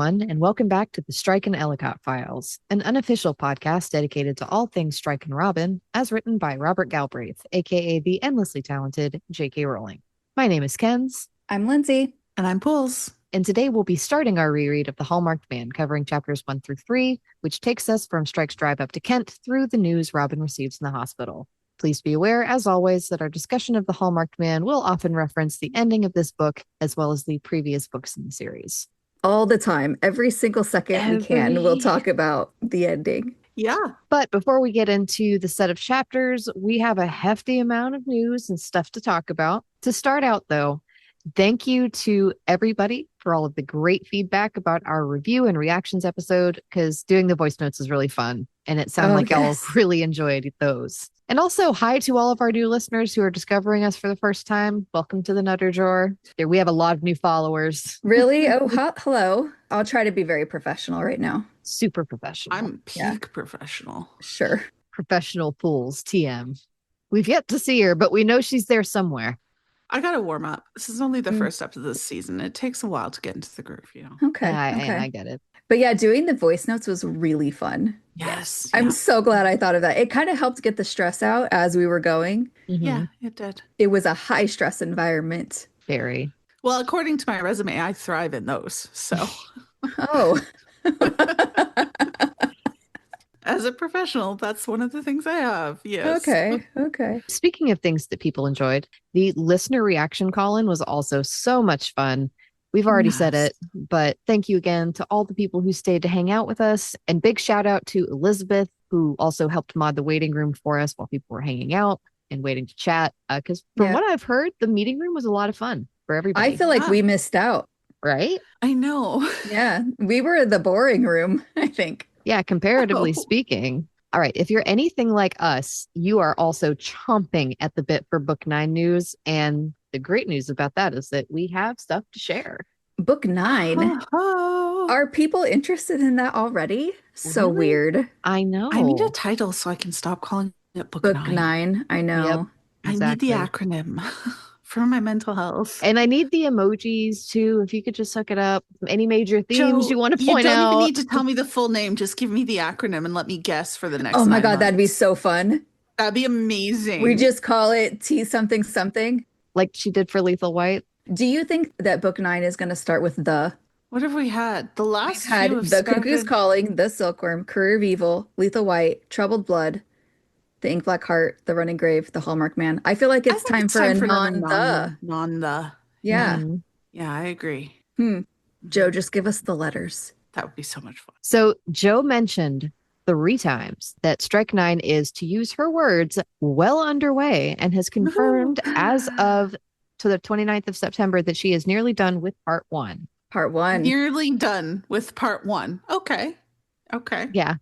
everyone, and welcome back to the Strike and Ellicott Files, an unofficial podcast dedicated to all things Strike and Robin, as written by Robert Galbraith, aka the endlessly talented J.K. Rowling. My name is Kenz. I'm Lindsay. And I'm Pools. And today we'll be starting our reread of The Hallmarked Man, covering chapters 1 through 3, which takes us from Strike's drive up to Kent through the news Robin receives in the hospital. Please be aware, as always, that our discussion of The Hallmarked Man will often reference the ending of this book, as well as the previous books in the series. All the time, every single second we can, we'll talk about the ending. Yeah. But before we get into the set of chapters, we have a hefty amount of news and stuff to talk about. To start out, though, thank you to everybody for all of the great feedback about our review and reactions episode, because doing the voice notes is really fun. And it sounded like y'all really enjoyed those. And also, hi to all of our new listeners who are discovering us for the first time. Welcome to the Nutter Drawer. We have a lot of new followers. Really? Oh, hello. I'll try to be very professional right now. Super professional. I'm peak professional. Sure. Professional Pools, TM. We've yet to see her, but we know she's there somewhere. I got to warm up. This is only the first up to this season. It takes a while to get into the groove, you know. Okay. I get it. But yeah, doing the voice notes was really fun. Yes. I'm so glad I thought of that. It kind of helped get the stress out as we were going. Mm-hmm. Yeah, it did. It was a high stress environment. Very. Well, according to my resume, I thrive in those. So. Oh. As a professional, that's one of the things I have. Yes. Okay. Speaking of things that people enjoyed, the listener reaction call-in was also so much fun. We've already said it, but thank you again to all the people who stayed to hang out with us. And big shout out to Elizabeth, who also helped mod the waiting room for us while people were hanging out and waiting to chat. Because from what I've heard, the meeting room was a lot of fun for everybody. I feel like we missed out. Right? I know. Yeah, we were in the boring room, I think. Yeah, comparatively speaking. All right, if you're anything like us, you are also chomping at the bit for Book 9 news. And the great news about that is that we have stuff to share. Book 9? Are people interested in that already? So Really? Weird. I know. I need a title so I can stop calling it Book 9. Book 9, I know. Yep, exactly. I need the acronym for my mental health. And I need the emojis too. If you could just hook it up. Any major themes you want to point out? You don't even need to tell me the full name. Just give me the acronym and let me guess for the next. Oh my 9 God, months. that'd be so fun. That'd be amazing. We just call it T something something. Like she did for Lethal White. Do you think that Book 9 is going to start with the? What have we had? The last We've had few have The started... Cuckoo's Calling, The Silkworm, Career of Evil, Lethal White, Troubled Blood, The Ink Black Heart, The Running Grave, The Hallmarked Man. I feel like it's time for a non-the. Non-the. Yeah. Mm-hmm. Yeah, I agree. Joe, just give us the letters. That would be so much fun. So Joe mentioned 3 times that Strike 9 is, to use her words, well underway, and has confirmed as of to the 29th of September that she is nearly done with part 1. Part 1. Nearly done with part 1. Okay. Yeah.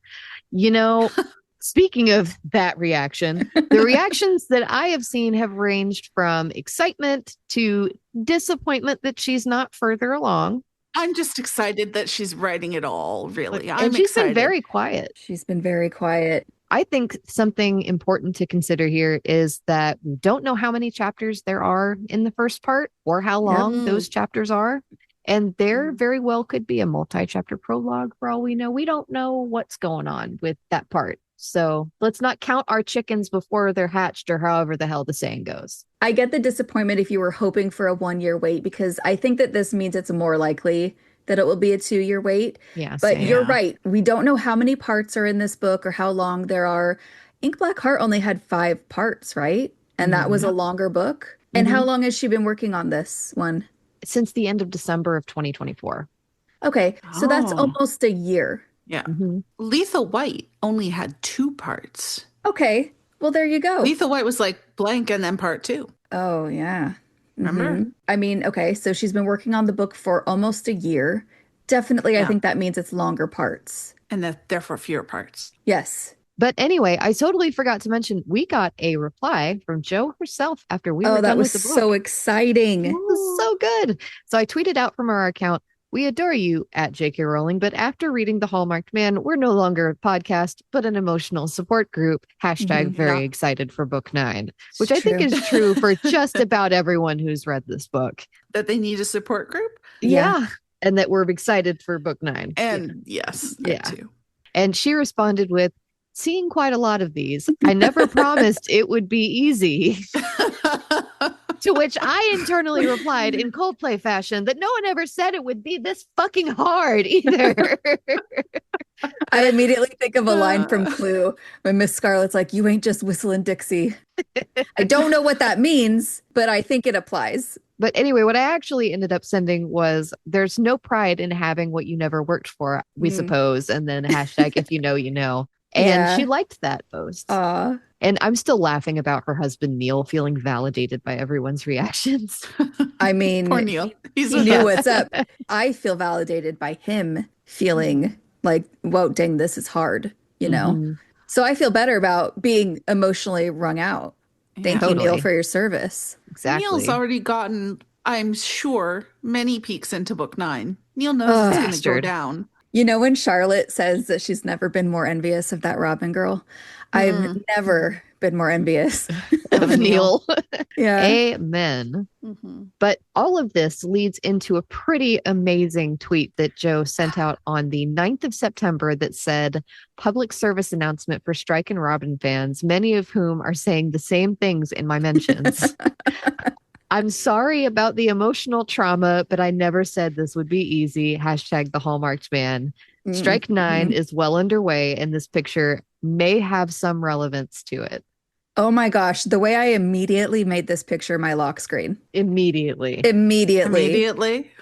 You know, speaking of that reaction, the reactions that I have seen have ranged from excitement to disappointment that she's not further along. I'm just excited that she's writing it all, really. And she's been very quiet. She's been very quiet. I think something important to consider here is that we don't know how many chapters there are in the first part or how long those chapters are. And there very well could be a multi-chapter prologue for all we know. We don't know what's going on with that part. So let's not count our chickens before they're hatched, or however the hell the saying goes. I get the disappointment if you were hoping for a 1-year wait, because I think that this means it's more likely that it will be a 2-year wait. Yeah, but you're right. We don't know how many parts are in this book or how long there are. Ink Black Heart only had 5 parts, right? And that was a longer book. And how long has she been working on this one? Since the end of December of 2024. Okay, so that's almost a year. Yeah. Lethal White only had 2 parts. Okay, well, there you go. Lethal White was like blank and then part 2. Oh, yeah. Remember? I mean, okay, so she's been working on the book for almost a year. Definitely, I think that means it's longer parts. And that therefore fewer parts. Yes. But anyway, I totally forgot to mention we got a reply from Jo herself after we were done with the book. Oh, that was so exciting. It was so good. So I tweeted out from our account, "We adore you at J.K. Rowling, but after reading The Hallmarked Man, we're no longer a podcast, but an emotional support group. Hashtag very excited for book 9," which I think is true for just about everyone who's read this book. That they need a support group? Yeah. and that we're excited for book 9. And yes, that too. And she responded with, seeing quite a lot of these. I never promised it would be easy. To which I internally replied in Coldplay fashion that no one ever said it would be this fucking hard either. I immediately think of a line from Clue when Miss Scarlet's like, you ain't just whistling Dixie. I don't know what that means, but I think it applies. But anyway, what I actually ended up sending was there's no pride in having what you never worked for, we suppose. And then hashtag if you know, you know. And she liked that post. And I'm still laughing about her husband, Neil, feeling validated by everyone's reactions. I mean, poor Neil. He knew what's up. I feel validated by him feeling like, whoa, dang, this is hard, you know? So I feel better about being emotionally wrung out. Thank you, Neil, for your service. Exactly. Neil's already gotten, I'm sure, many peeks into book 9. Neil knows it's going to go down. You know, when Charlotte says that she's never been more envious of that Robin girl, I've never been more envious of Neil. Yeah. Amen. But all of this leads into a pretty amazing tweet that Joe sent out on the 9th of September that said, public service announcement for Strike and Robin fans, many of whom are saying the same things in my mentions. I'm sorry about the emotional trauma, but I never said this would be easy. Hashtag the Hallmarked Man. Strike 9 is well underway, and this picture may have some relevance to it. Oh my gosh, the way I immediately made this picture my lock screen. Immediately.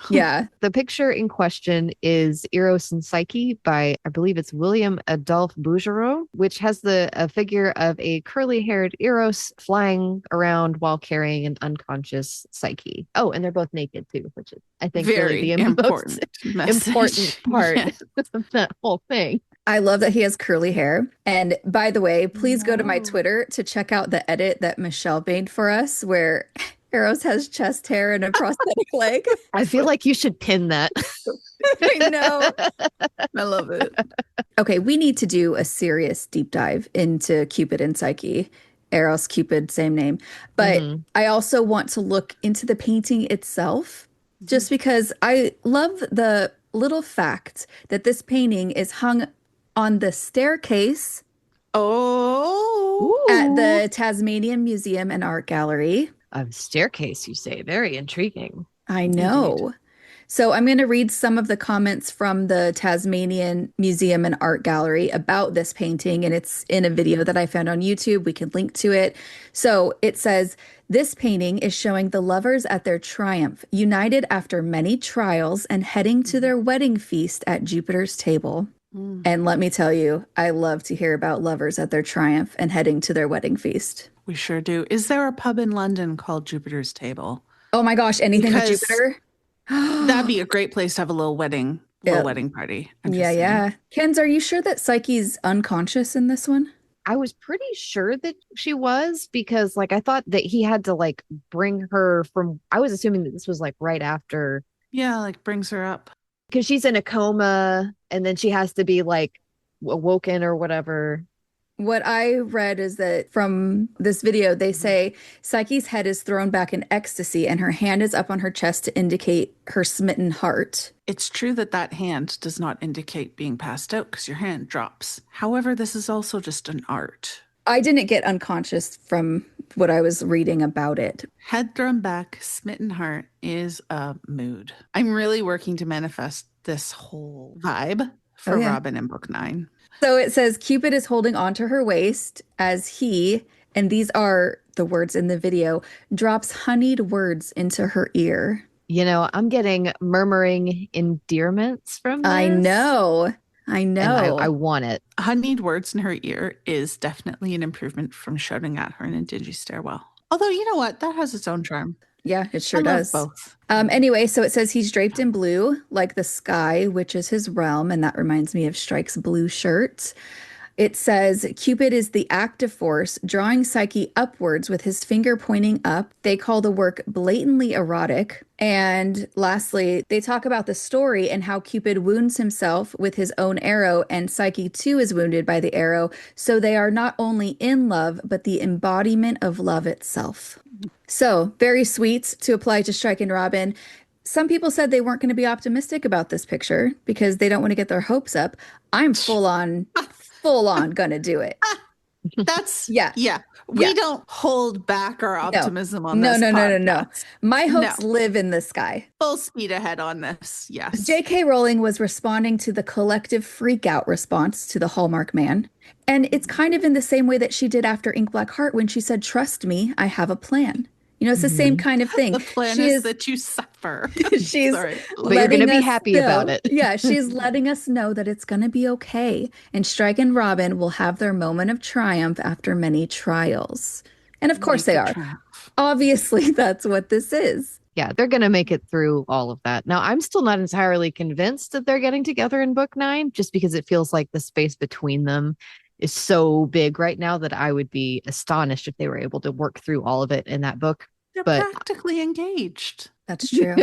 Yeah. The picture in question is Eros and Psyche by, I believe it's William Adolphe Bouguereau, which has a figure of a curly-haired Eros flying around while carrying an unconscious Psyche. Oh, and they're both naked too, which is, I think, very really the important part of that whole thing. I love that he has curly hair. And by the way, please go to my Twitter to check out the edit that Michelle made for us where Eros has chest hair and a prosthetic leg. I feel like you should pin that. I know. I love it. Okay, we need to do a serious deep dive into Cupid and Psyche. Eros, Cupid, same name. But I also want to look into the painting itself, just because I love the little fact that this painting is hung on the staircase at the Tasmanian Museum and Art Gallery. A staircase, you say? Very intriguing. I know. Indeed. So I'm going to read some of the comments from the Tasmanian Museum and Art Gallery about this painting, and it's in a video that I found on YouTube. We can link to it. So it says, this painting is showing the lovers at their triumph, united after many trials and heading to their wedding feast at Jupiter's table. And let me tell you, I love to hear about lovers at their triumph and heading to their wedding feast. We sure do. Is there a pub in London called Jupiter's Table? Oh my gosh, anything with Jupiter? That'd be a great place to have a little wedding party. Yeah. Kenz, are you sure that Psyche's unconscious in this one? I was pretty sure that she was, because like I thought that he had to like bring her from, I was assuming that this was like right after. Yeah, like brings her up. Because she's in a coma and then she has to be like awoken or whatever. What I read is that from this video, they say Psyche's head is thrown back in ecstasy and her hand is up on her chest to indicate her smitten heart. It's true that that hand does not indicate being passed out because your hand drops. However, this is also just an art. I didn't get unconscious from what I was reading about it. Head thrown back, smitten heart is a mood. I'm really working to manifest this whole vibe for Robin in book 9. So it says Cupid is holding onto her waist as he, and these are the words in the video, drops honeyed words into her ear. You know, I'm getting murmuring endearments from this. I know. And I want it. Honeyed words in her ear is definitely an improvement from shouting at her in a dingy stairwell. Although, you know what? That has its own charm. Yeah, it sure does. Both. Anyway, so it says he's draped in blue, like the sky, which is his realm. And that reminds me of Strike's blue shirt. It says Cupid is the active force, drawing Psyche upwards with his finger pointing up. They call the work blatantly erotic. And lastly, they talk about the story and how Cupid wounds himself with his own arrow, and Psyche too is wounded by the arrow. So they are not only in love, but the embodiment of love itself. So very sweet to apply to Strike and Robin. some people said they weren't going to be optimistic about this picture because they don't want to get their hopes up. I'm full on gonna do it. That's, Yeah. yeah. We Yeah. don't hold back our No. optimism on No, this no, no, no, no. podcast. My No, hopes live in the sky. full speed ahead on this. Yes. J.K. Rowling was responding to the collective freak out response to the Hallmark Man. And it's kind of in the same way that she did after Ink Black Heart when she said, "Trust me, I have a plan." You know, it's the same Mhm. kind of thing. The plan She is is that you suffer. she's Sorry. But you're going to letting be us happy about know. it. Yeah, she's letting us know that it's going to be okay. And Strike and Robin will have their moment of triumph after many trials. And of course Make they a are. triumph. Obviously, that's what this is. Yeah, they're going to make it through all of that. Now, I'm still not entirely convinced that they're getting together in book 9, just because it feels like the space between them is so big right now that I would be astonished if they were able to work through all of it in that book. They're But practically engaged. That's true.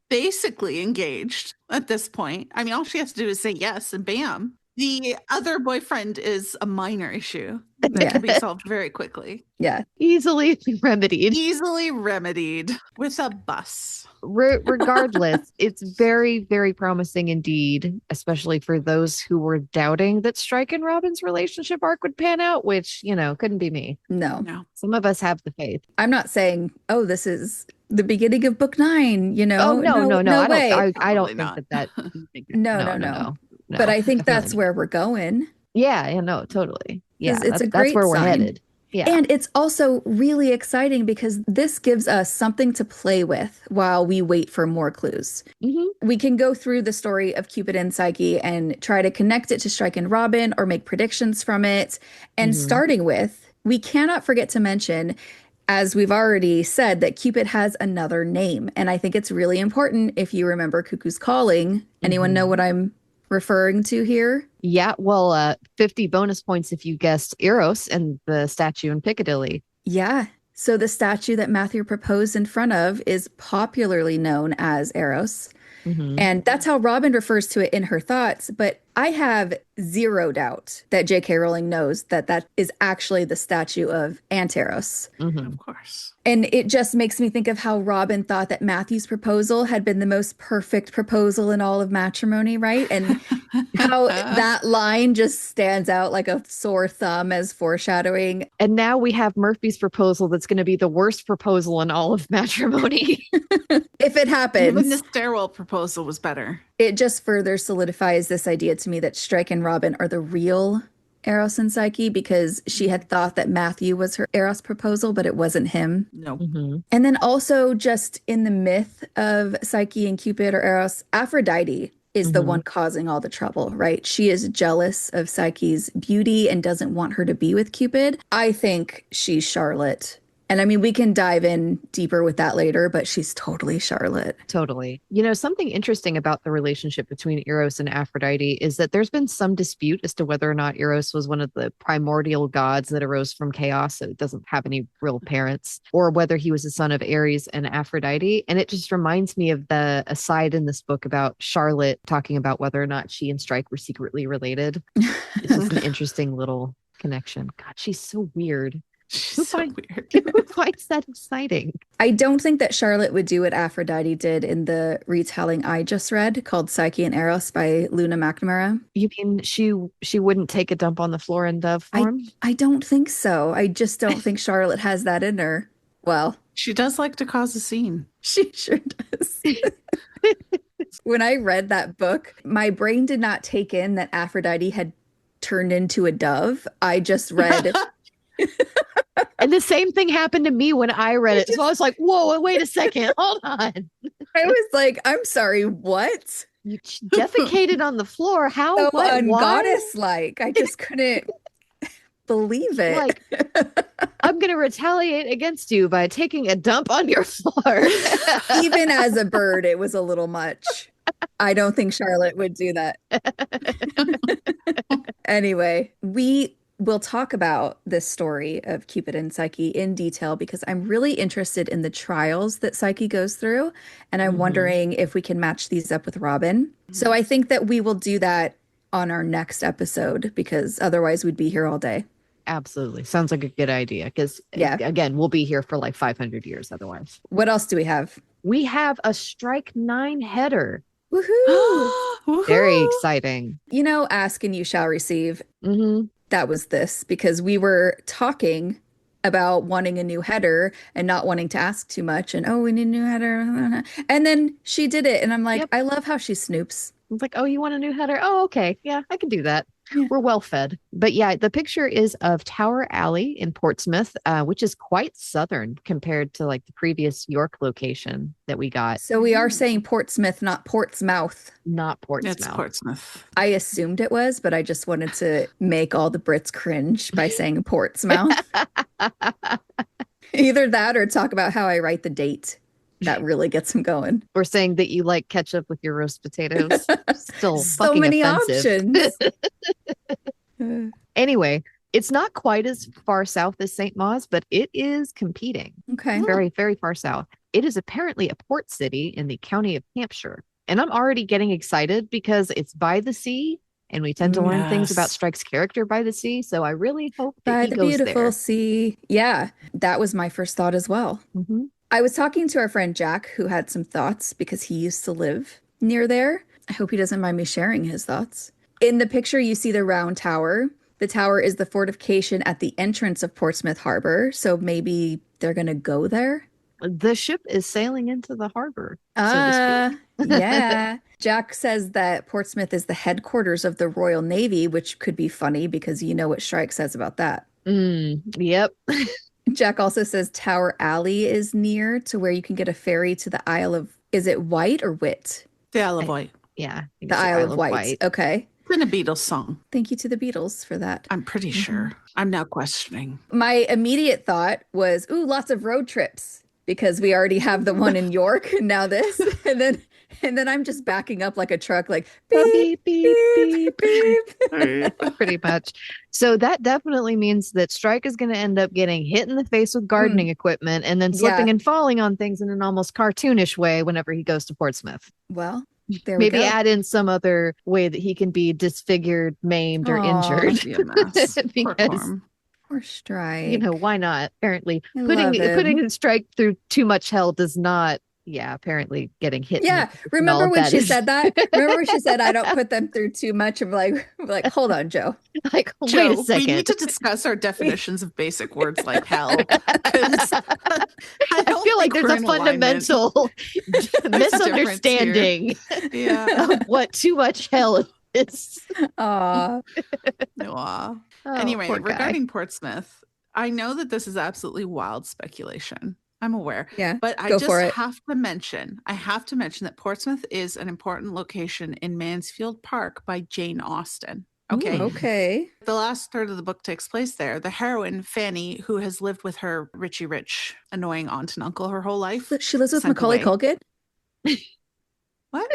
Basically engaged at this point. I mean, all she has to do is say yes and bam. The other boyfriend is a minor issue that Yeah. can be solved very quickly. Yeah. easily remedied. Easily remedied with a bus. Regardless, it's very, very promising indeed, especially for those who were doubting that Strike and Robin's relationship arc would pan out, which, couldn't be me. No. No. Some of us have the faith. I'm not saying, oh, this is the beginning of book 9, Oh, no, no, no. No I don't way. I don't Probably think not. that No, no, no, no, no. no. But No, I think definitely that's not. where we're going. Yeah, no, totally. Yeah, Because it's a that's great where we're sign. headed. Yeah. And it's also really exciting because this gives us something to play with while we wait for more clues. Hmm. We can go through the story of Cupid and Psyche and try to connect it to Strike and Robin or make predictions from it. And Hmm. starting with, we cannot forget to mention, as we've already said, that Cupid has another name. And I think it's really important if you remember Cuckoo's Calling. Anyone know what I'm referring to here? Yeah, well, 50 bonus points if you guessed Eros and the statue in Piccadilly. Yeah. So the statue that Matthew proposed in front of is popularly known as Eros. Hmm. And that's how Robin refers to it in her thoughts. But I have zero doubt that J.K. Rowling knows that that is actually the statue of Anteros. Hmm. Of course. And it just makes me think of how Robin thought that Matthew's proposal had been the most perfect proposal in all of matrimony, right? And how that line just stands out like a sore thumb as foreshadowing. And now we have Murphy's proposal that's going to be the worst proposal in all of matrimony. If it Even happens, the stairwell proposal was better. it just further solidifies this idea to me that Strike and Robin are the real Eros and Psyche because she had thought that Matthew was her Eros proposal, but it wasn't him. No. Hmm. And then also just in the myth of Psyche and Cupid or Eros, Aphrodite is the one causing all the trouble, right? She is jealous of Psyche's beauty and doesn't want her to be with Cupid. I think she's Charlotte. And I mean, we can dive in deeper with that later, but she's totally Charlotte. Totally. Something interesting about the relationship between Eros and Aphrodite is that there's been some dispute as to whether or not Eros was one of the primordial gods that arose from chaos, so it doesn't have any real parents, or whether he was a son of Ares and Aphrodite. And it just reminds me of the aside in this book about Charlotte talking about whether or not she and Strike were secretly related. It's just an interesting little connection. God, she's so weird. She's so weird. Who finds that exciting? I don't think that Charlotte would do what Aphrodite did in the retelling I just read called Psyche and Eros by Luna McNamara. You mean she wouldn't take a dump on the floor in dove form? I don't think so. I just don't think Charlotte has that in her. Well, She does like to cause a scene. she sure does. When I read that book, my brain did not take in that Aphrodite had turned into a dove. I just read And the same thing happened to me when I read it. So I was like, whoa, wait a second. Hold on. I was like, I'm sorry, what? You defecated on the floor. How? So What? Why? ungoddess-like. I just couldn't believe it. Like, I'm going to retaliate against you by taking a dump on your floor. Even as a bird, it was a little much. I don't think Charlotte would do that. Anyway, we will talk about this story of Cupid and Psyche in detail because I'm really interested in the trials that Psyche goes through. And I'm wondering if we can match these up with Robin. So I think that we will do that on our next episode because otherwise we'd be here all day. Absolutely. Sounds like a good idea because, Yeah. again, we'll be here for like 500 years otherwise. What else do we have? we have a strike 9 header. Woohoo! Very Woohoo! exciting. You know, ask and you shall receive. Mm-hmm. That was this because we were talking about wanting a new header and not wanting to ask too much. And oh, we need a new header. And then she did it. And I'm like, Yep. I love how she snoops. It's like, oh, you want a new header? Oh, okay. Yeah, I can do that. Yeah. We're well fed. But yeah, the picture is of Tower Alley in Portsmouth, which is quite southern compared to like the previous York location that we got. So we are saying Portsmouth, not Portsmouth. Not It's Portsmouth. Portsmouth. I assumed it was, but I just wanted to make all the Brits cringe by saying Portsmouth. Either that or talk about how I write the date. That really gets them going. We're saying that you like ketchup with your roast potatoes. Still So fucking many offensive. options. Anyway, it's not quite as far south as St. Mawes, but it is competing. Okay. Very, very far south. It is apparently a port city in the county of Hampshire. And I'm already getting excited because it's by the sea and we tend to learn things about Yes. Strike's character by the sea. So I really hope that By he the goes beautiful there. sea. Yeah, that was my first thought as well. Mm-hmm. I was talking to our friend Jack, who had some thoughts because he used to live near there. I hope he doesn't mind me sharing his thoughts. In the picture, you see the round tower. The tower is the fortification at the entrance of Portsmouth Harbor. So maybe they're going to go there. The ship is sailing into the harbor, so to speak. Yeah. Jack says that Portsmouth is the headquarters of the Royal Navy, which could be funny because you know what Shrike says about that. Yep. Jack also says Tower Alley is near to where you can get a ferry to the Isle of, is it Wight or Wit? The Isle of Wight. Yeah. I think The it's Isle of Wight. Okay. It's in a Beatles song. Thank you to the Beatles for that. I'm pretty sure. I'm now questioning. My immediate thought was, ooh, lots of road trips because we already have the one in York and now this. And then I'm just backing up like a truck, like beep, beep, beep, beep. Pretty much. So that definitely means that Strike is going to end up getting hit in the face with gardening equipment and then slipping Yeah. and falling on things in an almost cartoonish way whenever he goes to Portsmouth. Well, there we Maybe go. add in some other way that he can be disfigured, maimed, or Aw. injured. Be a mess. Poor Because, Corm. Poor Strike. why not? Apparently, I love him. putting Strike through too much hell does not. Yeah, apparently getting hit. Yeah, remember when she said that? Remember when she said, "I don't put them through too much." I'm like, hold on, Joe. Like, wait Joe, a second. we need to discuss our definitions of basic words like hell. 'Cause I feel like there's a fundamental misunderstanding of what too much hell is. Aw. Oh, Anyway, anyway, regarding Portsmouth, I know that this is absolutely wild speculation. I'm aware. Yeah, But I go just for it. have to mention that Portsmouth is an important location in Mansfield Park by Jane Austen. Okay. Ooh, okay. The last third of the book takes place there. The heroine, Fanny, who has lived with her Richie Rich, annoying aunt and uncle her whole life. She lives with sent Macaulay away. Culkin. What?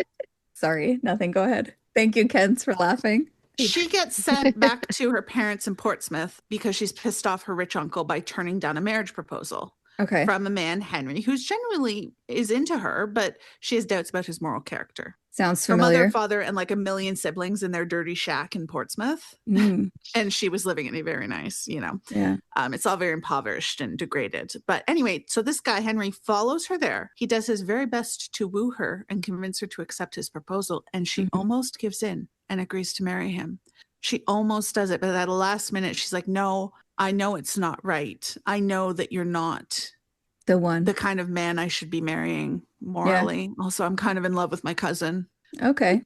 Sorry, nothing. Go ahead. Thank you, Kens, for laughing. She gets sent back to her parents in Portsmouth because she's pissed off her rich uncle by turning down a marriage proposal. Okay. From a man, Henry, who's genuinely is into her, but she has doubts about his moral character. Sounds Her familiar. mother, father, and like a million siblings in their dirty shack in Portsmouth. Mm, And she was living in a very nice, yeah. it's all very impoverished and degraded. But anyway, so this guy, Henry, follows her there. He does his very best to woo her and convince her to accept his proposal. And she almost gives in and agrees to marry him. She almost does it. But at the last minute, she's like, no, I know it's not right. I know that you're not The one. the kind of man I should be marrying morally. Yeah. Also, I'm kind of in love with my cousin. Okay.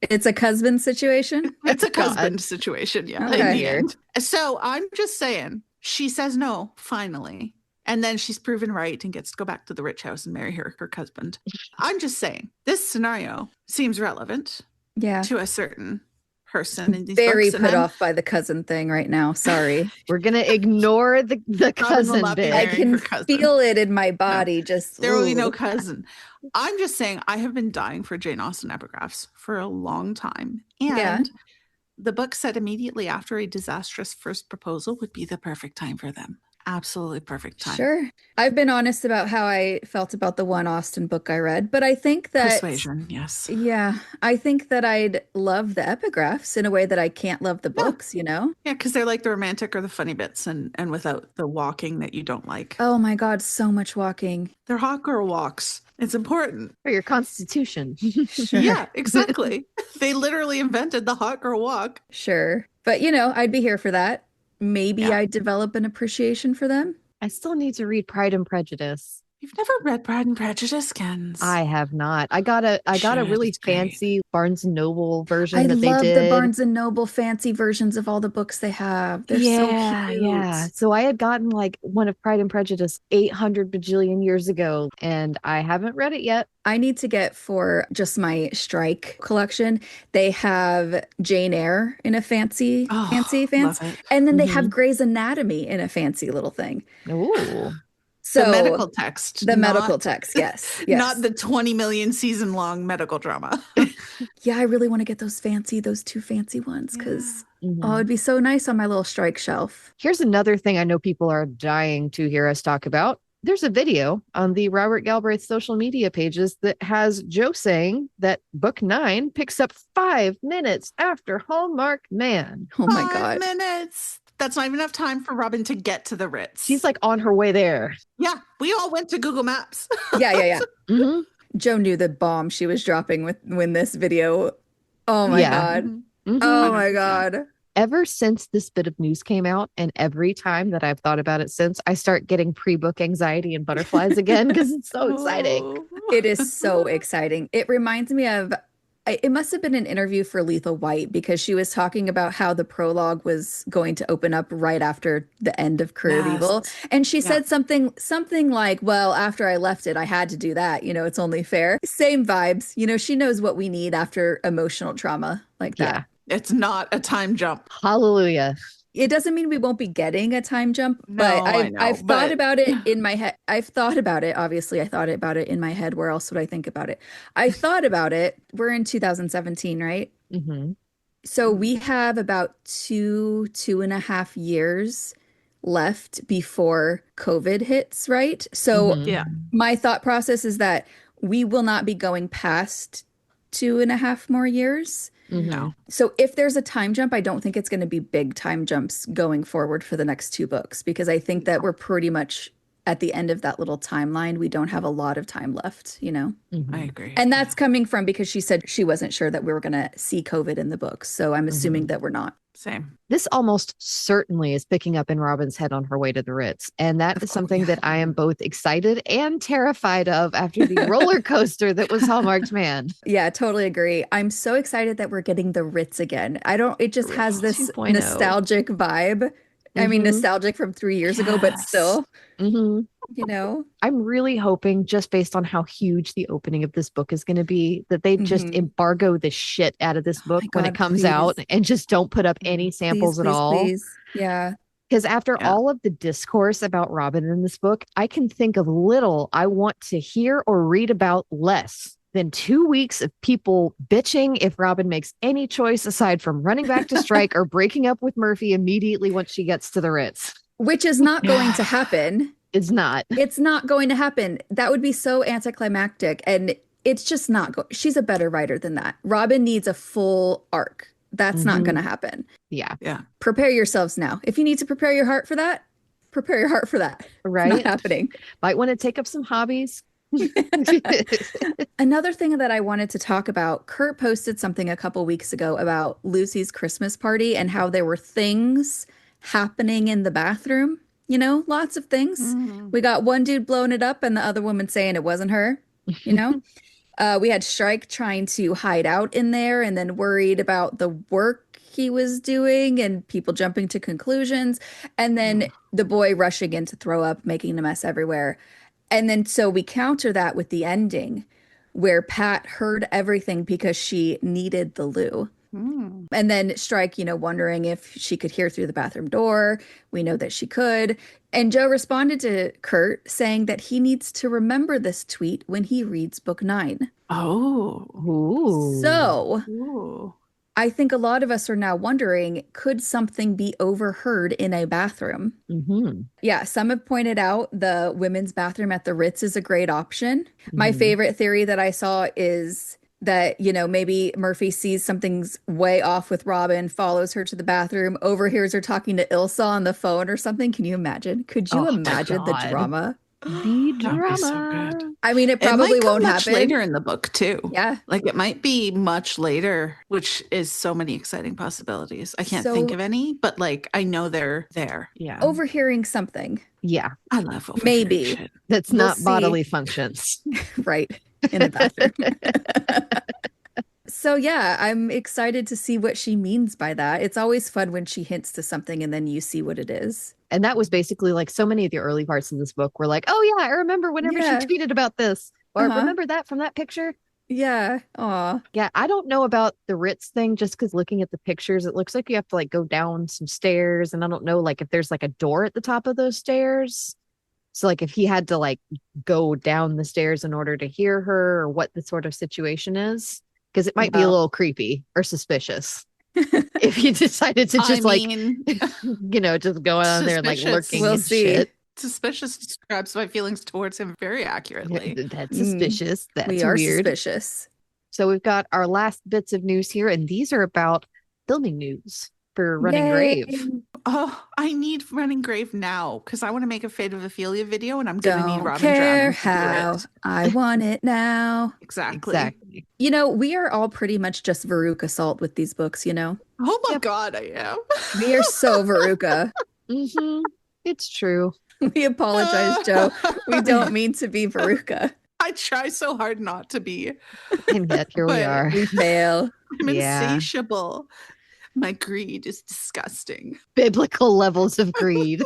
It's a husband situation? It's a husband situation, yeah. Okay. In the end. So I'm just saying, she says no, finally. And then she's proven right and gets to go back to the rich house and marry her husband. I'm just saying, this scenario seems relevant to a certain person in these very books. Put off by the cousin thing right now. Sorry. We're gonna ignore the cousin bit. I can feel it in my body. Just there will be no cousin. I'm just saying, I have been dying for Jane Austen epigraphs for a long time. And the book said immediately after a disastrous first proposal would be the perfect time for them. absolutely perfect time. Sure. I've been honest about how I felt about the one Austen book I read, but I think that, Persuasion, yes. yeah, I think that I'd love the epigraphs in a way that I can't love the Yeah. books, you know? Yeah, because they're like the romantic or the funny bits and without the walking that you don't like. Oh my God, so much walking. They're hot girl walks. It's important. For your constitution. Sure. Yeah, exactly. They literally invented the hot girl walk. Sure. But, I'd be here for that. Maybe Yeah. I'd develop an appreciation for them. I still need to read Pride and Prejudice. You've never read Pride and Prejudice, Kens. I have not. I got a Should. really It's great. fancy Barnes and Noble I version that they love the did. Barnes and Noble fancy versions of all the books they have. They're so Yeah, yeah. cute. So I had gotten like one of Pride and Prejudice 800 bajillion years ago, and I haven't read it yet. I need to get for just my strike collection. They have Jane Eyre in a fancy, Oh, fancy, love fancy. it. And then they have Hmm. Grey's Anatomy in a fancy little thing. Ooh. The So medical text, the medical not text, yes, not yes. the 20 million season long medical drama. Yeah, I really want to get those two fancy ones Yeah. because Mhm. it'd be so nice on my little strike shelf. Here's another thing I know people are dying to hear us talk about. There's a video on the Robert Galbraith social media pages that has Joe saying that book 9 picks up 5 minutes after Hallmarked Man. Oh my Five God. minutes. That's not even enough time for Robin to get to the Ritz. She's like on her way there. Yeah, we all went to Google Maps. Yeah, yeah, yeah. Hmm. Joe knew the bomb she was dropping with when this video. Oh my Yeah. God. Hmm. Oh my 100%. God. Ever since this bit of news came out, and every time that I've thought about it since, I start getting pre-book anxiety and butterflies again because it's so exciting. It is so exciting. It reminds me of, it must have been an interview for Lethal White because she was talking about how the prologue was going to open up right after the end of Career of Yes. Evil. And she Yeah. said something like, well, after I left it, I had to do that. It's only fair. Same vibes. She knows what we need after emotional trauma like that. Yeah. It's not a time jump. Hallelujah. It doesn't mean we won't be getting a time jump, No, but I know, I've thought but about it in my head. I've thought about it. Obviously, I thought about it in my head. Where else would I think about it? I thought about it. We're in 2017, right? Hmm. So we have about 2.5 years left before COVID hits, right? So Hmm. yeah. my thought process is that we will not be going past 2.5 more years. No. So if there's a time jump, I don't think it's going to be big time jumps going forward for the next two books because I think that we're pretty much at the end of that little timeline. We don't have a lot of time left, I agree. And that's coming from because she said she wasn't sure that we were going to see COVID in the books. So I'm assuming that we're not. Same. This almost certainly is picking up in Robin's head on her way to the Ritz. And that is something that I am both excited and terrified of after the roller coaster that was Hallmarked Man. Yeah, totally agree. I'm so excited that we're getting the Ritz again. It just has Ritz this 2.0. nostalgic vibe. I mean, Mhm. nostalgic from 3 years ago, but Yes. still, Hmm. I'm really hoping, just based on how huge the opening of this book is going to be, that they just Mhm. embargo the shit out of this Oh book my when it God, comes out please. and just don't put up any Please, samples at please, all. please. Yeah. Because after Yeah. all of the discourse about Robin in this book, I can think of little I want to hear or read about less than 2 weeks of people bitching if Robin makes any choice aside from running back to strike or breaking up with Murphy immediately once she gets to the Ritz. Which is not going to happen. It's not. It's not going to happen. That would be so anticlimactic. And it's just not she's a better writer than that. Robin needs a full arc. That's not going to happen. Yeah. Yeah. Prepare yourselves now. If you need to prepare your heart for that, prepare your heart for that. It's Right. not happening. Might want to take up some hobbies. Another thing that I wanted to talk about, Kurt posted something a couple weeks ago about Lucy's Christmas party and how there were things happening in the bathroom. Lots of things. Mhm. We got one dude blowing it up and the other woman saying it wasn't her. We had Shrike trying to hide out in there and then worried about the work he was doing and people jumping to conclusions. And then the boy rushing in to throw up, making a mess everywhere. And then so we counter that with the ending where Pat heard everything because she needed the loo. And then Strike, wondering if she could hear through the bathroom door. We know that she could. And Joe responded to Kurt saying that he needs to remember this tweet when he reads book 9. Oh. Ooh. So Ooh. I think a lot of us are now wondering, could something be overheard in a bathroom? Mm-hmm. Yeah, some have pointed out the women's bathroom at the Ritz is a great option. My Mm-hmm. favorite theory that I saw is that, maybe Murphy sees something's way off with Robin, follows her to the bathroom, overhears her talking to Ilsa on the phone or something. Can you imagine? Could you Oh, imagine the God. drama? The That would be so good. drama. I mean, it It probably might come won't much happen. later in the book too. Yeah. Like it might be much later, which is so many exciting possibilities. I can't think So of any, but like I know they're there. Yeah. overhearing something, Yeah. I love overhearing maybe. shit. That's We'll not see. bodily functions. Right, in the bathroom. So yeah, I'm excited to see what she means by that. It's always fun when she hints to something and then you see what it is. And that was basically like so many of the early parts in this book were like, oh, yeah, I remember whenever she Yeah. tweeted about this. Or Uh-huh. remember that from that picture? Yeah. Aw. Yeah, I don't know about the Ritz thing just because looking at the pictures, it looks like you have to like go down some stairs. And I don't know like if there's like a door at the top of those stairs. So like if he had to like go down the stairs in order to hear her or what the sort of situation is, because it might be a Well. little creepy or suspicious if he decided to just I mean, just go on there and like suspicious. lurking We'll and see. shit. Suspicious describes my feelings towards him very accurately. That's Mm, suspicious. That's we are weird. suspicious. So we've got our last bits of news here, and these are about filming news for Running Yay. Grave. Oh, I need Running Grave now because I want to make a Fate of Ophelia video and I'm going to need Don't Robin care Drowning to do how. it. I want it now. Exactly. Exactly. We are all pretty much just Veruca salt with these books, Oh my Yep. God, I am. We are so Veruca. It's true. We apologize, Joe. We don't mean to be Veruca. I try so hard not to be. And yet here we But- are. We fail. I'm Yeah. insatiable. My greed is disgusting. Biblical levels of greed.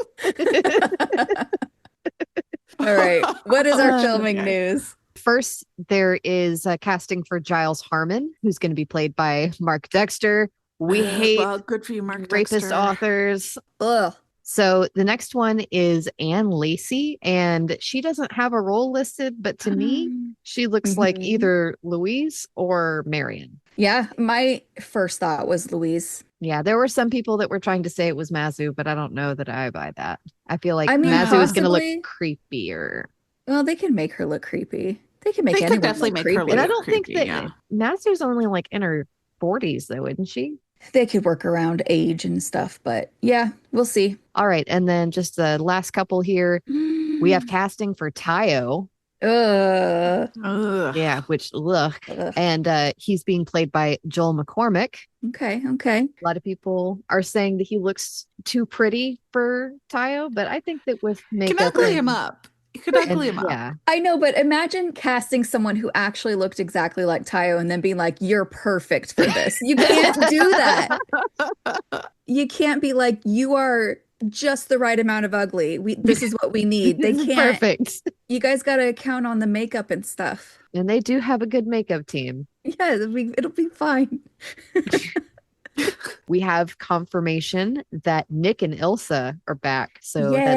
All right. What is our filming Okay. news? First, there is a casting for Giles Harmon, who's going to be played by Mark Dexter. We hate Well, good for you, Mark rapist Dexter. authors. Ugh. So the next one is Anne Lacey, and she doesn't have a role listed, but to me, she looks like Mhm. either Louise or Marion. Yeah, my first thought was Louise. Yeah, there were some people that were trying to say it was Mazu, but I don't know that I buy that. I feel like I mean, Mazu is going to look possibly. creepier. Well, they can make her look creepy. They can make They could anyone definitely look make creepy. her And I look don't think creepy, that yeah. Mazu's only like in her 40s, though, isn't she? They could work around age and stuff, but yeah, we'll see. All right. And then just the last couple here, we have casting for Tayo. Ugh. Ugh. Yeah, which, ugh. Ugh. And he's being played by Joel McCormick. Okay, okay. A lot of people are saying that he looks too pretty for Tayo, but I think that with You makeup can ugly and- him up. You could ugly him up. Yeah, I know, but imagine casting someone who actually looked exactly like Tayo and then being like, you're perfect for this. You can't do that. You can't be like, you are just the right amount of ugly. This is what we need. They This is can't. perfect. You guys got to count on the makeup and stuff. And they do have a good makeup team. Yeah, it'll be fine. We have confirmation that Nick and Ilsa are back. So Yay. that's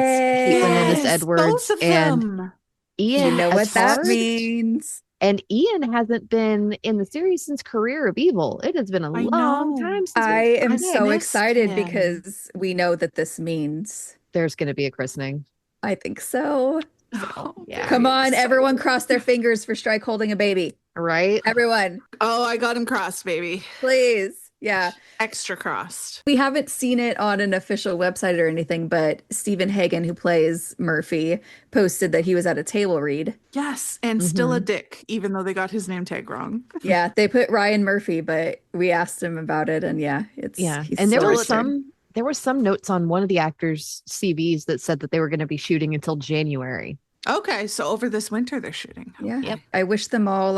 Caitlin Ennis Yes, Edwards both of and them. Ian. You know what that Ashford. means. And Ian hasn't been in the series since Career of Evil. It has been a I long know. time since I we've am seen so it. missed excited him. because we know that this means. There's going to be a christening. I think so. Oh, Yeah. Come very on, excited. everyone cross their fingers for Strike holding a baby. Right? Everyone, Oh, I got him crossed, baby. please. Yeah. Extra crossed. We haven't seen it on an official website or anything, but Stephen Hagen, who plays Murphy, posted that he was at a table read. Yes, and still a Mhm. dick, even though they got his name tag wrong. Yeah, they put Ryan Murphy, but we asked him about it, and yeah, Yeah. he's And there still were a turd. some notes on one of the actors' CVs that said that they were going to be shooting until January. Okay, so over this winter they're shooting. Yeah. Yep. I wish them all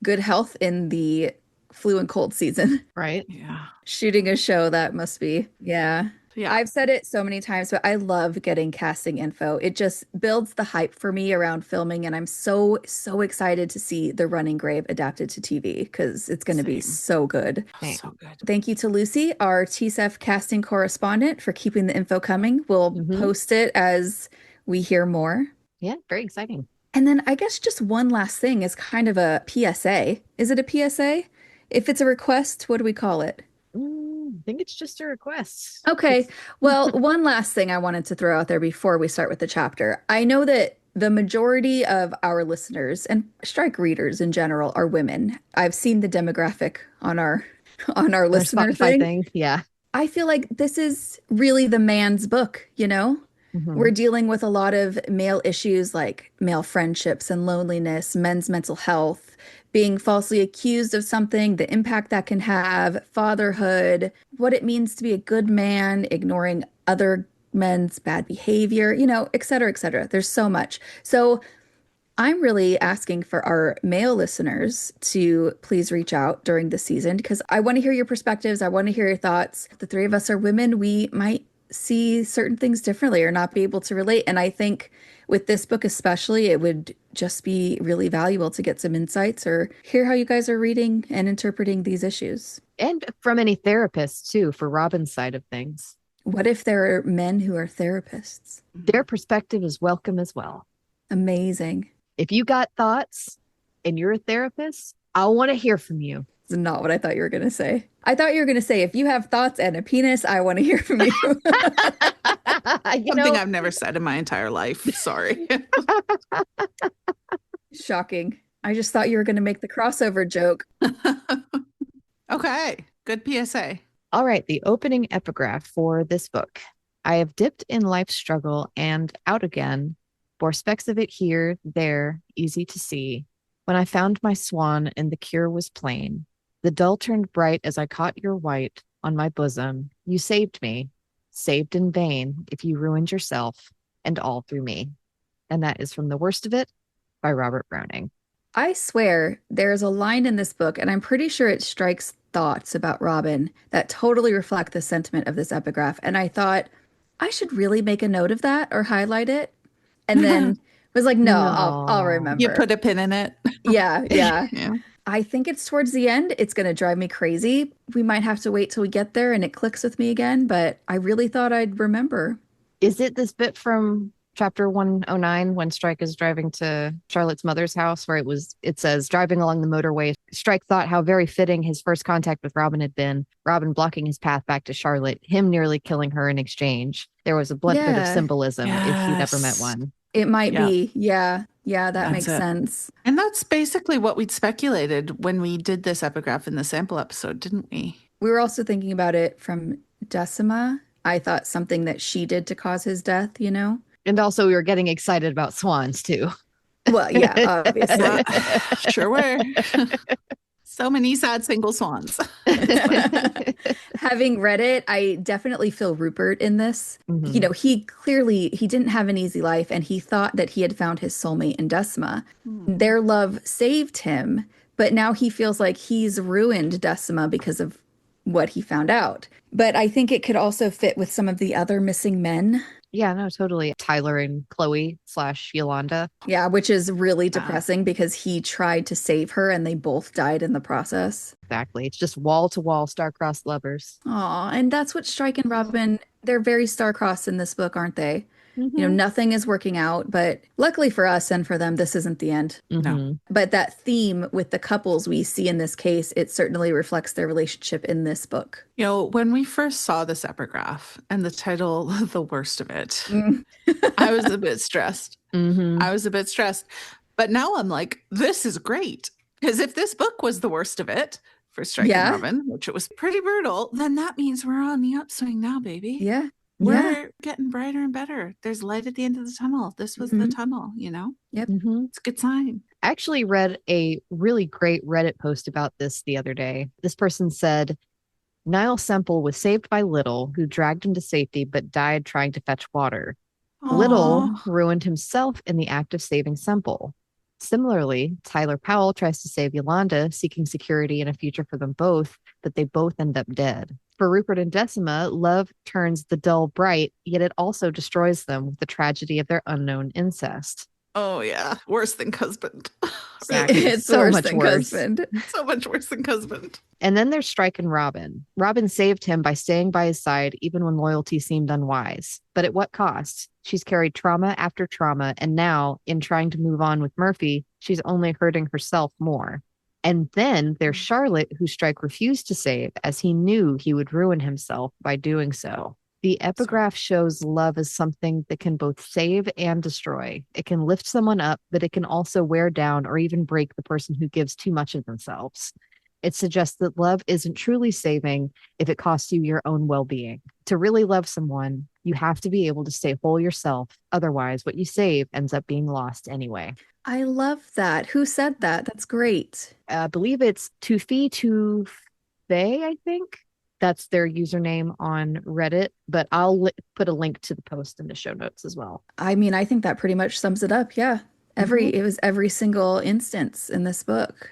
good health in the flu and cold season. Right? Yeah. Shooting a show, that must be. Yeah. Yeah. I've said it so many times, but I love getting casting info. It just builds the hype for me around filming, and I'm so excited to see The Running Grave adapted to TV because it's going to be Same. so good. Oh, so good. Thank you to Lucy, our TSEF casting correspondent, for keeping the info coming. We'll Mhm. post it as we hear more. Yeah. Very exciting. And then I guess just one last thing is kind of a PSA. Is it a PSA? If it's a request, what do we call it? I think it's just a request. Okay. Well, one last thing I wanted to throw out there before we start with the chapter. I know that the majority of our listeners and strike readers in general are women. I've seen the demographic on our on our Our listener Spotify thing. thing. Yeah. I feel like this is really the man's book, you know? We're Hmm. dealing with a lot of male issues like male friendships and loneliness, men's mental health, being falsely accused of something, the impact that can have, fatherhood, what it means to be a good man, ignoring other men's bad behavior, et cetera, et cetera. There's so much. So I'm really asking for our male listeners to please reach out during the season because I want to hear your perspectives. I want to hear your thoughts. If the three of us are women, we might see certain things differently or not be able to relate. And I think with this book especially, it would just be really valuable to get some insights or hear how you guys are reading and interpreting these issues. And from any therapists too, for Robin's side of things. What if there are men who are therapists? Their perspective is welcome as well. Amazing. If you got thoughts and you're a therapist, I want to hear from you. It's not what I thought you were going to say. I thought you were going to say, if you have thoughts and a penis, I want to hear from you. Something I've never said in my entire life. Sorry. Shocking. I just thought you were going to make the crossover joke. Okay. Good PSA. All right, the opening epigraph for this book. I have dipped in life's struggle and out again, bore specks of it here, there, easy to see. When I found my swan and the cure was plain, the dull turned bright as I caught your white on my bosom. You saved me, saved in vain if you ruined yourself, and all through me. And that is from The Worst of It by Robert Browning. I swear there's a line in this book, and I'm pretty sure it strikes thoughts about Robin that totally reflect the sentiment of this epigraph. And I thought, I should really make a note of that or highlight it. And then was like, no, I'll No. You remember. put a pin in it. Yeah, yeah. Yeah. I think it's towards the end. It's going to drive me crazy. We might have to wait till we get there and it clicks with me again, but I really thought I'd remember. Is it this bit from chapter 109 when Strike is driving to Charlotte's mother's house where it says driving along the motorway, Strike thought how very fitting his first contact with Robin had been, Robin blocking his path back to Charlotte, him nearly killing her in exchange. There was a blunt bit of Yeah, symbolism if he'd ever met Yes. one. it might Yeah. be. Yeah, yeah, that That's makes it. sense. And that's basically what we'd speculated when we did this epigraph in the sample episode, didn't we? We were also thinking about it from Decima. I thought something that she did to cause his death, you know? And also we were getting excited about swans too. Well, yeah, obviously. Sure were. So many sad single swans. Having read it, I definitely feel Rupert in this. Mhm. You know, he didn't have an easy life and he thought that he had found his soulmate in Decima. Their love saved him, but now he feels like he's ruined Decima because of what he found out. But I think it could also fit with some of the other missing men. Yeah, no, totally. Tyler and Chloe / Yolanda. Yeah, which is really depressing because he tried to save her and they both died in the process. Exactly. It's just wall to wall star-crossed lovers. Aw, and that's what Strike and Robin, they're very star-crossed in this book, aren't they? You know, Mhm. nothing is working out, but luckily for us and for them, this isn't the end. Mhm. But that theme with the couples we see in this case, it certainly reflects their relationship in this book. You know, when we first saw this epigraph and the title, The Worst of It, Mm. I was a bit stressed. Mhm. I was a bit stressed. But now I'm like, this is great. Because if this book was the worst of it for Strike and Yeah. Robin, which it was pretty brutal, then that means we're on the upswing now, baby. Yeah. We're Yeah. getting brighter and better. There's light at the end of the tunnel. This was the Mhm. tunnel, you know? Mhm. It's a good sign. I actually read a really great Reddit post about this the other day. This person said, Niall Semple was saved by Little, who dragged him to safety but died trying to fetch water. Little Aw. ruined himself in the act of saving Semple. Similarly, Tyler Powell tries to save Yolanda, seeking security and a future for them both, but they both end up dead. For Rupert and Decima, love turns the dull bright, yet it also destroys them with the tragedy of their unknown incest. Oh, yeah. Worse than husband. Exactly. It's So worse much than worse. husband. So much worse than husband. And then there's Strike and Robin. Robin saved him by staying by his side even when loyalty seemed unwise. But at what cost? She's carried trauma after trauma, and now, in trying to move on with Murphy, she's only hurting herself more. And then there's Charlotte, who Strike refused to save as he knew he would ruin himself by doing so. The epigraph shows love as something that can both save and destroy. It can lift someone up, but it can also wear down or even break the person who gives too much of themselves. It suggests that love isn't truly saving if it costs you your own well being. To really love someone, you have to be able to stay whole yourself. Otherwise, what you save ends up being lost anyway. I love that. Who said that? That's great. I believe it's Tufi to Faye, I think. That's their username on Reddit, but I'll put a link to the post in the show notes as well. I mean, I think that pretty much sums it up. Yeah. It was every single instance in this book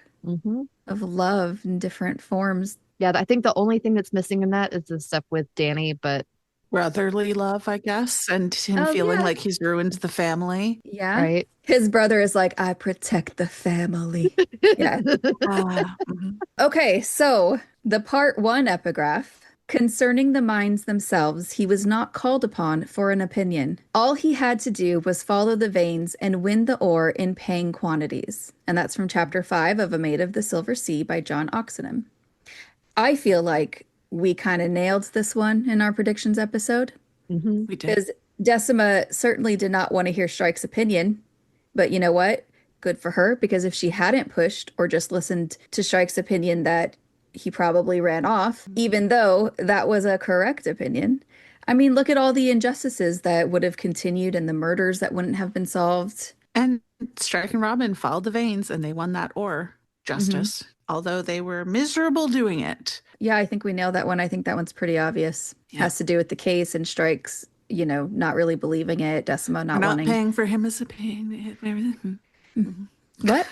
of love in different forms. Yeah, I think the only thing that's missing in that is the stuff with Danny, but Brotherly love, I guess, and him feeling like he's ruined the family. Yeah. Right. His brother is like, I protect the family. Yeah. Okay, so the part one epigraph. Concerning the mines themselves, he was not called upon for an opinion. All he had to do was follow the veins and win the ore in paying quantities. And that's from chapter 5 of A Maid of the Silver Sea by John Oxenham. I feel like we kind of nailed this one in our predictions episode. We did. Because Decima certainly did not want to hear Strike's opinion. But you know what? Good for her, because if she hadn't pushed or just listened to Strike's opinion that he probably ran off, even though that was a correct opinion. I mean, look at all the injustices that would have continued and the murders that wouldn't have been solved. And Strike and Robin followed the veins and they won that ore justice, although they were miserable doing it. Yeah, I think we nailed that one. I think that one's pretty obvious. Yeah. Has to do with the case and Strike's, not really believing it, Decima not wanting. Not paying for him as a pain. What?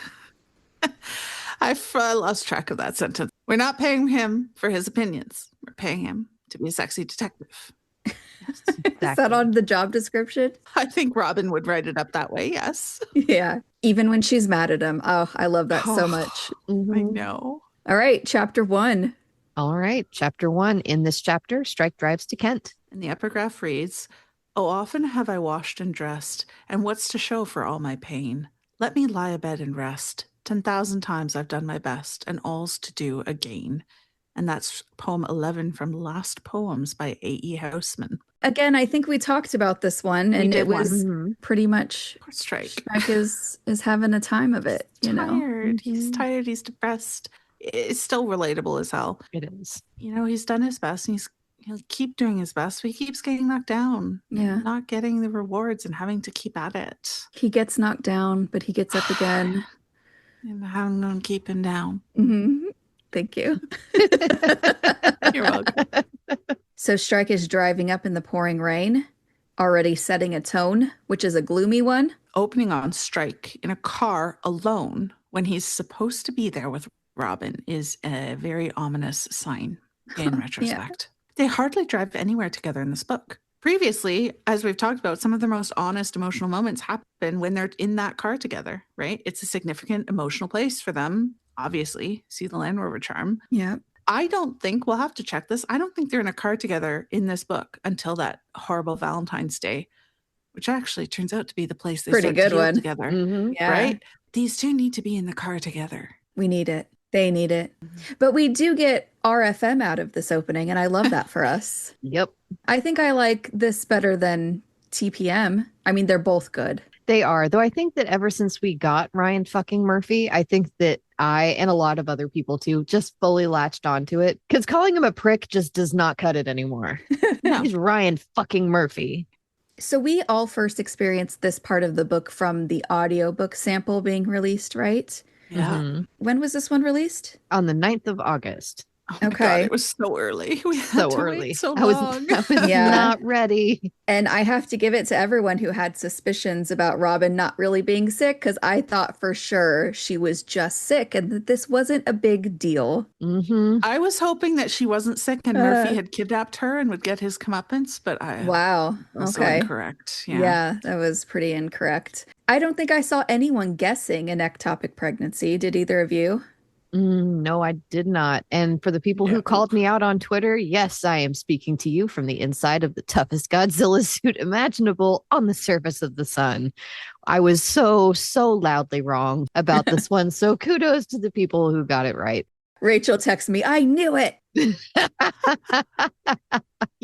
I've lost track of that sentence. We're not paying him for his opinions. We're paying him to be a sexy detective. Yes, exactly. Is that on the job description? I think Robin would write it up that way, yes. Yeah. Even when she's mad at him. Oh, I love that so much. I know. All right, chapter 1. All right, chapter 1. In this chapter, Strike drives to Kent. And the epigraph reads, "Oh, often have I washed and dressed, and what's to show for all my pain? Let me lie abed and rest. 10,000 times I've done my best, and all's to do again." And that's poem 11 from Last Poems by A.E. Houseman. Again, I think we talked about this one, and it was pretty much Strike. Strike is having a time of it. Tired. He's tired. He's depressed. It's still relatable as hell. It is. He's done his best, and he'll keep doing his best, but he keeps getting knocked down. Yeah. Not getting the rewards and having to keep at it. He gets knocked down, but he gets up again. And I'm going to keep him down. Thank you. You're welcome. So Strike is driving up in the pouring rain, already setting a tone, which is a gloomy one. Opening on Strike in a car alone when he's supposed to be there with Robin is a very ominous sign in retrospect. They hardly drive anywhere together in this book. Previously, as we've talked about, some of the most honest emotional moments happen when they're in that car together, right? It's a significant emotional place for them, obviously. See the Land Rover charm. Yeah. I don't think, we'll have to check this, I don't think they're in a car together in this book until that horrible Valentine's Day, which actually turns out to be the place they pretty start good one together. Yeah. Right? These two need to be in the car together. We need it. They need it. But we do get RFM out of this opening, and I love that for us. Yep. I think I like this better than TPM. I mean, they're both good. They are, though I think that ever since we got Ryan fucking Murphy, I think that I, and a lot of other people too, just fully latched onto it. Because calling him a prick just does not cut it anymore. No. He's Ryan fucking Murphy. So we all first experienced this part of the book from the audiobook sample being released, right? Yeah. When was this one released? On the 9th of August. Oh my God, it was so early. We had So to early. Wait so I long. was not ready. And I have to give it to everyone who had suspicions about Robin not really being sick, because I thought for sure she was just sick and that this wasn't a big deal. I was hoping that she wasn't sick and Murphy had kidnapped her and would get his comeuppance, but I was incorrect. Yeah, that was pretty incorrect. I don't think I saw anyone guessing an ectopic pregnancy. Did either of you? No, I did not. And for the people who No. called me out on Twitter, yes, I am speaking to you from the inside of the toughest Godzilla suit imaginable on the surface of the sun. I was so loudly wrong about this one. So kudos to the people who got it right. Rachel texts me, I knew it. You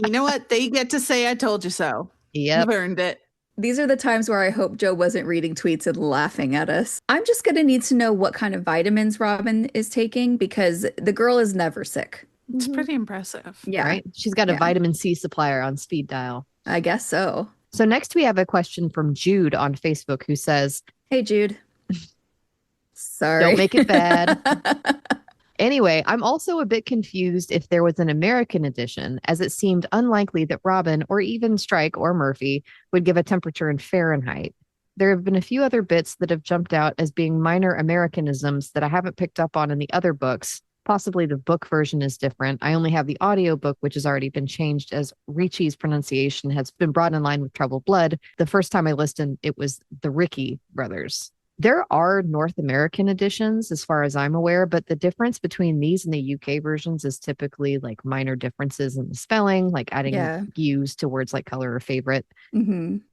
know what? They get to say, I told you so. Yep. You've earned it. These are the times where I hope Joe wasn't reading tweets and laughing at us. I'm just going to need to know what kind of vitamins Robin is taking because the girl is never sick. It's pretty impressive. Yeah. Right. She's got a Yeah. vitamin C supplier on speed dial. I guess so. So next we have a question from Jude on Facebook who says, Hey, Jude. Sorry. don't make it bad. Anyway, I'm also a bit confused if there was an American edition, as it seemed unlikely that Robin or even Strike or Murphy would give a temperature in Fahrenheit. There have been a few other bits that have jumped out as being minor Americanisms that I haven't picked up on in the other books. Possibly the book version is different. I only have the audiobook, which has already been changed as Ricci's pronunciation has been brought in line with Troubled Blood. The first time I listened, it was the Ricky brothers. There are North American editions, as far as I'm aware, but the difference between these and the UK versions is typically like minor differences in the spelling, like adding U's to words like color or favorite,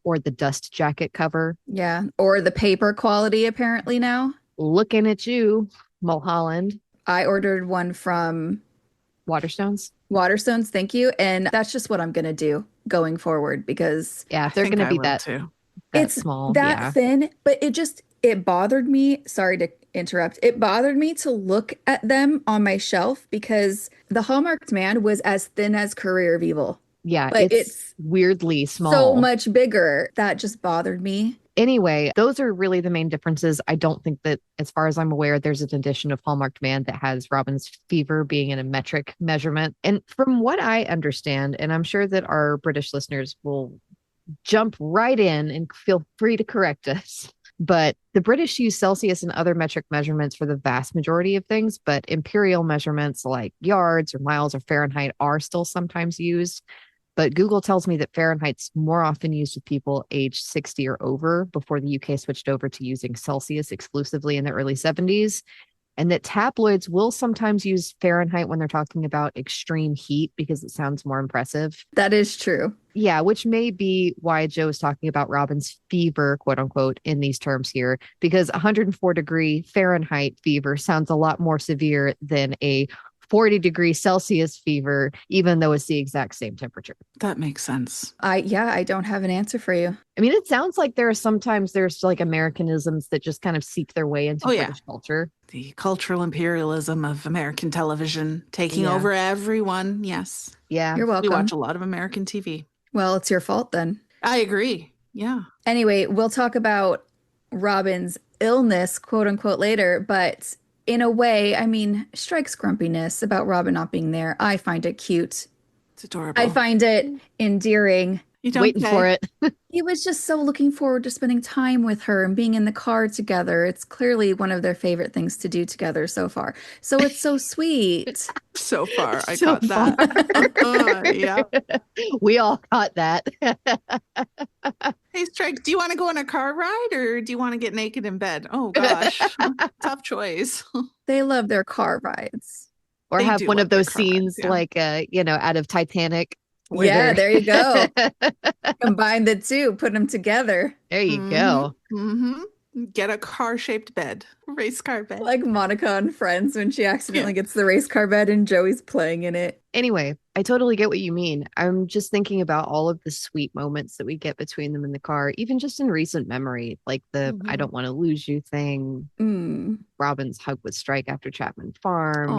or the dust jacket cover. Yeah. Or the paper quality, apparently now. Looking at you, Mulholland. I ordered one from Waterstones. Waterstones, thank you. And that's just what I'm going to do going forward because if they're going to be that, too. That small, that thin, but it bothered me. Sorry to interrupt. It bothered me to look at them on my shelf because the Hallmarked Man was as thin as Career of Evil. Yeah, but it's weirdly small. So much bigger. That just bothered me. Anyway, those are really the main differences. I don't think that, as far as I'm aware, there's an edition of Hallmarked Man that has Robin's fever being in a metric measurement. And from what I understand, and I'm sure that our British listeners will jump right in and feel free to correct us. But the British use Celsius and other metric measurements for the vast majority of things, but imperial measurements like yards or miles or Fahrenheit are still sometimes used. But Google tells me that Fahrenheit's more often used with people aged 60 or over before the UK switched over to using Celsius exclusively in the early 70s. And that tabloids will sometimes use Fahrenheit when they're talking about extreme heat because it sounds more impressive. That is true. Yeah, which may be why Joe is talking about Robin's fever, quote unquote, in these terms here, because 104-degree Fahrenheit fever sounds a lot more severe than a 40-degree Celsius fever, even though it's the exact same temperature. That makes sense. I don't have an answer for you. I mean, it sounds like there's like Americanisms that just kind of seep their way into British culture. The cultural imperialism of American television taking over everyone. Yes. Yeah. You're welcome. We watch a lot of American TV. Well, it's your fault then. I agree. Yeah. Anyway, we'll talk about Robin's illness, quote unquote, later, but in a way, I mean, Strike's grumpiness about Robin not being there, I find it cute. It's adorable. I find it endearing. You don't waiting for it. He was just so looking forward to spending time with her and being in the car together. It's clearly one of their favorite things to do together so far. So it's so sweet. So far, I So caught that. Yeah. We all caught that. Hey, Strike, do you want to go on a car ride or do you want to get naked in bed? Oh, gosh. Tough choice. They love their car rides. Or They have do one love of those their car rides, scenes like, out of Titanic. Yeah, there you go. Combine the two, put them together. There you go. Mm-hmm. Get a car-shaped bed, race car bed. Like Monica on Friends when she accidentally gets the race car bed and Joey's playing in it. Anyway, I totally get what you mean. I'm just thinking about all of the sweet moments that we get between them in the car, even just in recent memory, like the I don't want to lose you thing, Robin's hug with Strike after Chapman Farm,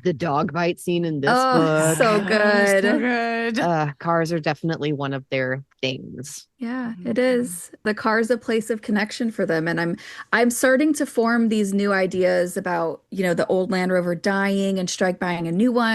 the dog bite scene in this book. So good. So good. Cars are definitely one of their things. Yeah, it is. The car's a place of connection for them. And I'm starting to form these new ideas about, the old Land Rover dying and Strike buying a new one.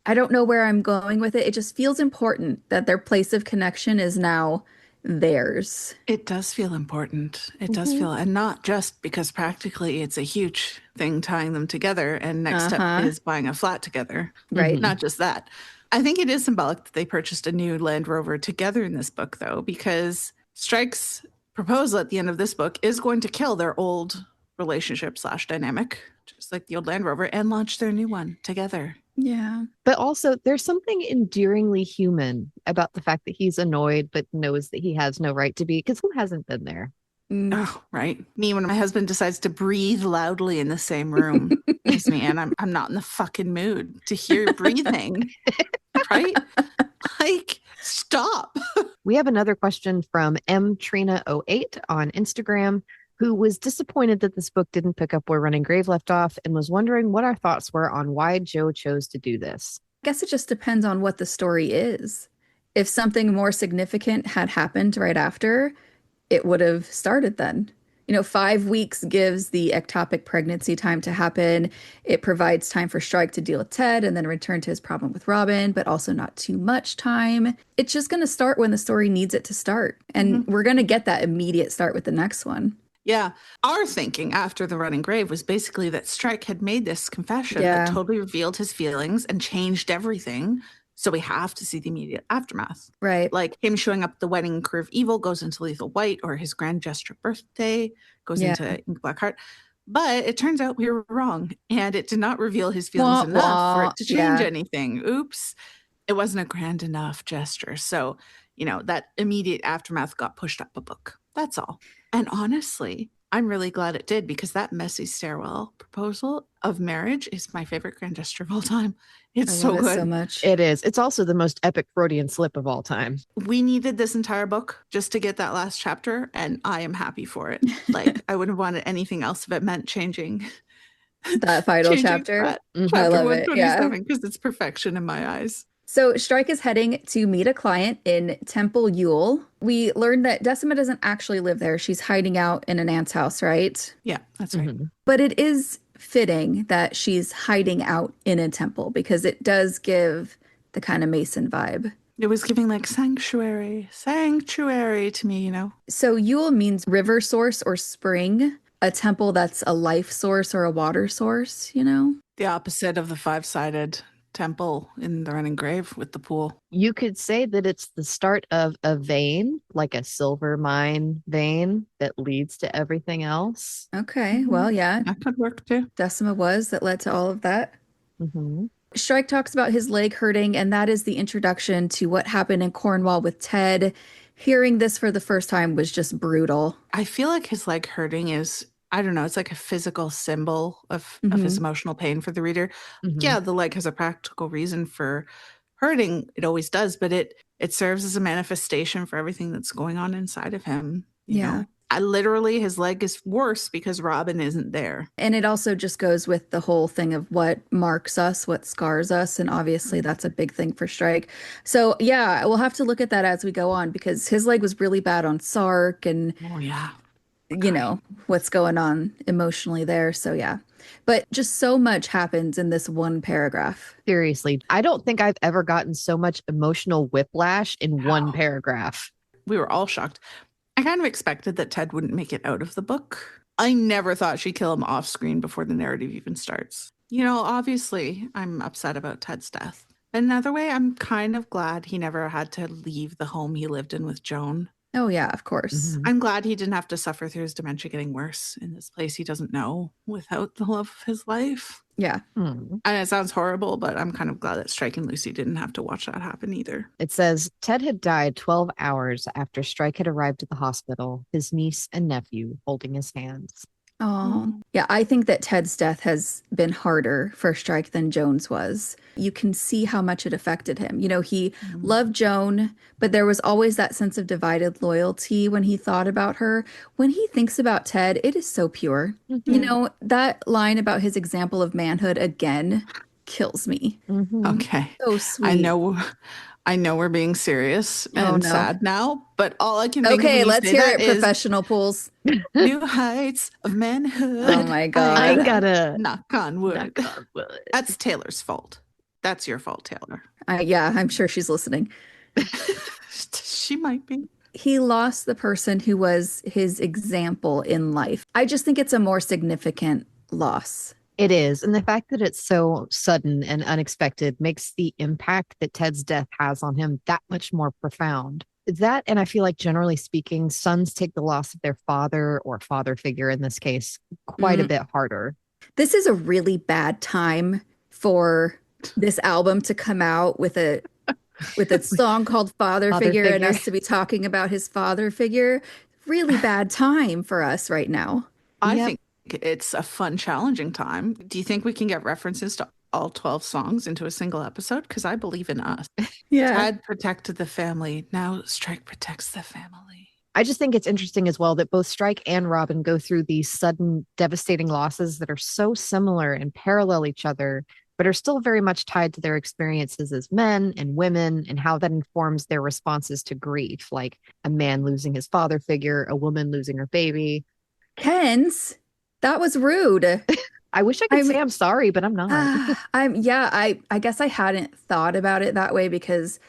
I don't know where I'm going with it. It just feels important that their place of connection is now theirs. It does feel important. It does feel, and not just because practically it's a huge thing tying them together. And next step is buying a flat together. Right. Not just that. I think it is symbolic that they purchased a new Land Rover together in this book, though, because Strike's proposal at the end of this book is going to kill their old relationship / dynamic, just like the old Land Rover, and launch their new one together. Yeah. But also, there's something endearingly human about the fact that he's annoyed, but knows that he has no right to be, because who hasn't been there? Oh, right. Me, when my husband decides to breathe loudly in the same room as me, and I'm not in the fucking mood to hear breathing, right? Like, stop. We have another question from mtrina08 on Instagram, who was disappointed that this book didn't pick up where Running Grave left off and was wondering what our thoughts were on why Joe chose to do this. I guess it just depends on what the story is. If something more significant had happened right after, it would have started then. 5 weeks gives the ectopic pregnancy time to happen. It provides time for Strike to deal with Ted and then return to his problem with Robin, but also not too much time. It's just going to start when the story needs it to start. And we're going to get that immediate start with the next one. Yeah. Our thinking after the Running Grave was basically that Strike had made this confession that totally revealed his feelings and changed everything. So we have to see the immediate aftermath. Right. Like him showing up at the wedding Curve Evil goes into Lethal White, or his grand gesture birthday goes into Ink Black Heart. But it turns out we were wrong. And it did not reveal his feelings enough for it to change anything. Oops. It wasn't a grand enough gesture. So, that immediate aftermath got pushed up a book. That's all. And honestly, I'm really glad it did, because that messy stairwell proposal of marriage is my favorite grand gesture of all time. It's so good. So much. It is. It's also the most epic Freudian slip of all time. We needed this entire book just to get that last chapter, and I am happy for it. Like, I wouldn't have wanted anything else if it meant changing that final chapter. I love it. Yeah, because it's perfection in my eyes. So Strike is heading to meet a client in Temple Yule. We learned that Decima doesn't actually live there. She's hiding out in an aunt's house, right? Yeah, that's right. But it is fitting that she's hiding out in a temple, because it does give the kind of Mason vibe. It was giving like sanctuary to me, So Yule means river source or spring, a temple that's a life source or a water source, The opposite of the five-sided temple in the Running Grave with the pool. You could say that it's the start of a vein, like a silver mine vein that leads to everything else. Okay, well, yeah. That could work too. Decima that led to all of that. Strike talks about his leg hurting, and that is the introduction to what happened in Cornwall with Ted. Hearing this for the first time was just brutal. I feel like his leg hurting is, I don't know, it's like a physical symbol of his emotional pain for the reader. Yeah, the leg has a practical reason for hurting. It always does, but it serves as a manifestation for everything that's going on inside of him. You know? His leg is worse because Robin isn't there. And it also just goes with the whole thing of what marks us, what scars us. And obviously that's a big thing for Strike. So yeah, we'll have to look at that as we go on, because his leg was really bad on Sark and what's going on emotionally there. So yeah, but just so much happens in this one paragraph. Seriously, I don't think I've ever gotten so much emotional whiplash in one paragraph. We were all shocked. I kind of expected that Ted wouldn't make it out of the book. I never thought she'd kill him off screen before the narrative even starts. Obviously, I'm upset about Ted's death. Another way, I'm kind of glad he never had to leave the home he lived in with Joan. Oh, yeah, of course. I'm glad he didn't have to suffer through his dementia getting worse in this place he doesn't know without the love of his life. Yeah. And it sounds horrible, but I'm kind of glad that Strike and Lucy didn't have to watch that happen either. It says Ted had died 12 hours after Strike had arrived at the hospital, his niece and nephew holding his hands. Oh, yeah. I think that Ted's death has been harder for Strike than Joan's was. You can see how much it affected him. He loved Joan, but there was always that sense of divided loyalty when he thought about her. When he thinks about Ted, it is so pure. That line about his example of manhood again kills me. Okay. So sweet. I know we're being serious and sad now, but all I can think of Okay, let's hear it, professional pools. New heights of manhood. Oh my God. I gotta knock on wood. That's Taylor's fault. That's your fault, Taylor. Yeah, I'm sure she's listening. She might be. He lost the person who was his example in life. I just think it's a more significant loss. It is. And the fact that it's so sudden and unexpected makes the impact that Ted's death has on him that much more profound. That, and I feel like generally speaking, sons take the loss of their father or father figure in this case quite a bit harder. This is a really bad time for this album to come out with a song called Father Father Figure and figure. us to be talking about his father figure. Really bad time for us right now. I Yep. think it's a fun, challenging time. Do you think we can get references to all 12 songs into a single episode? Because I believe in us. Yeah. Ted protected the family. Now Strike protects the family. I just think it's interesting as well that both Strike and Robin go through these sudden, devastating losses that are so similar and parallel each other, but are still very much tied to their experiences as men and women and how that informs their responses to grief, like a man losing his father figure, a woman losing her baby. Kens, that was rude. I wish I could I'm say I'm sorry, but I'm not. I guess I hadn't thought about it that way because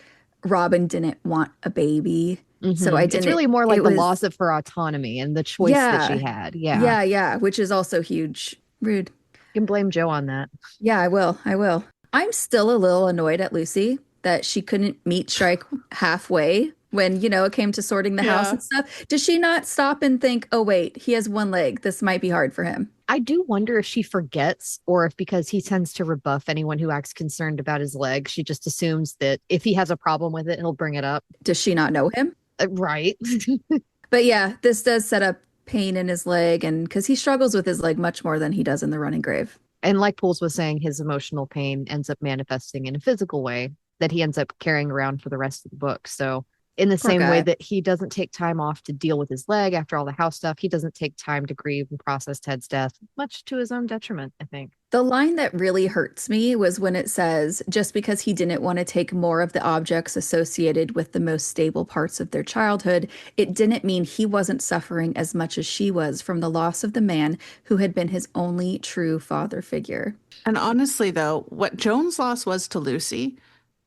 Robin didn't want a baby. So I It's didn't really more like it the loss was of her autonomy and the choice that she yeah. had. Yeah. Yeah, which is also huge. Rude. You can blame Joe on that. Yeah, I will. I will. I'm still a little annoyed at Lucy that she couldn't meet Shrike halfway when, it came to sorting the house Yeah. and stuff. Does she not stop and think, oh, wait, he has one leg. This might be hard for him? I do wonder if she forgets or if because he tends to rebuff anyone who acts concerned about his leg, she just assumes that if he has a problem with it, he'll bring it up. Does she not know him? Right. But yeah, this does set up pain in his leg, and because he struggles with his leg much more than he does in the running grave. And like Pools was saying, his emotional pain ends up manifesting in a physical way that he ends up carrying around for the rest of the book. So, in the Poor same way guy. that he doesn't take time off to deal with his leg after all the house stuff, he doesn't take time to grieve and process Ted's death, much to his own detriment, I think. The line that really hurts me was when it says, just because he didn't want to take more of the objects associated with the most stable parts of their childhood, it didn't mean he wasn't suffering as much as she was from the loss of the man who had been his only true father figure. And honestly, though, what Joan's loss was to Lucy,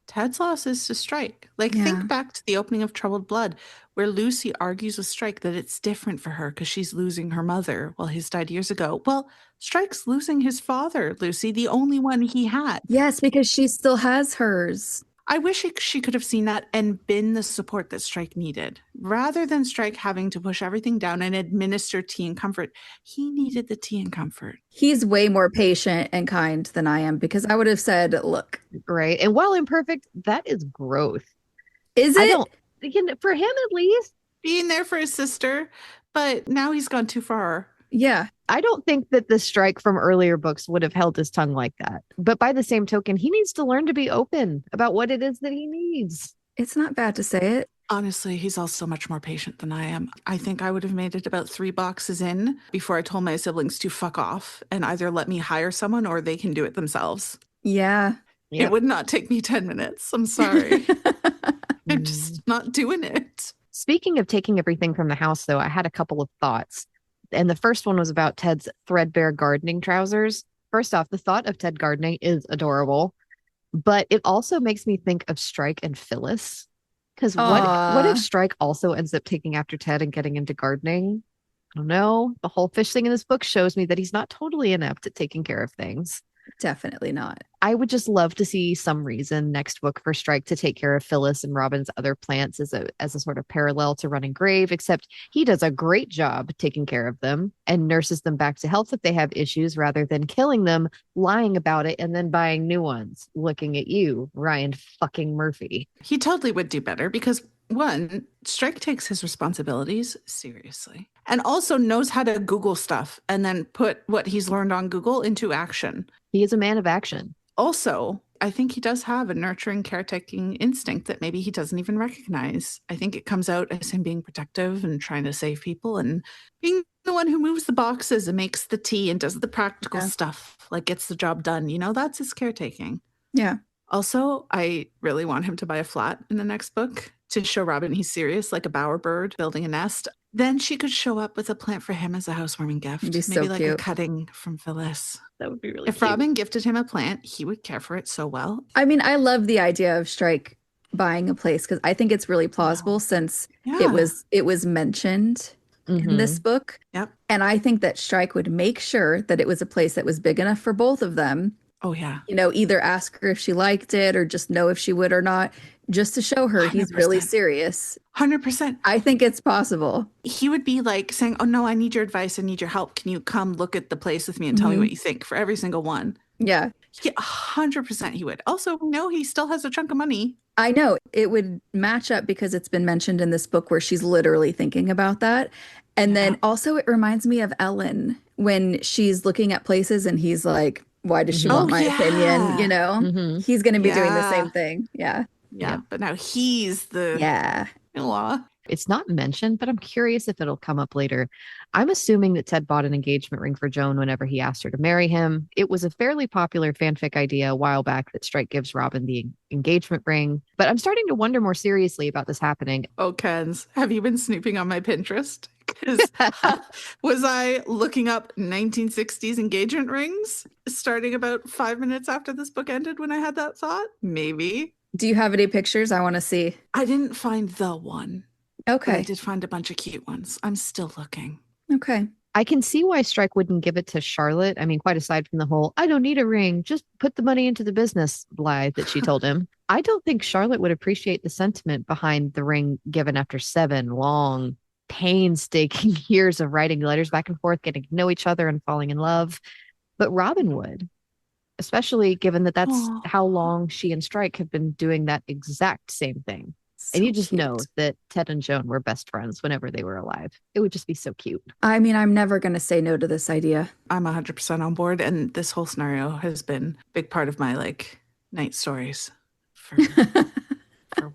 Ted's loss is to Strike. Like, Yeah. think back to the opening of Troubled Blood, where Lucy argues with Strike that it's different for her because she's losing her mother while his died years ago. Well, Strike's losing his father, Lucy, the only one he had. Yes, because she still has hers. I wish she could have seen that and been the support that Strike needed. Rather than Strike having to push everything down and administer tea and comfort, he needed the tea and comfort. He's way more patient and kind than I am because I would have said, look, Right. And while imperfect, that is growth. is I it? don't, for him at least, Being there for his sister, but now he's gone too far. Yeah. I don't think that the Strike from earlier books would have held his tongue like that. But by the same token, he needs to learn to be open about what it is that he needs. It's not bad to say it. Honestly, he's also much more patient than I am. I think I would have made it about 3 boxes in before I told my siblings to fuck off and either let me hire someone or they can do it themselves. Yeah. It would not take me 10 minutes. I'm sorry. I'm just not doing it. Speaking of taking everything from the house, though, I had a couple of thoughts. And the first one was about Ted's threadbare gardening trousers. First off, the thought of Ted gardening is adorable, but it also makes me think of Strike and Phyllis. Because what if Aw. Strike also ends up taking after Ted and getting into gardening? I don't know. The whole fish thing in this book shows me that he's not totally inept at taking care of things. Definitely not. I would just love to see some reason next book for Strike to take care of Phyllis and Robin's other plants as a sort of parallel to Running Grave, except he does a great job taking care of them and nurses them back to health if they have issues rather than killing them, lying about it, and then buying new ones. Looking at you, Ryan fucking Murphy. He totally would do better because, one, Strike takes his responsibilities seriously and also knows how to Google stuff and then put what he's learned on Google into action. He is a man of action. Also, I think he does have a nurturing, caretaking instinct that maybe he doesn't even recognize. I think it comes out as him being protective and trying to save people and being the one who moves the boxes and makes the tea and does the practical stuff, like gets the job done. That's his caretaking. Yeah. Also, I really want him to buy a flat in the next book to show Robin he's serious, like a bowerbird building a nest. Then she could show up with a plant for him as a housewarming gift. It'd be so Maybe like a cute. cutting from Phyllis. That would be really If cute. Robin gifted him a plant, he would care for it so well. I mean, I love the idea of Strike buying a place because I think it's really plausible since Yeah. it was mentioned in this book. Yep. And I think that Strike would make sure that it was a place that was big enough for both of them. Oh, yeah. Either ask her if she liked it or just know if she would or not. just to show her he's really 100%. serious. 100%. I think it's possible. He would be like saying, oh no, I need your advice. I need your help. Can you come look at the place with me and tell me what you think for every single one? Yeah. Yeah, 100% he would. Also, no, he still has a chunk of money. I know it would match up because it's been mentioned in this book where she's literally thinking about that. And then also it reminds me of Ellen when she's looking at places and he's like, why does she want Oh my opinion? yeah. He's going to be doing the Yeah. same thing. Yeah. Yeah. But now he's the Yeah. in-law. It's not mentioned, but I'm curious if it'll come up later. I'm assuming that Ted bought an engagement ring for Joan whenever he asked her to marry him. It was a fairly popular fanfic idea a while back that Strike gives Robin the engagement ring, but I'm starting to wonder more seriously about this happening. Oh, Kens, have you been snooping on my Pinterest? Because was I looking up 1960s engagement rings starting about 5 minutes after this book ended when I had that thought? Maybe. Do you have any pictures? I want to see. I didn't find the one. But I Okay. did find a bunch of cute ones. I'm still looking. Okay. I can see why Strike wouldn't give it to Charlotte. I mean, quite aside from the whole, I don't need a ring, just put the money into the business lie that she told him. I don't think Charlotte would appreciate the sentiment behind the ring given after 7 long, painstaking years of writing letters back and forth, getting to know each other and falling in love. But Robin would, especially given that that's how long she and Strike have been doing that exact same thing. So and you just cute. know that Ted and Joan were best friends whenever they were alive. It would just be so cute. I mean, I'm never going to say no to this idea. I'm 100% on board. And this whole scenario has been a big part of my night stories for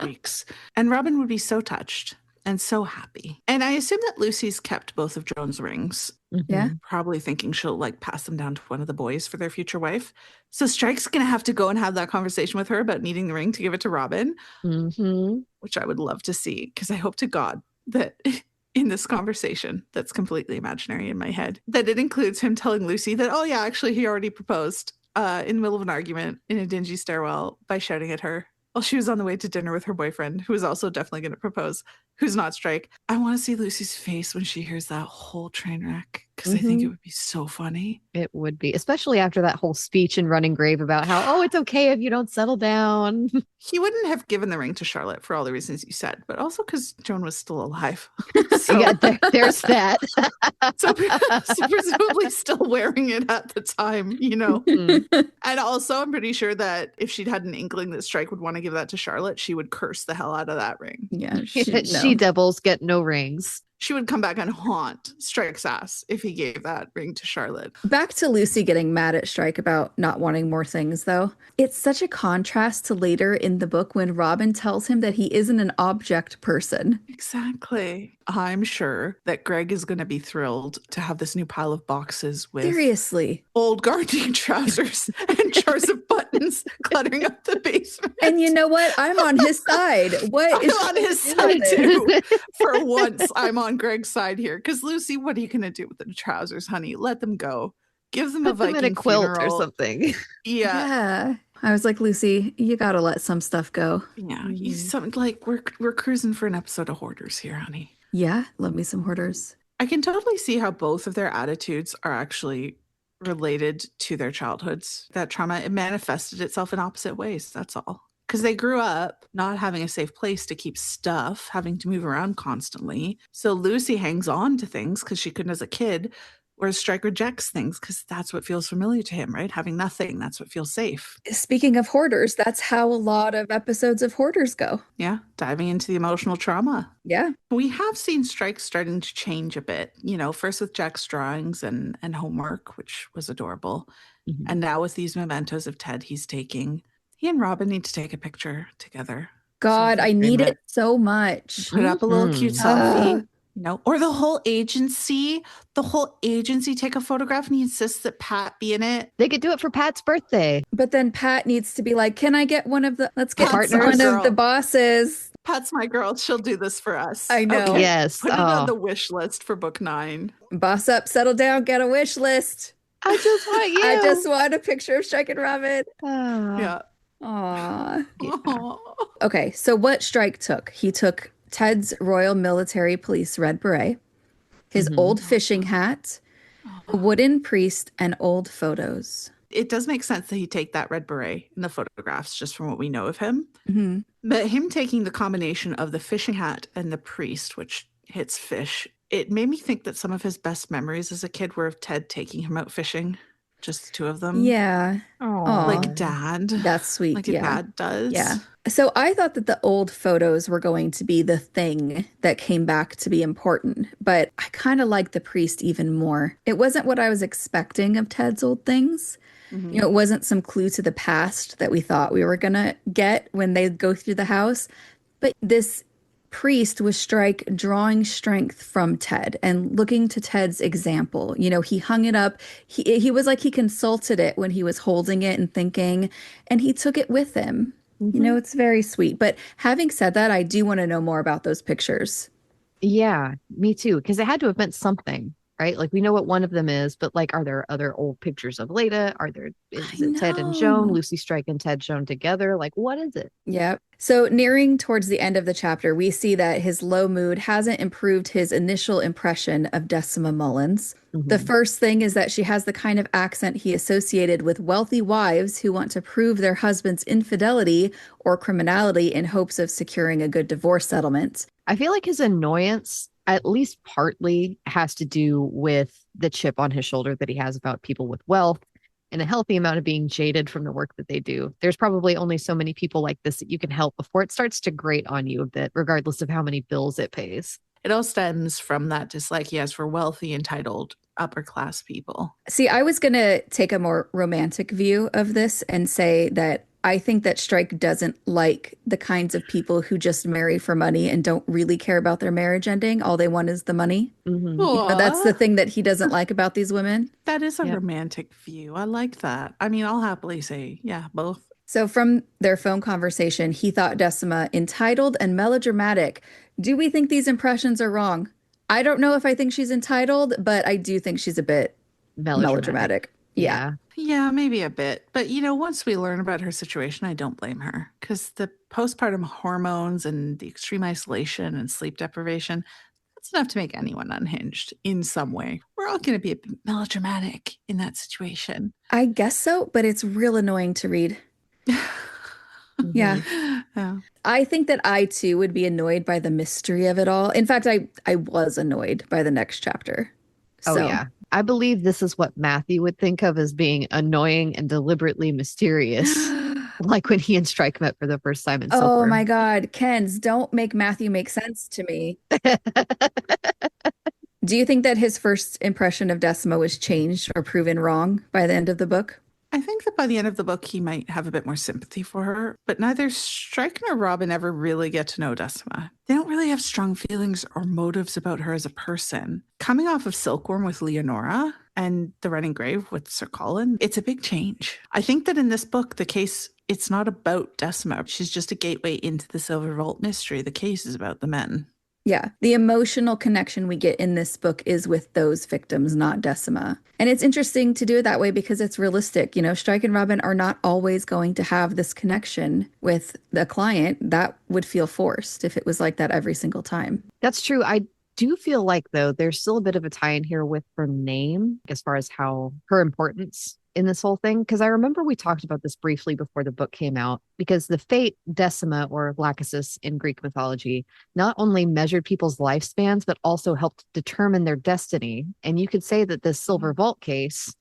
weeks. And Robin would be so touched and so happy. And I assume that Lucy's kept both of Joan's rings. Yeah. Probably thinking she'll pass them down to one of the boys for their future wife. So Strike's going to have to go and have that conversation with her about needing the ring to give it to Robin, which I would love to see because I hope to God that in this conversation that's completely imaginary in my head, that it includes him telling Lucy that, oh yeah, actually he already proposed in the middle of an argument in a dingy stairwell by shouting at her while she was on the way to dinner with her boyfriend, who was also definitely going to propose, who's not Strike. I want to see Lucy's face when she hears that whole train wreck because I think it would be so funny. It would be, especially after that whole speech in Running Grave about how, oh, it's okay if you don't settle down. He wouldn't have given the ring to Charlotte for all the reasons you said, but also because Joan was still alive. So, yeah, there's that. so presumably still wearing it at the time, And also, I'm pretty sure that if she'd had an inkling that Strike would want to give that to Charlotte, she would curse the hell out of that ring. Yeah. She devils get no rings. She would come back and haunt Strike's ass if he gave that ring to Charlotte. Back to Lucy getting mad at Strike about not wanting more things, though. It's such a contrast to later in the book when Robin tells him that he isn't an object person. Exactly. I'm sure that Greg is going to be thrilled to have this new pile of boxes with Seriously. Old gardening trousers and jars of buttons cluttering up the basement. And you know what? I'm on his side. I'm on his side too. For once, I'm on Greg's side here. Because Lucy, what are you going to do with the trousers, honey? Let them go. Give them a Viking in a quilt funeral. or something. Yeah. I was like, Lucy, you got to let some stuff go. Yeah. We're cruising for an episode of Hoarders here, honey. Yeah. Love me some Hoarders. I can totally see how both of their attitudes are actually related to their childhoods. That trauma, it manifested itself in opposite ways. That's all. Because they grew up not having a safe place to keep stuff, having to move around constantly. So Lucy hangs on to things because she couldn't as a kid, whereas Strike rejects things because that's what feels familiar to him, right? Having nothing, that's what feels safe. Speaking of Hoarders, that's how a lot of episodes of Hoarders go. Yeah, diving into the emotional trauma. Yeah. We have seen Strike starting to change a bit, first with Jack's drawings and homework, which was adorable. And now with these mementos of Ted he's taking. He and Robin need to take a picture together. God, I need it so much. Put up a little cute selfie. Or the whole agency take a photograph and he insists that Pat be in it. They could do it for Pat's birthday. But then Pat needs to be like, can I get let's get Pat's one of the bosses. Pat's my girl. She'll do this for us. I know. Okay. Yes. Put it on the wish list for book 9. Boss up, settle down, get a wish list. I just want you. I just want a picture of Strike and Robin. Yeah. Aww. Yeah. Okay, so what Strike took? He took Ted's Royal Military Police red beret, his old fishing hat, a wooden priest, and old photos. It does make sense that he'd take that red beret in the photographs, just from what we know of him. But him taking the combination of the fishing hat and the priest, which hits fish, it made me think that some of his best memories as a kid were of Ted taking him out fishing, just the two of them, Yeah. like Aw, Oh, dad, that's sweet. like a Yeah. dad Yeah. does. So I thought that the old photos were going to be the thing that came back to be important, but I kind of like the priest even more. It wasn't what I was expecting of Ted's old things. Hmm. It wasn't some clue to the past that we thought we were gonna get when they go through the house. But this priest was Strike drawing strength from Ted and looking to Ted's example. He hung it up. He was like he consulted it when he was holding it and thinking, and he took it with him. hmm. It's very sweet. But having said that, I do want to know more about those pictures. Yeah, me too. Because it had to have meant something, right? Like we know what one of them is, but like, are there other old pictures of Leda? I Is it Ted and Joan, know. Lucy Strike and Ted Joan together? Like, what is it? Yep. So, nearing towards the end of the chapter, we see that his low mood hasn't improved his initial impression of Decima Mullins. The Hmm. first thing is that she has the kind of accent he associated with wealthy wives who want to prove their husband's infidelity or criminality in hopes of securing a good divorce settlement. I feel like his annoyance, at least partly, has to do with the chip on his shoulder that he has about people with wealth and a healthy amount of being jaded from the work that they do. There's probably only so many people like this that you can help before it starts to grate on you a bit, regardless of how many bills it pays. It all stems from that dislike he has for wealthy, entitled, upper class people. See, I was going to take a more romantic view of this and say that I think that Strike doesn't like the kinds of people who just marry for money and don't really care about their marriage ending. All they want is the money. Hmm. That's the Aw, thing that he doesn't like about these women. that is a Yeah. romantic view. I like that. I mean, I'll happily say, yeah, both. So, from their phone conversation, he thought Decima entitled and melodramatic. Do we think these impressions are wrong? I don't know if I think she's entitled, but I do think she's a bit Melodramatic. melodramatic. Yeah. Yeah. Yeah, maybe a bit. But, once we learn about her situation, I don't blame her because the postpartum hormones and the extreme isolation and sleep deprivation, that's enough to make anyone unhinged in some way. We're all going to be a bit melodramatic in that situation. I guess so, but it's real annoying to read. Yeah. Hmm. Yeah. I think that I too would be annoyed by the mystery of it all. In fact, I was annoyed by the next chapter. Oh, So, yeah. I believe this is what Matthew would think of as being annoying and deliberately mysterious, like when he and Strike met for the first time in oh Silkworm. my God, Kens, don't make Matthew make sense to me. Do you think that his first impression of Decima was changed or proven wrong by the end of the book? I think that by the end of the book, he might have a bit more sympathy for her, but neither Strike nor Robin ever really get to know Decima. They don't really have strong feelings or motives about her as a person. Coming off of Silkworm with Leonora and The Running Grave with Sir Colin, it's a big change. I think that in this book, the case, it's not about Decima. She's just a gateway into the Silver Vault mystery. The case is about the men. Yeah, the emotional connection we get in this book is with those victims, not Decima. And it's interesting to do it that way because it's realistic. Strike and Robin are not always going to have this connection with the client. That would feel forced if it was like that every single time. That's true. I do feel like, though, there's still a bit of a tie in here with her name as far as how her importance in this whole thing. Because I remember we talked about this briefly before the book came out, because the fate Decima or Lachesis in Greek mythology not only measured people's lifespans, but also helped determine their destiny. And you could say that this Silver Vault case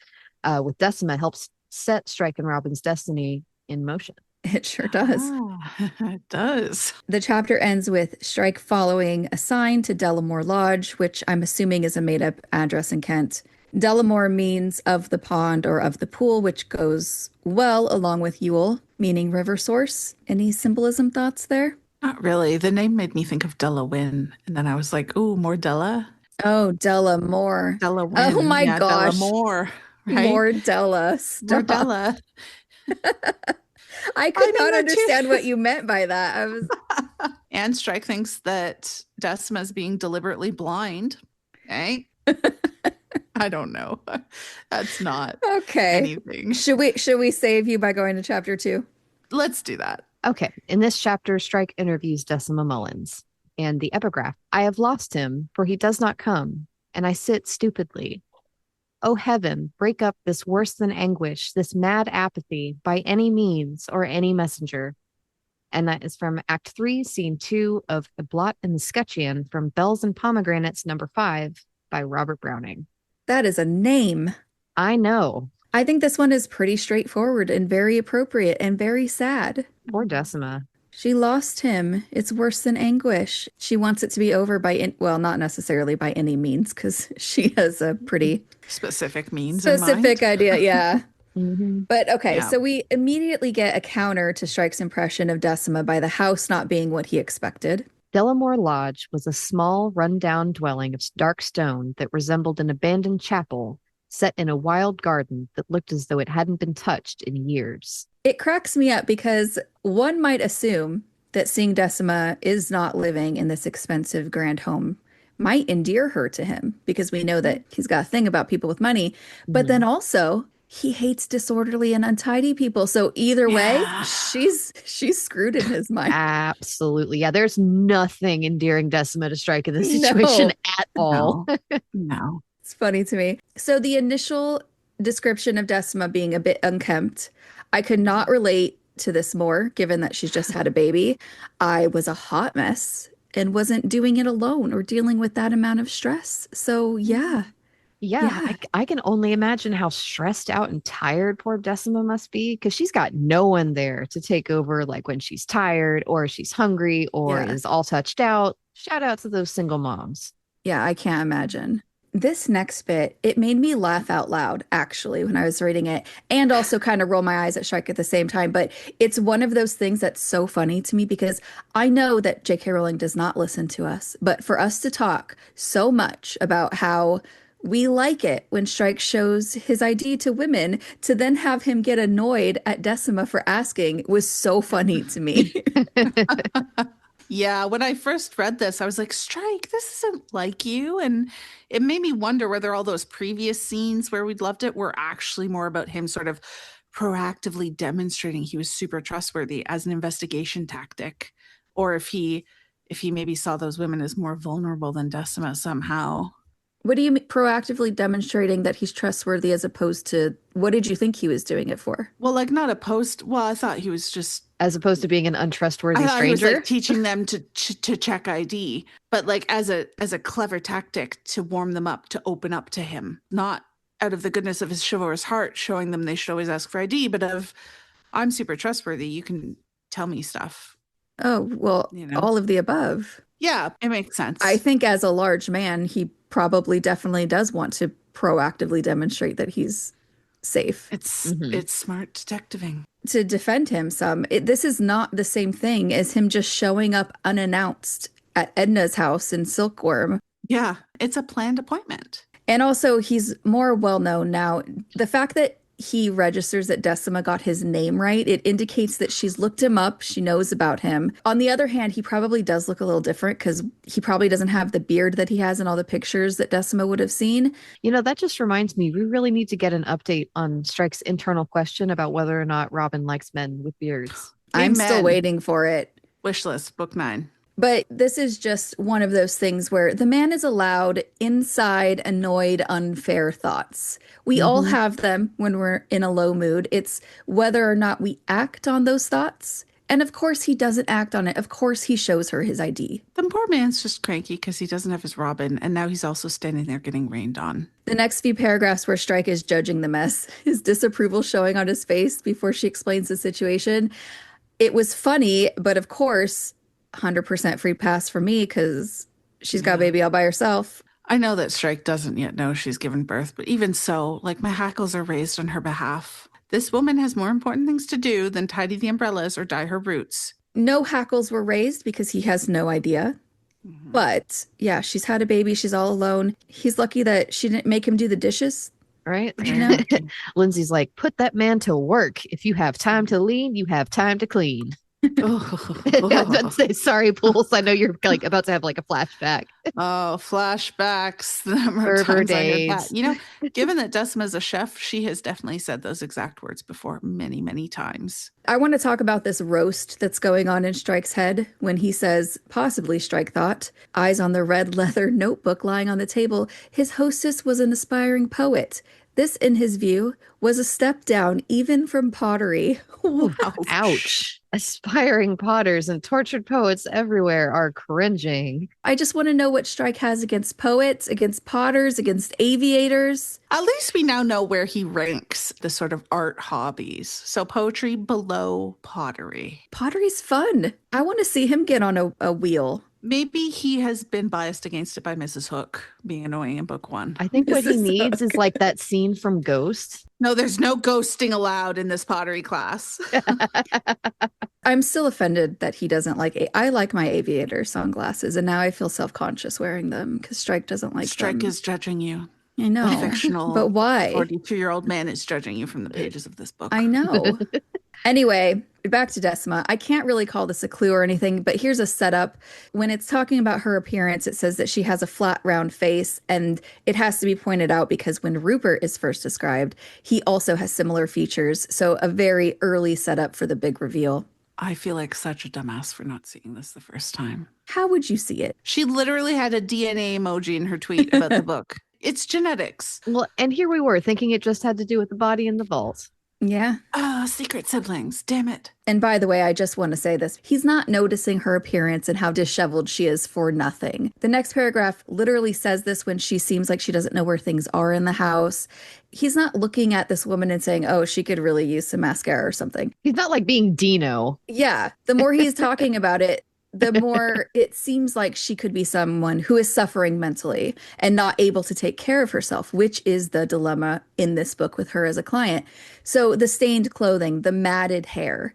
with Decima helps set Strike and Robin's destiny in motion. It sure does. Ah, it does. The chapter ends with Strike following a sign to Delamore Lodge, which I'm assuming is a made up address in Kent. Delamore means of the pond or of the pool, which goes well along with Yule, meaning river source. Any symbolism thoughts there? Not really. The name made me think of Della Wynne. And then I was like, ooh, more Della? Oh, Delamore. Della Oh Wynne. my Yeah, Della gosh. Moore, right? More Della. More Stop. Della. I I could mean, not the understand two. what you meant by that. I was, And Strike thinks that Decima's being deliberately blind. Okay. I don't know. That's not okay. anything. Should we save you by going to chapter 2? Let's do that. Okay, in this chapter, Strike interviews Decima Mullins. And the epigraph, I have lost him, for he does not come, and I sit stupidly. O heaven, break up this worse than anguish, this mad apathy, by any means or any messenger. And that is from Act 3, Scene 2 of A Blot in the Scutcheon from Bells and Pomegranates #5 by Robert Browning. That is a name. I know. I think this one is pretty straightforward and very appropriate and very sad. Poor Decima. She lost him. It's worse than anguish. She wants it to be over well, not necessarily by any means, because she has a pretty specific means specific in mind. idea. Yeah. Mhm. But okay, Yeah. so we immediately get a counter to Strike's impression of Decima by the house not being what he expected. Delamore Lodge was a small, run-down dwelling of dark stone that resembled an abandoned chapel set in a wild garden that looked as though it hadn't been touched in years. It cracks me up because one might assume that seeing Decima is not living in this expensive grand home might endear her to him because we know that he's got a thing about people with money. But then also he hates disorderly and untidy people. So either way, she's screwed in his mind. Absolutely. Yeah, there's nothing endearing Decima to Strike in this situation at all. No. It's funny to me. So the initial description of Decima being a bit unkempt, I could not relate to this more, given that she's just had a baby. I was a hot mess and wasn't doing it alone or dealing with that amount of stress. So yeah. I can only imagine how stressed out and tired poor Decima must be because she's got no one there to take over, like when she's tired or she's hungry or is all touched out. Shout out to those single moms. Yeah, I can't imagine. This next bit, it made me laugh out loud, actually, when I was reading it, and also kind of roll my eyes at Shrike at the same time. But it's one of those things that's so funny to me because I know that J.K. Rowling does not listen to us, but for us to talk so much about how we like it when Strike shows his ID to women, to then have him get annoyed at Decima for asking was so funny to me. Yeah, when I first read this, I was like, Strike, this isn't like you. And it made me wonder whether all those previous scenes where we'd loved it were actually more about him sort of proactively demonstrating he was super trustworthy as an investigation tactic, or if he maybe saw those women as more vulnerable than Decima somehow. What do you mean proactively demonstrating that he's trustworthy as opposed to what did you think he was doing it for? Well, like not opposed. Well, I thought he was just as opposed to being an untrustworthy stranger. He was like teaching them to check ID, but like as a clever tactic to warm them up, to open up to him, not out of the goodness of his chivalrous heart, showing them they should always ask for ID, but of I'm super trustworthy. You can tell me stuff. Oh, well, all of the above. Yeah, it makes sense. I think as a large man, he probably definitely does want to proactively demonstrate that he's safe. It's smart detectiving. To defend him some, this is not the same thing as him just showing up unannounced at Edna's house in Silkworm. Yeah, it's a planned appointment. And also, he's more well-known now. The fact that he registers that Decima got his name right, it indicates that she's looked him up, she knows about him. On the other hand, he probably does look a little different because he probably doesn't have the beard that he has in all the pictures that Decima would have seen. You know, that just reminds me, we really need to get an update on Strike's internal question about whether or not Robin likes men with beards. I'm still waiting for it. Wishlist, book 9. But this is just one of those things where the man is allowed inside annoyed, unfair thoughts. We all have them when we're in a low mood. It's whether or not we act on those thoughts. And of course, he doesn't act on it. Of course, he shows her his ID. The poor man's just cranky because he doesn't have his Robin. And now he's also standing there getting rained on. The next few paragraphs where Strike is judging the mess, his disapproval showing on his face before she explains the situation. It was funny, but of course, 100% free pass for me because she's got a baby all by herself. I know that Strike doesn't yet know she's given birth, but even so, like my hackles are raised on her behalf. This woman has more important things to do than tidy the umbrellas or dye her roots. No hackles were raised because he has no idea. But yeah, she's had a baby. She's all alone. He's lucky that she didn't make him do the dishes. Right? You know? Lindsay's like, put that man to work. If you have time to lean, you have time to clean. I'd say, sorry, Pools. I know you're like about to have like a flashback. Oh, flashbacks. The number of Fervor times I heard days. that. You know, given that Decima's a chef, she has definitely said those exact words before many, many times. I want to talk about this roast that's going on in Strike's head when he says, possibly Strike thought, eyes on the red leather notebook lying on the table, his hostess was an aspiring poet. This, in his view, was a step down even from pottery. Ooh, Ouch. ouch. Aspiring potters and tortured poets everywhere are cringing. I just want to know what Strike has against poets, against potters, against aviators. At least we now know where he ranks the sort of art hobbies. So poetry below pottery. Pottery's fun. I want to see him get on a wheel. Maybe he has been biased against it by Mrs. Hook being annoying in book one. I think what he Mrs. needs is Hook. like that scene from Ghost. No, there's no ghosting allowed in this pottery class. I'm still offended that he doesn't like. I like my aviator sunglasses, and now I feel self-conscious wearing them because Strike doesn't like Strike them. is judging you. I The know, fictional but why? 42-year-old man is judging you from the pages of this book. I know. Anyway, back to Decima. I can't really call this a clue or anything, but here's a setup. When it's talking about her appearance, it says that she has a flat, round face, and it has to be pointed out because when Rupert is first described, he also has similar features. So a very early setup for the big reveal. I feel like such a dumbass for not seeing this the first time. How would you see it? She literally had a DNA emoji in her tweet about the book. It's genetics. Well, and here we were thinking it just had to do with the body in the vault. Yeah. Ah, secret siblings. Damn it. And by the way, I just want to say this. He's not noticing her appearance and how disheveled she is for nothing. The next paragraph literally says this when she seems like she doesn't know where things are in the house. He's not looking at this woman and saying, oh, she could really use some mascara or something. He's not like being Dino. Yeah. The more he's talking about it, the more it seems like she could be someone who is suffering mentally and not able to take care of herself, which is the dilemma in this book with her as a client. So the stained clothing, the matted hair,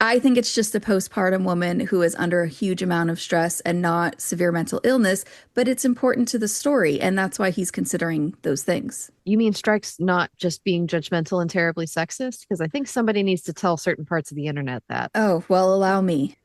I think it's just a postpartum woman who is under a huge amount of stress and not severe mental illness, but it's important to the story. And that's why he's considering those things. You mean Strike's not just being judgmental and terribly sexist? Because I think somebody needs to tell certain parts of the internet that. Oh, well, allow me.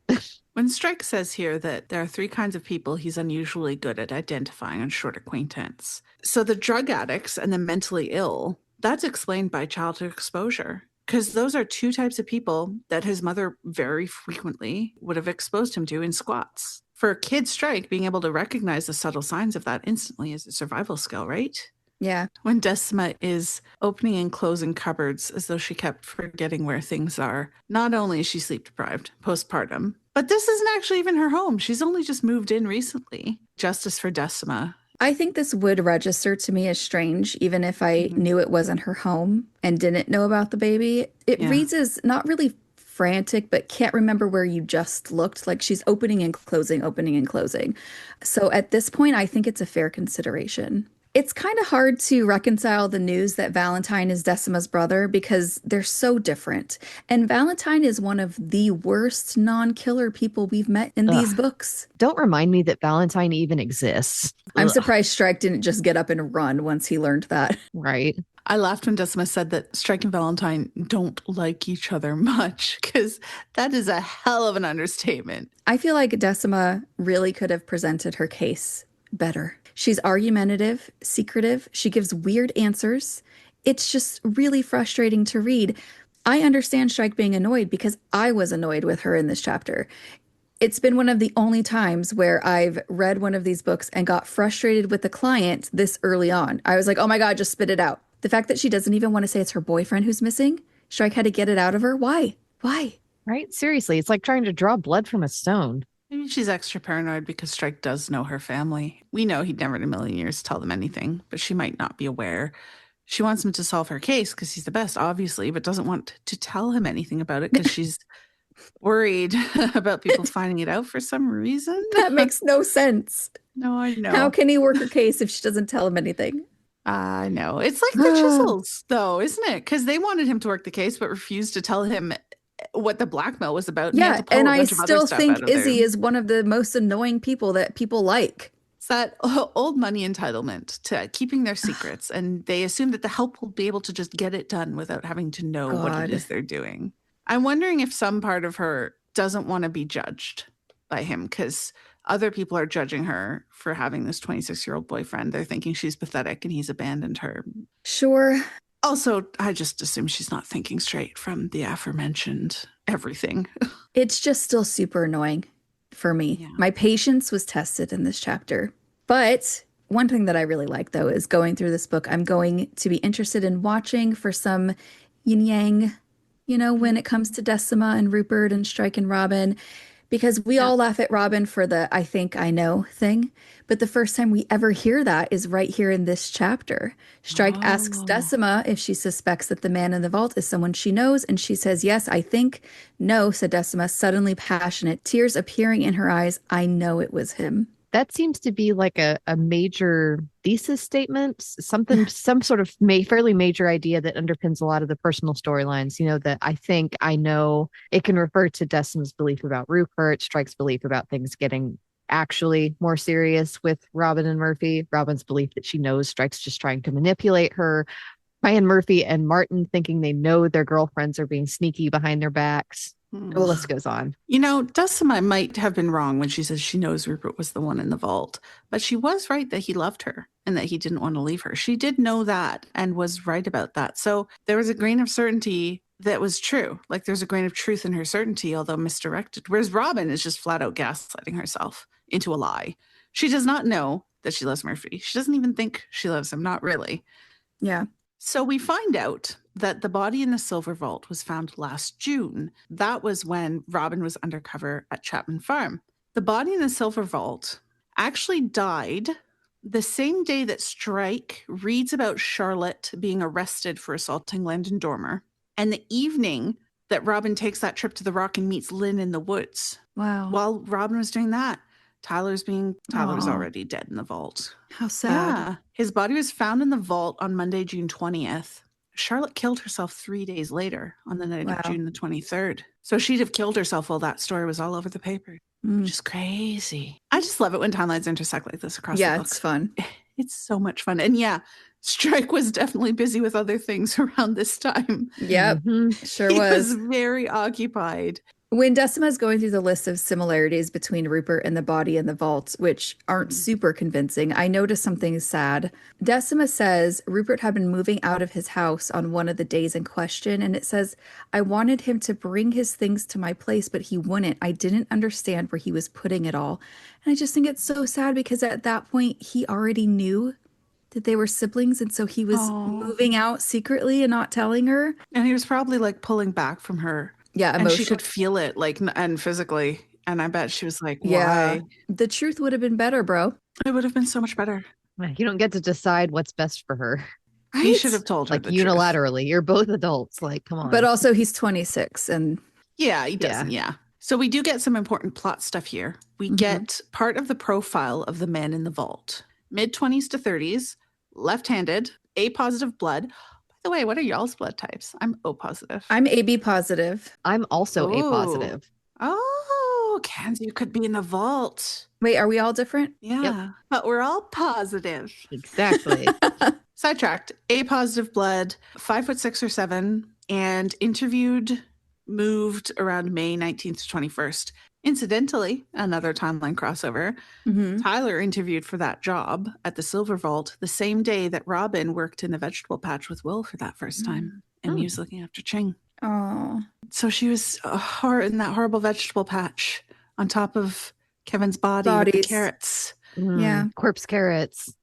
When Strike says here that there are 3 kinds of people he's unusually good at identifying on short acquaintance. So the drug addicts and the mentally ill, that's explained by childhood exposure. Because those are 2 types of people that his mother very frequently would have exposed him to in squats. For a kid Strike, being able to recognize the subtle signs of that instantly is a survival skill, right? Yeah. When Decima is opening and closing cupboards as though she kept forgetting where things are, not only is she sleep deprived, postpartum, but this isn't actually even her home. She's only just moved in recently. Justice for Decima. I think this would register to me as strange, even if I knew it wasn't her home and didn't know about the baby. It reads as not really frantic, but can't remember where you just looked. Like she's opening and closing, opening and closing. So at this point, I think it's a fair consideration. It's kind of hard to reconcile the news that Valentine is Decima's brother because they're so different. And Valentine is one of the worst non-killer people we've met in these books. Don't remind me that Valentine even exists. I'm surprised Strike didn't just get up and run once he learned that. Right. I laughed when Decima said that Strike and Valentine don't like each other much, because that is a hell of an understatement. I feel like Decima really could have presented her case better. She's argumentative, secretive. She gives weird answers. It's just really frustrating to read. I understand Strike being annoyed because I was annoyed with her in this chapter. It's been one of the only times where I've read one of these books and got frustrated with the client this early on. I was like, oh my God, just spit it out. The fact that she doesn't even want to say it's her boyfriend who's missing, Strike had to get it out of her. Why? Why? Right? Seriously, it's like trying to draw blood from a stone. Maybe she's extra paranoid because Strike does know her family. We know he'd never in a million years tell them anything, but she might not be aware. She wants him to solve her case because he's the best, obviously, but doesn't want to tell him anything about it because she's worried about people finding it out for some reason. That makes no sense. No, I know. How can he work her case if she doesn't tell him anything? I know. It's like the Chisels, though, isn't it? Because they wanted him to work the case, but refused to tell him what the blackmail was about. Yeah, and I still think Izzy is one of the most annoying people that people like. It's that old money entitlement to keeping their secrets, and they assume that the help will be able to just get it done without having to know what it is they're doing. I'm wondering if some part of her doesn't want to be judged by him because other people are judging her for having this 26-year-old boyfriend. They're thinking she's pathetic and he's abandoned her. Sure. Also, I just assume she's not thinking straight from the aforementioned everything. It's just still super annoying for me. Yeah. My patience was tested in this chapter. But One thing that I really like, though, is going through this book, I'm going to be interested in watching for some yin yang, when it comes to Decima and Rupert and Strike and Robin, because we Yeah. all laugh at Robin for the I think I know thing. But the first time we ever hear that is right here in this chapter. Strike asks Oh. Decima if she suspects that the man in the vault is someone she knows, and she says, "Yes, I think." "No," said Decima, suddenly passionate, tears appearing in her eyes. "I know it was him." That seems to be like a major thesis statement, something, some sort of fairly major idea that underpins a lot of the personal storylines. That I think I know. It can refer to Destiny's belief about Rupert, Strike's belief about things getting actually more serious with Robin and Murphy, Robin's belief that she knows Strike's just trying to manipulate her, Ryan Murphy and Martin thinking they know their girlfriends are being sneaky behind their backs. The list goes on. Decima might have been wrong when she says she knows Rupert was the one in the vault, but she was right that he loved her and that he didn't want to leave her. She did know that and was right about that. So there was a grain of certainty that was true. Like there's a grain of truth in her certainty, although misdirected. Whereas Robin is just flat out gaslighting herself into a lie. She does not know that she loves Murphy. She doesn't even think she loves him, not really. Yeah. So we find out that the body in the silver vault was found last June. That was when Robin was undercover at Chapman Farm. The body in the silver vault actually died the same day that Strike reads about Charlotte being arrested for assaulting Landon Dormer, and the evening that Robin takes that trip to the Rock and meets Lynn in the woods. Wow. While Robin was doing that, Tyler's Aw. already dead in the vault. How sad. Yeah. His body was found in the vault on Monday, June 20th. Charlotte killed herself 3 days later on the night Wow. of June the 23rd. So she'd have killed herself while that story was all over the paper, which is crazy. I just love it when timelines intersect like this across the Yeah, book. it's fun. It's so much fun. And yeah, Strike was definitely busy with other things around this time. Yep, sure He was. was very occupied. When Decima's going through the list of similarities between Rupert and the body in the vault, which aren't super convincing, I noticed something sad. Decima says Rupert had been moving out of his house on one of the days in question, and it says, "I wanted him to bring his things to my place, but he wouldn't. I didn't understand where he was putting it all." And I just think it's so sad because at that point, he already knew that they were siblings, and so he was moving out secretly and not telling her. And he was probably like pulling back from her. Yeah, And she emotional. could feel it, like, and physically. And I bet she was like, Yeah, why? the truth would have been better, bro. It would have been so much better. You don't get to decide what's best for her. He should have told her Like the truth. unilaterally. You're both adults. Like, come on. But also, he's 26, and Yeah, he doesn't. Yeah. So we do get some important plot stuff here. We get part of the profile of the man in the vault. Mid-20s to 30s, left-handed, A positive blood. By the way, what are y'all's blood types? I'm O positive. I'm AB positive. I'm also A positive. Oh, Kenzie, you could be in the vault. Wait, are we all different? Yeah, but we're all positive. Exactly. Sidetracked. A positive blood, 5'6" or 7, and interviewed, moved around May 19th to 21st. Incidentally, another timeline crossover. Tyler interviewed for that job at the Silver Vault the same day that Robin worked in the vegetable patch with Will for that first time, and he was looking after Ching. Oh, So she was in that horrible vegetable patch on top of Kevin's body with the Bodies. carrots. Yeah. Corpse carrots.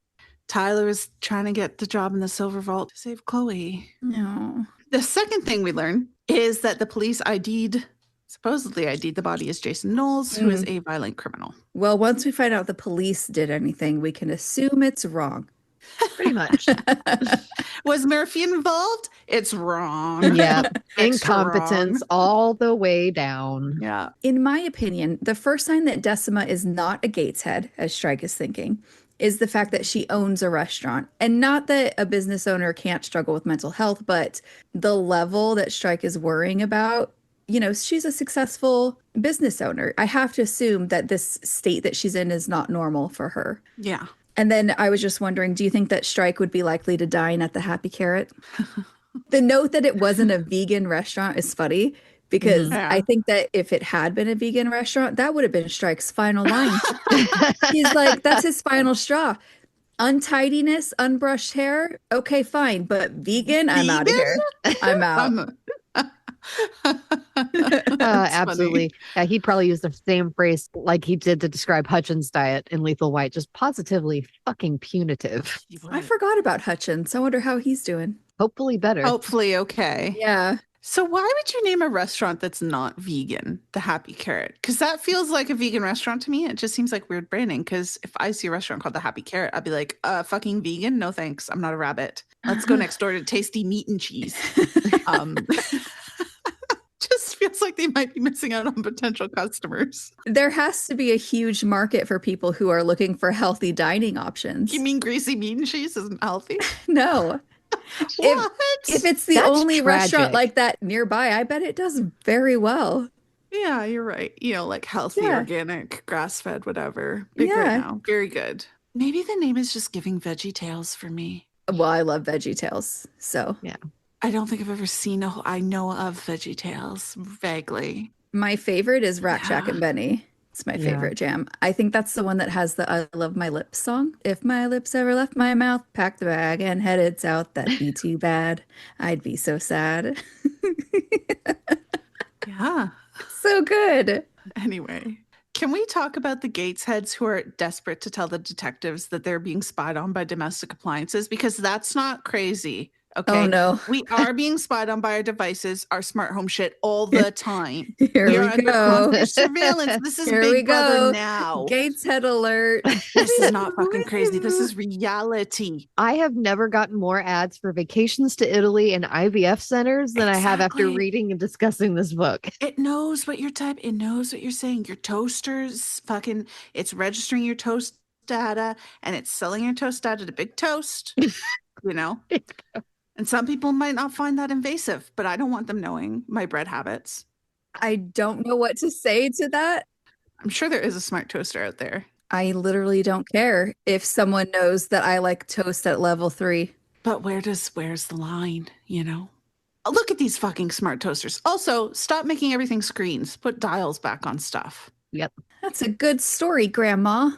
Tyler was trying to get the job in the Silver Vault to save Chloe. no. The second thing we learn is that the police supposedly ID'd the body as Jason Knowles, who is a violent criminal. Well, once we find out the police did anything, we can assume it's wrong. Pretty much. Was Murphy involved? It's wrong. Yeah. Extra Incompetence wrong. all the way down. Yeah. In my opinion, the first sign that Decima is not a Gateshead, as Strike is thinking, is the fact that she owns a restaurant. And not that a business owner can't struggle with mental health, but the level that Strike is worrying about, she's a successful business owner. I have to assume that this state that she's in is not normal for her. Yeah. And then I was just wondering, do you think that Strike would be likely to dine at the Happy Carrot? The note that it wasn't a vegan restaurant is funny because Yeah. I think that if it had been a vegan restaurant, that would have been Strike's final line. He's like, that's his final straw. Untidiness, unbrushed hair. Okay, fine. But vegan, I'm out of here. I'm out. That's Absolutely. funny. Yeah, he'd probably use the same phrase like he did to describe Hutchins' diet in Lethal White, just positively fucking punitive. You I would. forgot about Hutchins. I wonder how he's doing. Hopefully better. Hopefully, okay. Yeah. So why would you name a restaurant that's not vegan the Happy Carrot? Because that feels like a vegan restaurant to me. It just seems like weird branding. Because if I see a restaurant called the Happy Carrot, I'd be like, fucking vegan? No thanks. I'm not a rabbit. Let's go next door to Tasty Meat and Cheese. Just feels like they might be missing out on potential customers. There has to be a huge market for people who are looking for healthy dining You options. mean greasy meat and cheese isn't healthy? No. If What? if it's the That's only restaurant tragic. like that nearby, I bet it does very well. Yeah, you're right. Like healthy, Yeah. organic, grass-fed, whatever. Big right Yeah. now. Very good. Maybe the name is just giving Veggie Tales for me. Well, I love Veggie Tales. So Yeah. I don't think I've ever seen I know of Veggie Tales vaguely. my favorite is Rack Shack Yeah. and Benny. It's my Yeah. favorite jam. I think that's the one that has the I Love My Lips song. If my lips ever left my mouth, pack the bag and headed south. That'd be too bad. I'd be so sad. Yeah. So good. Anyway, can we talk about the Gates heads who are desperate to tell the detectives that they're being spied on by domestic appliances? Because that's not crazy. Oh Okay. no. We are being spied on by our devices, our smart home shit all the time. Here We are we under go. constant surveillance. This is Here we Big Brother go. now. Gates head alert. This is not fucking crazy. This is reality. I have never gotten more ads for vacations to Italy and IVF centers than I have after Exactly. reading and discussing this book. It knows what you're typing. It knows what you're saying. Your toaster's fucking, it's registering your toast data and it's selling your toast data to Big Toast, you know? And some people might not find that invasive, but I don't want them knowing my bread habits. I don't know what to say to that. I'm sure there is a smart toaster out there. I literally don't care if someone knows that I like toast at level 3. But where's the line, you know? Look at these fucking smart toasters. Also, stop making everything screens. Put dials back on stuff. Yep. That's a good story, Grandma.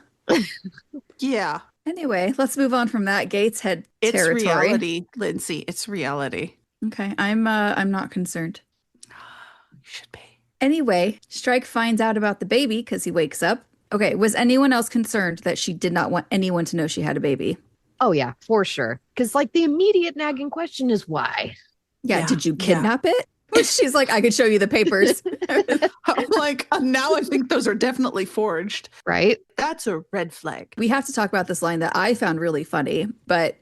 Yeah. Anyway, let's move on from that Gates head It's territory. reality, Lindsay. It's reality. Okay, I'm not concerned. You should be. Anyway, Strike finds out about the baby because he wakes up. Okay, was anyone else concerned that she did not want anyone to know she had a baby? Oh, yeah, for sure. Because, like, the immediate nagging question is why? Yeah, Yeah, did you yeah. kidnap it? She's like, I could show you the papers. I'm like, now I think those are definitely forged. Right? That's a red flag. We have to talk about this line that I found really funny, but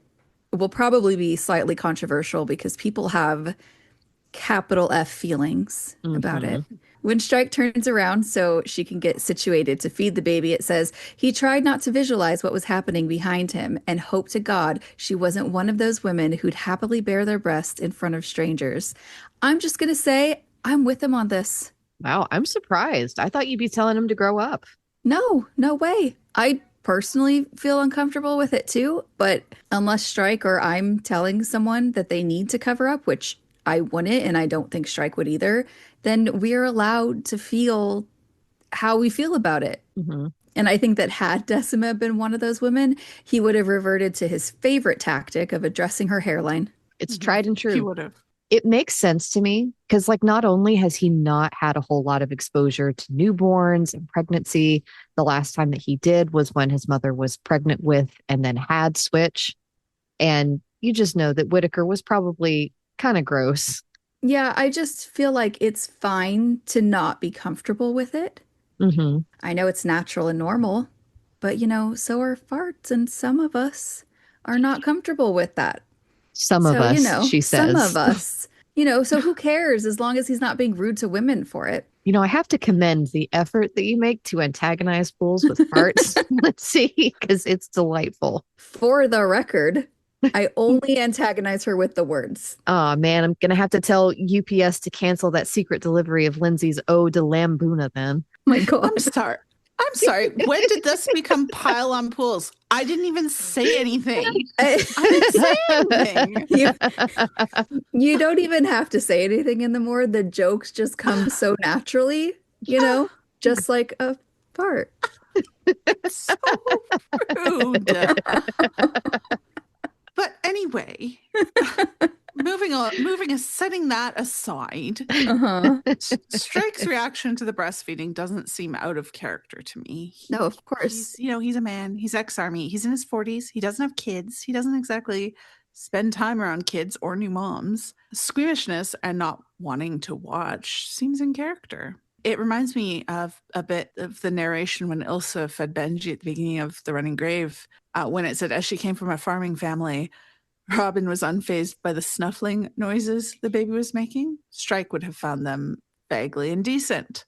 will probably be slightly controversial because people have capital F feelings about it. When Strike turns around so she can get situated to feed the baby, it says, he tried not to visualize what was happening behind him and hoped to God she wasn't one of those women who'd happily bare their breasts in front of strangers. I'm just going to say, I'm with him on this. Wow, I'm surprised. I thought you'd be telling him to grow up. No, no way. I personally feel uncomfortable with it too, but unless Strike or I'm telling someone that they need to cover up, which I wouldn't, and I don't think Strike would either, then we're allowed to feel how we feel about it. Mm-hmm. And I think that had Decima been one of those women, he would have reverted to his favorite tactic of addressing her hairline. It's tried and He true. would have. It makes sense to me because, like, not only has he not had a whole lot of exposure to newborns and pregnancy, the last time that he did was when his mother was pregnant with and then had Switch. And you just know that Whitaker was probably kind of gross. Yeah, I just feel like it's fine to not be comfortable with it. Mm-hmm. I know it's natural and normal, but so are farts, and some of us are not comfortable with that. Some of So, us, she some says. of us, so who cares as long as he's not being rude to women for it? I have to commend the effort that you make to antagonize fools with farts, let's see, because it's delightful. For the record, I only antagonize her with the words. Oh, man, I'm going to have to tell UPS to cancel that secret delivery of Lindsay's Ode to Lambuna then. Oh my God. I'm sorry. I'm sorry. When did this become pile on pools? I didn't even say anything. I didn't say anything. You don't even have to say anything anymore. The jokes just come so naturally, just like a fart. So rude. But anyway, moving setting that aside, Uh-huh. Strike's reaction to the breastfeeding doesn't seem out of character to me. No, of course. He's a man. He's ex-army. He's in his 40s. He doesn't have kids. He doesn't exactly spend time around kids or new moms. Squeamishness and not wanting to watch seems in character. It reminds me of a bit of the narration when Ilsa fed Benji at the beginning of The Running Grave, when it said, as she came from a farming family, Robin was unfazed by the snuffling noises the baby was making. Strike would have found them vaguely indecent.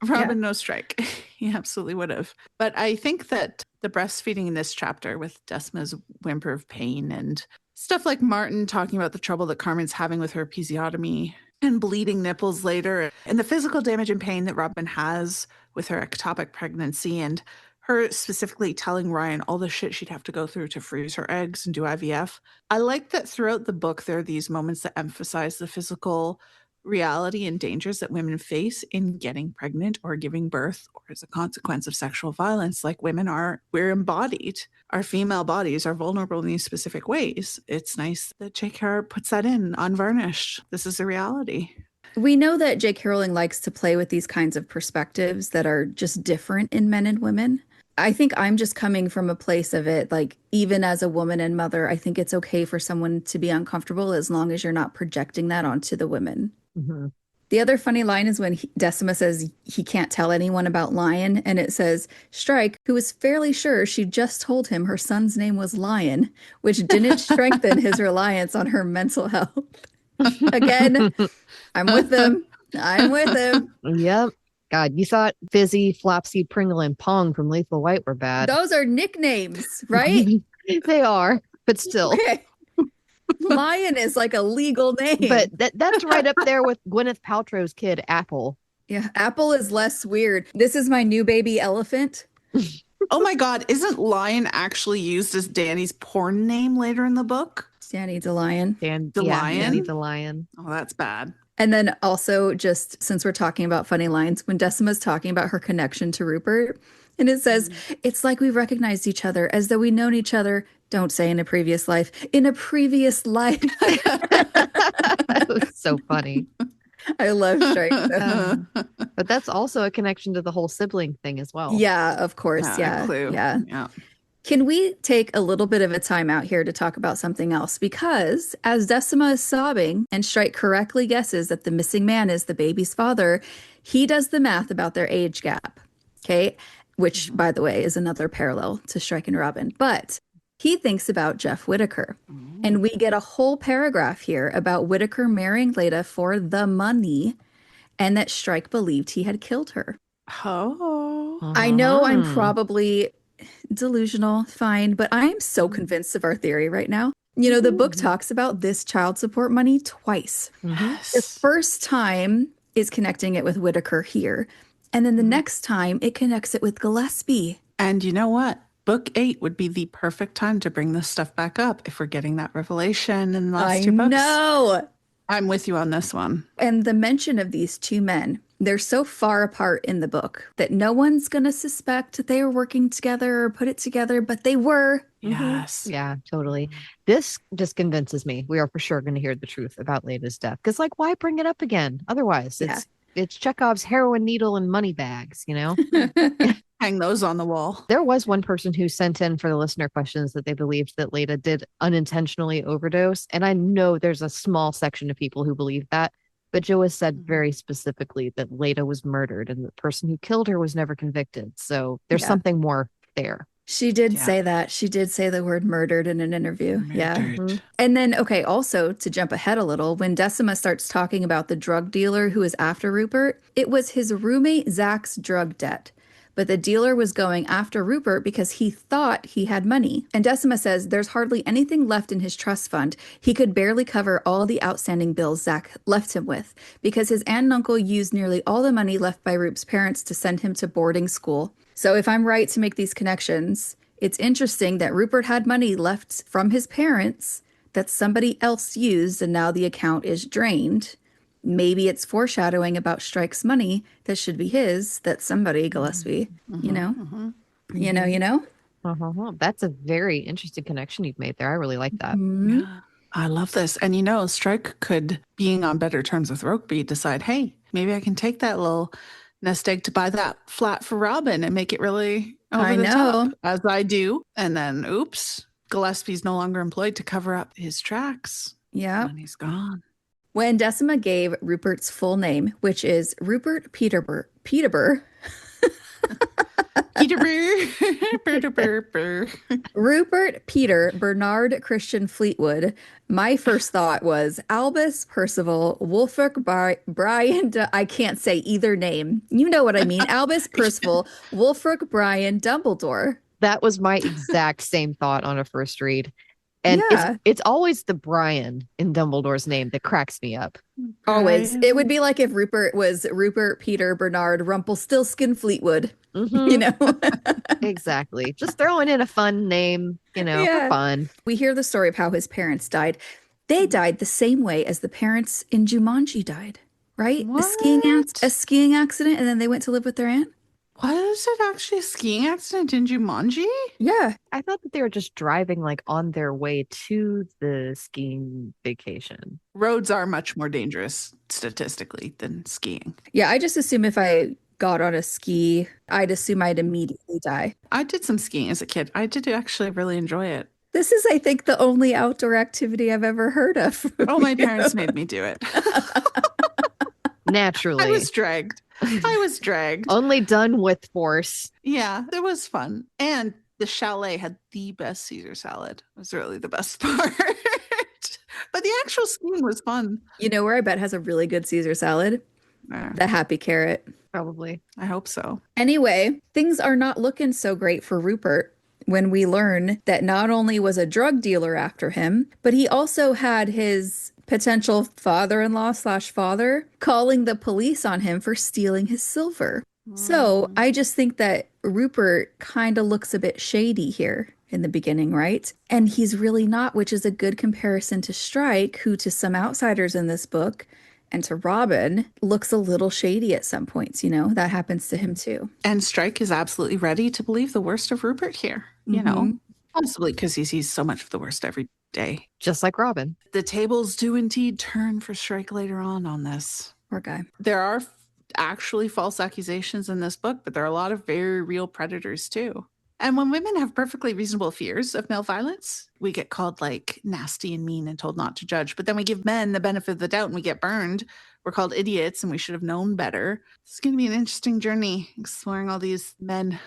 Robin, no Strike. He absolutely would have. But I think that the breastfeeding in this chapter with Decima's whimper of pain and stuff like Martin talking about the trouble that Carmen's having with her episiotomy and bleeding nipples later, and the physical damage and pain that Robin has with her ectopic pregnancy, and her specifically telling Ryan all the shit she'd have to go through to freeze her eggs and do IVF. I like that throughout the book, there are these moments that emphasize the physical reality and dangers that women face in getting pregnant or giving birth or as a consequence of sexual violence. Like we're embodied. Our female bodies are vulnerable in these specific ways. It's nice that J.K. puts that in unvarnished. This is a reality. We know that J.K. Rowling likes to play with these kinds of perspectives that are just different in men and women. I think I'm just coming from a place of it, like, even as a woman and mother, I think it's okay for someone to be uncomfortable as long as you're not projecting that onto the women. Mm-hmm. The other funny line is when Decima says he can't tell anyone about Lion, and it says Strike, who was fairly sure she just told him her son's name was Lion, which didn't strengthen his reliance on her mental health. Again, I'm with him. I'm with him. Yep. God, you thought Fizzy, Flopsy, Pringle, and Pong from Lethal White were bad. Those are nicknames, right? They are, but still. Okay. Lion is like a legal name. But that's right up there with Gwyneth Paltrow's kid, Apple. Yeah, Apple is less weird. This is my new baby elephant. Oh my God, isn't Lion actually used as Danny's porn name later in the book? Danny DeLion. Lion? Danny DeLion. Oh, that's bad. And then also, just since we're talking about funny lines, when Decima's talking about her connection to Rupert, and it says, it's like we've recognized each other as though we've known each other. Don't say in a previous life. In a previous life. That was so funny. I love Strike. But that's also a connection to the whole sibling thing as well. Yeah, of course. Yeah. Clue. Yeah. Can we take a little bit of a time out here to talk about something else? Because as Decima is sobbing and Strike correctly guesses that the missing man is the baby's father, he does the math about their age gap. Okay. Which, by the way, is another parallel to Strike and Robin. But he thinks about Jeff Whitaker. And we get a whole paragraph here about Whitaker marrying Leda for the money and that Strike believed he had killed her. Oh. I know I'm probably delusional, fine, but I am so convinced of our theory right now. You know, the book talks about this child support money twice. Yes. The first time is connecting it with Whitaker here. And then the next time it connects it with Gillespie. And you know what? Book 8 would be the perfect time to bring this stuff back up if we're getting that revelation in the last two books. No. I'm with you on this one. And the mention of these two men, they're so far apart in the book that no one's going to suspect that they were working together or put it together, but they were. Yes. Yeah, totally. This just convinces me we are for sure going to hear the truth about Leda's death. Because, like, why bring it up again? Otherwise, it's Chekhov's heroin needle and money bags, you know? Hang those on the wall. There was one person who sent in for the listener questions that they believed that Leda did unintentionally overdose. And I know there's a small section of people who believe that. But Joe has said very specifically that Leda was murdered and the person who killed her was never convicted. So there's something more there. She did say that. She did say the word murdered in an interview. Murdered. Yeah. And then, okay, also to jump ahead a little, when Decima starts talking about the drug dealer who was after Rupert, it was his roommate Zach's drug debt. But the dealer was going after Rupert because he thought he had money. And Decima says there's hardly anything left in his trust fund. He could barely cover all the outstanding bills Zach left him with because his aunt and uncle used nearly all the money left by Rupert's parents to send him to boarding school. So if I'm right to make these connections, it's interesting that Rupert had money left from his parents that somebody else used and now the account is drained. Maybe it's foreshadowing about Strike's money that should be his, that somebody, Gillespie, you know? You know? That's a very interesting connection you've made there. I really like that. Mm-hmm. I love this. And Strike could, being on better terms with Rokeby, decide, hey, maybe I can take that little nest egg to buy that flat for Robin and make it really over I the top, know. as I do. And then, oops, Gillespie's no longer employed to cover up his tracks Yeah. when he's gone. When Decima gave Rupert's full name, which is Rupert Peterborough, Peterborough. Peterborough. Rupert Peter Bernard Christian Fleetwood, my first thought was Albus Percival Wulfric Brian. I can't say either name. You know what I mean. Albus Percival Wulfric Brian Dumbledore. That was my exact same thought on a first read. And Yeah, it's always the Brian in Dumbledore's name that cracks me up. always. It would Brian. be like if Rupert was Rupert Peter Bernard Rumpelstiltskin Fleetwood, you Hmm. know? Exactly. Just throwing in a fun name, for Yeah. fun. We hear the story of how his parents died. They died the same way as the parents in Jumanji died, right? A What? skiing accident, and then they went to live with their aunt. Was it actually a skiing accident in Jumanji? Yeah. I thought that they were just driving like on their way to the skiing vacation. Roads are much more dangerous statistically than skiing. Yeah, I just assume if I got on a ski, I'd assume I'd immediately die. I did some skiing as a kid. I did actually really enjoy it. This is, I think, the only outdoor activity I've ever heard of. Oh, my parents made me do it. I Naturally. was dragged. I was dragged. Only done with force. Yeah, it was fun. And the chalet had the best Caesar salad. It was really the best part. But the actual skiing was fun. You know where I bet has a really good Caesar salad? The Happy Carrot. Probably. I hope so. Anyway, things are not looking so great for Rupert when we learn that not only was a drug dealer after him, but he also had his potential father-in-law slash father calling the police on him for stealing his silver. So I just think that Rupert kind of looks a bit shady here in the beginning, right? And he's really not, which is a good comparison to Strike, who to some outsiders in this book and to Robin looks a little shady at some points, that happens to him too. And Strike is absolutely ready to believe the worst of Rupert here, possibly because he sees so much of the worst every day. Just like Robin. The tables do indeed turn for Strike later on this. Poor guy. There are actually false accusations in this book, but there are a lot of very real predators too. And when women have perfectly reasonable fears of male violence, we get called like nasty and mean and told not to judge. But then we give men the benefit of the doubt and we get burned. We're called idiots and we should have known better. It's going to be an interesting journey exploring all these men.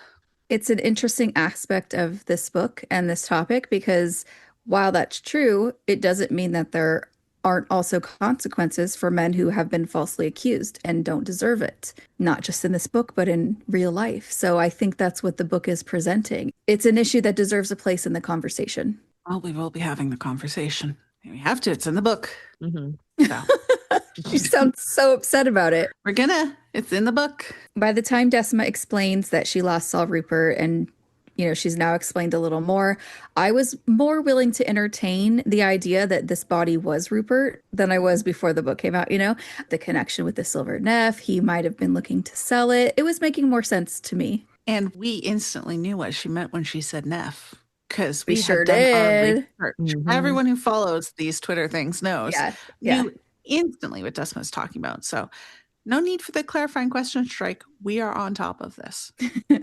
It's an interesting aspect of this book and this topic because while that's true, it doesn't mean that there aren't also consequences for men who have been falsely accused and don't deserve it, not just in this book, but in real life. So I think that's what the book is presenting. It's an issue that deserves a place in the conversation. Well, we will be having the conversation. We have to. It's in the book. Mm-hmm. So. She sounds so upset about it. It's in the book. By the time Decima explains that she last saw Rupert and she's now explained a little more. I was more willing to entertain the idea that this body was Rupert than I was before the book came out, The connection with the silver Neff, he might have been looking to sell it. It was making more sense to me. And we instantly knew what she meant when she said Neff. Because We we sure had done our did. research. Mhm. Everyone who follows these Twitter things knows. Yeah. Knew instantly what Decima's talking about. So no need for the clarifying question, Strike. We are on top of this. I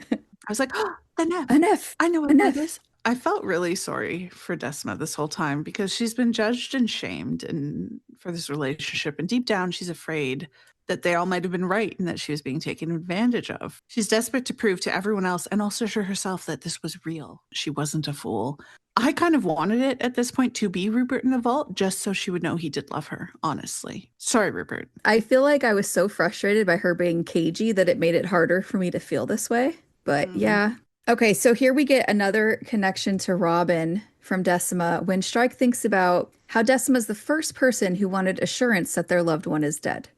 was like, oh, the Neff. Enough. I know what Enough. that is. I felt really sorry for Decima this whole time because she's been judged and shamed and for this relationship. And deep down, she's afraid that they all might have been right and that she was being taken advantage of. She's desperate to prove to everyone else and also to herself that this was real. She wasn't a fool. I kind of wanted it at this point to be Rupert in the vault just so she would know he did love her, honestly. Sorry, Rupert. I feel like I was so frustrated by her being cagey that it made it harder for me to feel this way. But yeah. Okay, so here we get another connection to Robin from Decima when Strike thinks about how Decima's the first person who wanted assurance that their loved one is dead.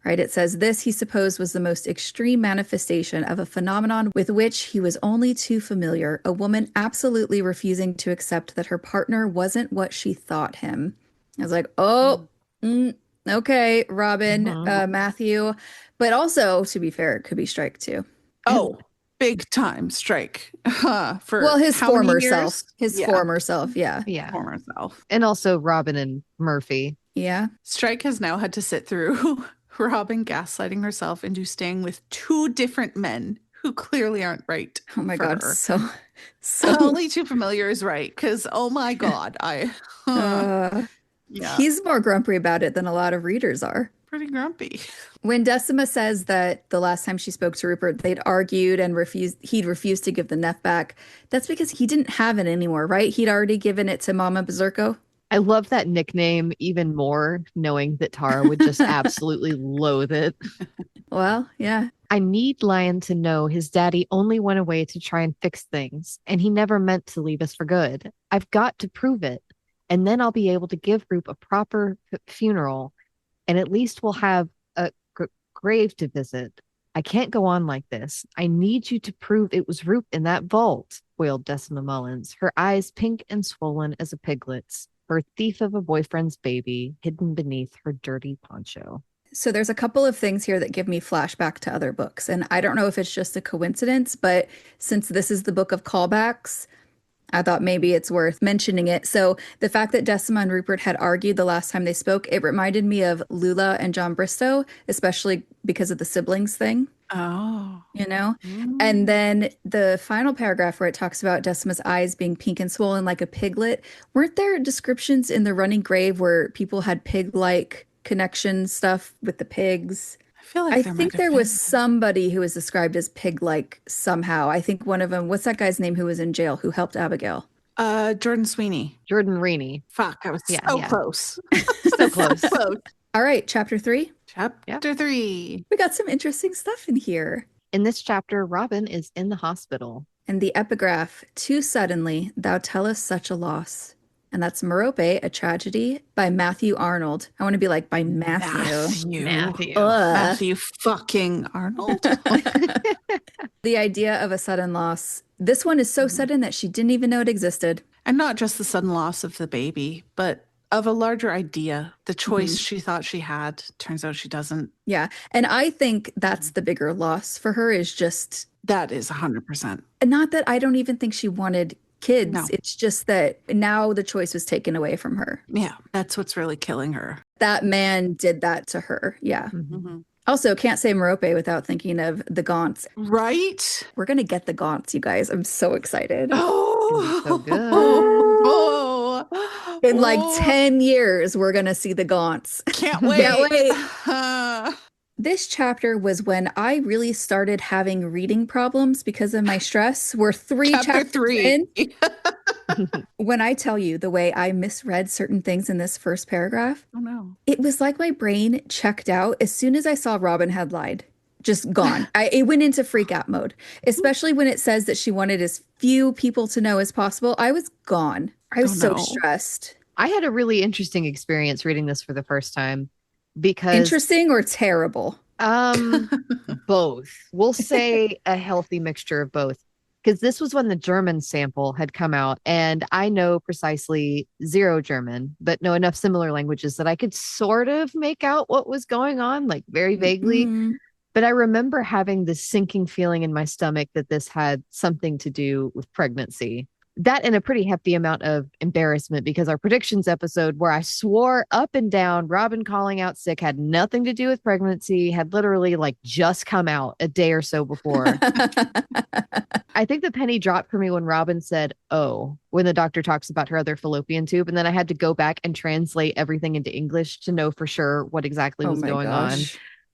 Right? It says this, he supposed, was the most extreme manifestation of a phenomenon with which he was only too familiar, a woman absolutely refusing to accept that her partner wasn't what she thought him. I was like, okay, Robin, Mhm. Matthew. But also, to be fair, it could be Strike too. Oh, big time strike for Well, his how many former years? self. His Yeah, former self, yeah. Yeah. former self. And also Robin and Murphy. Yeah. Strike has now had to sit through Robin gaslighting herself into staying with two different men who clearly aren't right Oh my for God, her. so Only too familiar is right, because oh my God, uh yeah, he's more grumpy about it than a lot of readers are. pretty grumpy. When Decima says that the last time she spoke to Rupert, they'd argued and he'd refused to give the Neff back, that's because he didn't have it anymore, right? He'd already given it to Mama Berserko. I love that nickname even more, knowing that Tara would just absolutely loathe it. Well, yeah. I need Lion to know his daddy only went away to try and fix things, and he never meant to leave us for good. I've got to prove it, and then I'll be able to give Roop a proper funeral, and at least we'll have a grave to visit. I can't go on like this. I need you to prove it was Roop in that vault, wailed Decima Mullins, her eyes pink and swollen as a piglet's, her thief of a boyfriend's baby hidden beneath her dirty poncho. So there's a couple of things here that give me flashback to other books. And I don't know if it's just a coincidence, but since this is the book of callbacks, I thought maybe it's worth mentioning it. So the fact that Decima and Rupert had argued the last time they spoke, it reminded me of Lula and John Bristow, especially because of the siblings thing, Oh. you know? And then the final paragraph where it talks about Decima's eyes being pink and swollen like a piglet, weren't there descriptions in the Running Grave where people had pig-like connection stuff with the pigs? I feel like I there think might have there been. was somebody who was described as pig-like somehow. I think one of them, what's that guy's name who was in jail who helped Abigail? Jordan Sweeney. Jordan Rainey. Fuck, I was Yeah, so yeah. close. So close. Close. All right, chapter 3. Chapter 3. We got some interesting stuff in here. In this chapter, Robin is in the hospital. And the epigraph, too suddenly, thou tellest such a loss. And that's Merope, A Tragedy by Matthew Arnold. I want to be like, by Matthew. Matthew. Matthew fucking Arnold. The idea of a sudden loss. This one is so sudden that she didn't even know it existed. And not just the sudden loss of the baby, but of a larger idea. The choice she thought she had, turns out she doesn't. Yeah. And I think that's the bigger loss for her is just, That is 100%. not that I don't even think she wanted kids. No. It's just that now the choice was taken away from her. Yeah, that's what's really killing her. That man did that to her. Yeah. Mm-hmm. Also, can't say Merope without thinking of the Gaunts. Right? We're going to get the Gaunts, you guys. I'm so excited. Oh, so good. Oh, In like 10 years, we're going to see the Gaunts. Can't wait. Can't wait. This chapter was when I really started having reading problems because of my stress. We're three Chapter chapters 3. in. When I tell you the way I misread certain things in this first paragraph, Oh no. it was like my brain checked out as soon as I saw Robin had lied. Just gone. It went into freak out mode, especially when it says that she wanted as few people to know as possible. I was gone. I was so no. stressed. I had a really interesting experience reading this for the first time because Interesting or terrible? both. We'll say a healthy mixture of both. Because this was when the German sample had come out, and I know precisely zero German, but know enough similar languages that I could sort of make out what was going on, like very vaguely. Mm. But I remember having this sinking feeling in my stomach that this had something to do with pregnancy. That and a pretty hefty amount of embarrassment because our predictions episode, where I swore up and down Robin calling out sick had nothing to do with pregnancy, had literally like just come out a day or so before. I think the penny dropped for me when Robin said, "Oh," when the doctor talks about her other fallopian tube. And then I had to go back and translate everything into English to know for sure what exactly was going on.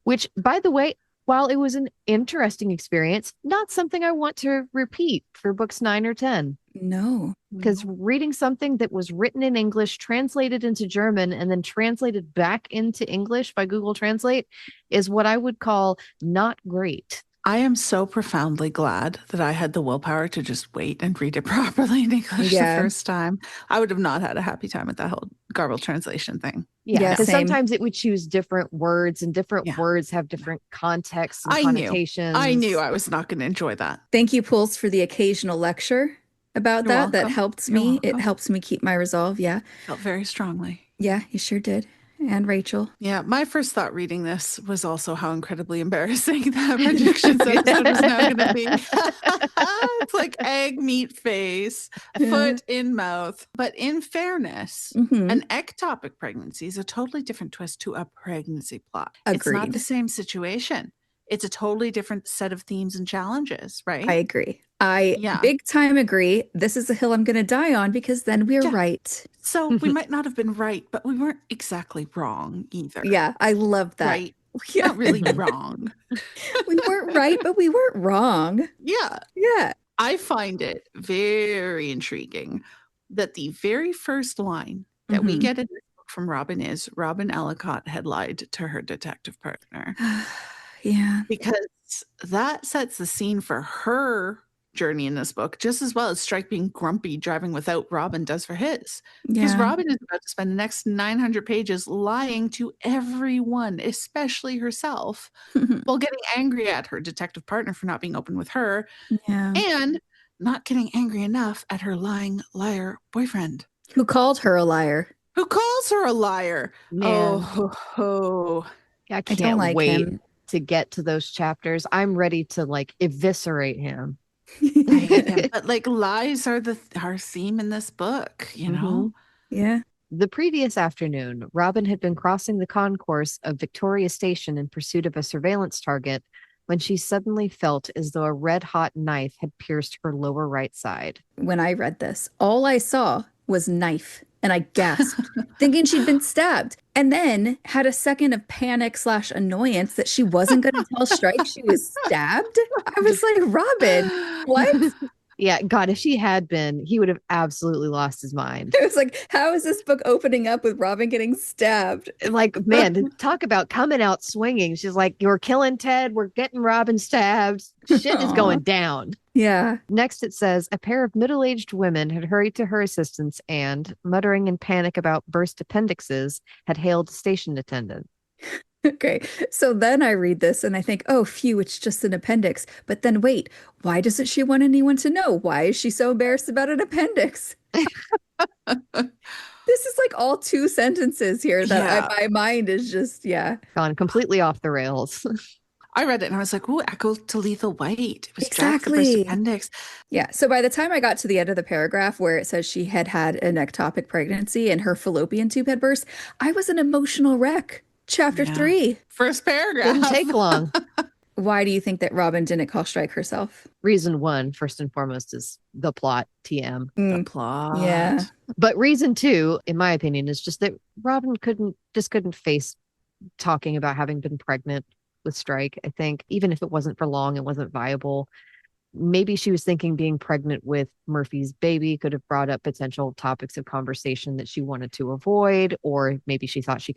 Which, by the way, while it was an interesting experience, not something I want to repeat for books 9 or 10. No. Because reading something that was written in English, translated into German, and then translated back into English by Google Translate is what I would call not great. I am so profoundly glad that I had the willpower to just wait and read it properly in English the first time. I would have not had a happy time with that whole garbled translation thing. Yeah, because same. sometimes it would choose different words, and different words have different contexts and I connotations. I knew I was not going to enjoy that. Thank you, Pulse, for the occasional lecture about You're that. That welcome. helped You're me. It welcome. helps me keep my resolve. Yeah. Felt very strongly. Yeah, you sure did. And Rachel. Yeah, my first thought reading this was also how incredibly embarrassing that predictions episode was now going to be. It's like egg, meat face, foot in mouth. But in fairness, Mhm. an ectopic pregnancy is a totally different twist to a pregnancy plot. It's not the Agreed. same situation. It's a totally different set of themes and challenges, right? I agree. I Yeah. big time agree. This is a hill I'm going to die on because then we're Yeah. right. So we might not have been right, but we weren't exactly wrong either. Yeah, I love that. Right? Yeah. Not really wrong. We weren't right, but we weren't wrong. Yeah. Yeah. I find it very intriguing that the very first line that we Mhm. get in this book from Robin is Robin Ellicott had lied to her detective partner. Yeah. Because that sets the scene for her journey in this book, just as well as Strike being grumpy driving without Robin does for his. Because Yeah. Robin is about to spend the next 900 pages lying to everyone, especially herself, while getting angry at her detective partner for not being open with her Yeah. and not getting angry enough at her lying liar boyfriend. Who called her a liar? Who calls her a liar? Man. Oh, ho, ho. I I can't don't like wait him. to get to those chapters. I'm ready to like eviscerate him. I hate him. But like lies are our theme in this book, you know? Yeah. The previous afternoon, Robin had been crossing the concourse of Victoria Station in pursuit of a surveillance target when she suddenly felt as though a red-hot knife had pierced her lower right side. When I read this, all I saw was knife and I gasped, thinking she'd been stabbed, and then had a second of panic / annoyance that she wasn't going to tell Strike she was stabbed. I was like, Robin, what? Yeah, God, if she had been, he would have absolutely lost his mind. I was like, how is this book opening up with Robin getting stabbed? Like, man, to talk about coming out swinging. She's like, you're killing Ted. We're getting Robin stabbed. Shit is going down. Yeah. Next, it says a pair of middle-aged women had hurried to her assistance and, muttering in panic about burst appendixes, had hailed a station attendant. Okay. So then I read this and I think, oh, phew, it's just an appendix. But then wait, why doesn't she want anyone to know? Why is she so embarrassed about an appendix? This is like all 2 sentences here that my mind is just, yeah. Gone completely off the rails. I read it and I was like, ooh, echo to Lethal White. It was Jack the burst Exactly. appendix. Yeah. So by the time I got to the end of the paragraph where it says she had had an ectopic pregnancy and her fallopian tube had burst, I was an emotional wreck. Chapter 3. First paragraph. Didn't take long. Why do you think that Robin didn't call Strike herself? Reason one, first and foremost, is the plot, TM. The plot. Yeah. But reason two, in my opinion, is just that Robin couldn't face talking about having been pregnant with Strike. I think even if it wasn't for long, it wasn't viable. Maybe she was thinking being pregnant with Murphy's baby could have brought up potential topics of conversation that she wanted to avoid, or maybe she thought she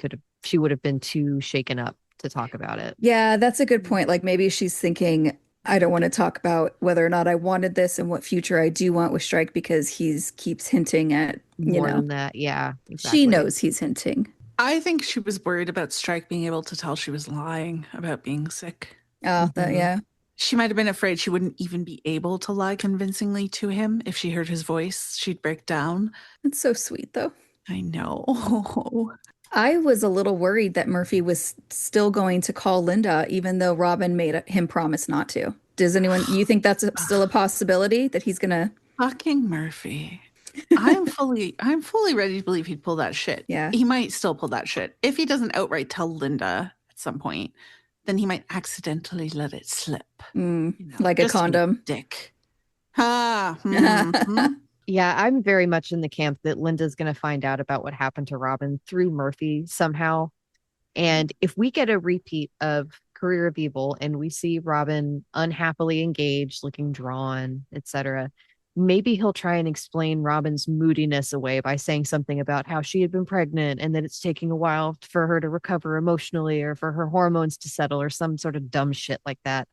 would have been too shaken up to talk about it. Yeah, that's a good point. Like maybe she's thinking, I don't want to talk about whether or not I wanted this and what future I do want with Strike because he's keeps hinting at, More than that. Yeah, exactly. She knows he's hinting. I think she was worried about Strike being able to tell she was lying about being sick. Oh, yeah. She might have been afraid she wouldn't even be able to lie convincingly to him. If she heard his voice, she'd break down. That's so sweet, though. I know. I was a little worried that Murphy was still going to call Linda, even though Robin made him promise not to. You think that's still a possibility that he's gonna? Fucking Murphy. I'm fully ready to believe he'd pull that shit. Yeah. He might still pull that shit. If he doesn't outright tell Linda at some point, then he might accidentally let it slip. Like a condom. Dick. Yeah, I'm very much in the camp that Linda's going to find out about what happened to Robin through Murphy somehow. And if we get a repeat of Career of Evil and we see Robin unhappily engaged, looking drawn, etc., maybe he'll try and explain Robin's moodiness away by saying something about how she had been pregnant and that it's taking a while for her to recover emotionally or for her hormones to settle or some sort of dumb shit like that.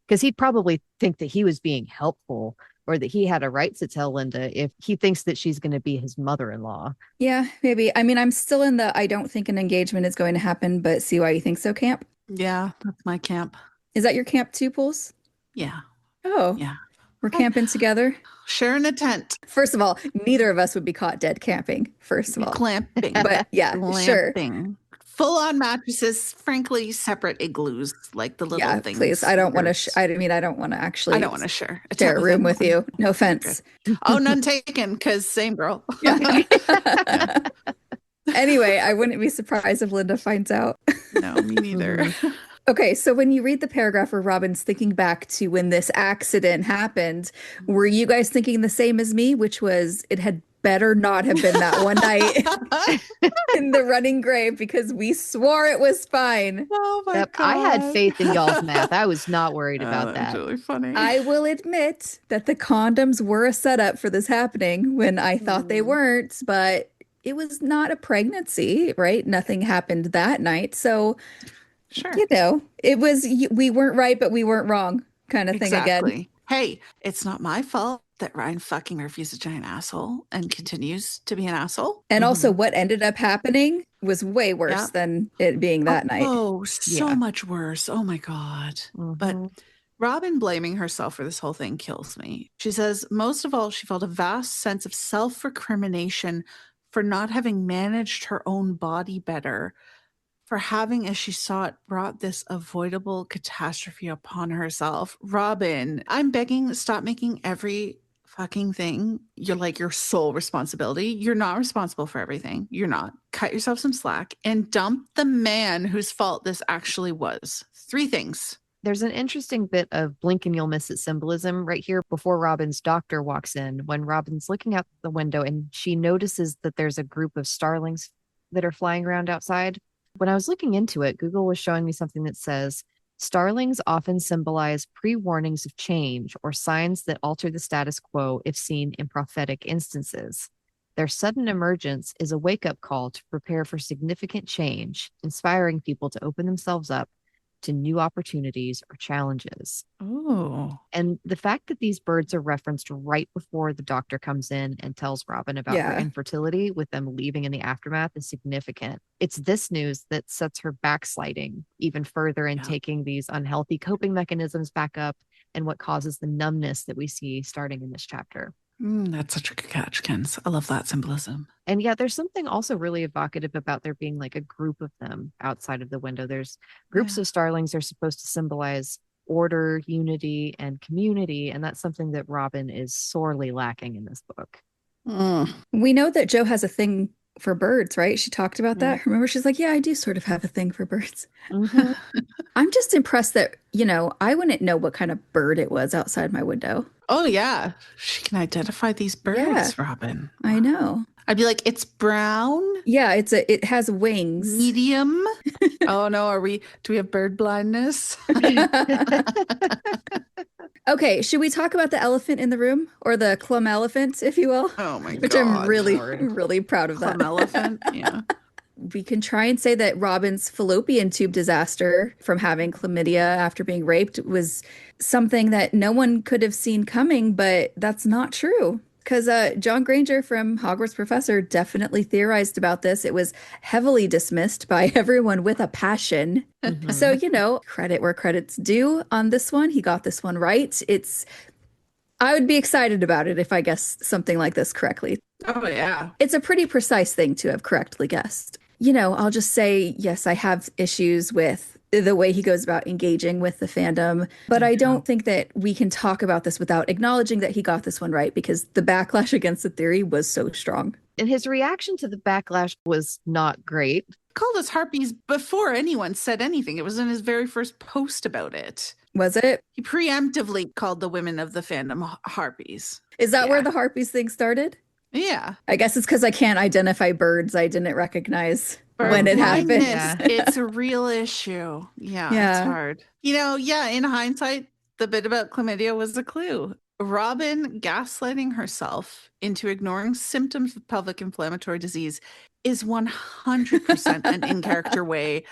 Because he'd probably think that he was being helpful or that he had a right to tell Linda if he thinks that she's going to be his mother-in-law. Yeah, maybe. I mean, I'm still in the I don't think an engagement is going to happen, but see why you think so camp. Yeah, that's my camp. Is that your camp too, Pools? Yeah. Oh. Yeah. We're camping together? Sharing a tent. First of all, neither of us would be caught dead camping, first of all. Clamping. But yeah, sure. Full-on mattresses, frankly, separate igloos, like the little Yeah, things. please. I don't want to. I I don't want to actually don't want to share a share tent a with room with anyone. you. No You're good. offense. Oh, none taken, because same girl. Yeah. Yeah. Anyway, I wouldn't be surprised if Linda finds out. No, me neither. Okay, so when you read the paragraph where Robin's thinking back to when this accident happened, were you guys thinking the same as me, which was it had better not have been that one night in the running grave because we swore it was fine. Oh my Yep, God. I had faith in y'all's math. I was not worried about That's that. really funny. I will admit that the condoms were a setup for this happening when I thought they weren't, but it was not a pregnancy, right? Nothing happened that night. So, Sure. you know, it was, we weren't right, but we weren't wrong kind of thing again. Exactly. Hey, it's not my fault that Ryan fucking Murphy's a giant asshole and continues to be an asshole. And also, what ended up happening was way worse Yeah. than it being that night. Oh, so Yeah. much worse. Oh my God. But Robin blaming herself for this whole thing kills me. She says, most of all, she felt a vast sense of self-recrimination for not having managed her own body better, for having, as she saw it, brought this avoidable catastrophe upon herself. Robin, I'm begging, stop making every fucking thing your sole responsibility. You're not responsible for everything. You're not. Cut yourself some slack and dump the man whose fault this actually was. 3 things. There's an interesting bit of blink and you'll miss it symbolism right here before Robin's doctor walks in, when Robin's looking out the window and she notices that there's a group of starlings that are flying around outside. When I was looking into it, Google was showing me something that says starlings often symbolize pre-warnings of change or signs that alter the status quo if seen in prophetic instances. Their sudden emergence is a wake-up call to prepare for significant change, inspiring people to open themselves up to new opportunities or challenges. Oh. And the fact that these birds are referenced right before the doctor comes in and tells Robin about her infertility, with them leaving in the aftermath, is significant. It's this news that sets her backsliding even further and taking these unhealthy coping mechanisms back up, and what causes the numbness that we see starting in this chapter. That's such a good catch, Kens. I love that symbolism. And yeah, there's something also really evocative about there being like a group of them outside of the window. There's groups of starlings are supposed to symbolize order, unity, and community. And that's something that Robin is sorely lacking in this book. We know that Jo has a thing for birds, right? She talked about that. Remember, she's like, yeah, I do sort of have a thing for birds. I'm just impressed that, I wouldn't know what kind of bird it was outside my window. Oh, yeah. She can identify these birds, Robin. I know. I'd be like, it's brown. Yeah, it has wings. Medium. Oh no, do we have bird blindness? Okay, should we talk about the elephant in the room, or the clum elephant, if you will? Oh my Which God. I'm really proud of that. Clum elephant, yeah. We can try and say that Robin's fallopian tube disaster from having chlamydia after being raped was something that no one could have seen coming, but that's not true. Because John Granger from Hogwarts Professor definitely theorized about this. It was heavily dismissed by everyone with a passion. So, credit where credit's due on this one. He got this one right. I would be excited about it if I guessed something like this correctly. Oh, yeah. It's a pretty precise thing to have correctly guessed. I'll just say, yes, I have issues with the way he goes about engaging with the fandom, but I don't think that we can talk about this without acknowledging that he got this one right, because the backlash against the theory was so strong. And his reaction to the backlash was not great. Called us harpies before anyone said anything. It was in his very first post about it. Was it? He preemptively called the women of the fandom harpies. Is that where the harpies thing started? Yeah. I guess it's because I can't identify birds I didn't recognize Bird when it happened. Yeah. It's a real issue. Yeah, it's hard. In hindsight, the bit about chlamydia was a clue. Robin gaslighting herself into ignoring symptoms of pelvic inflammatory disease is 100% an in-character way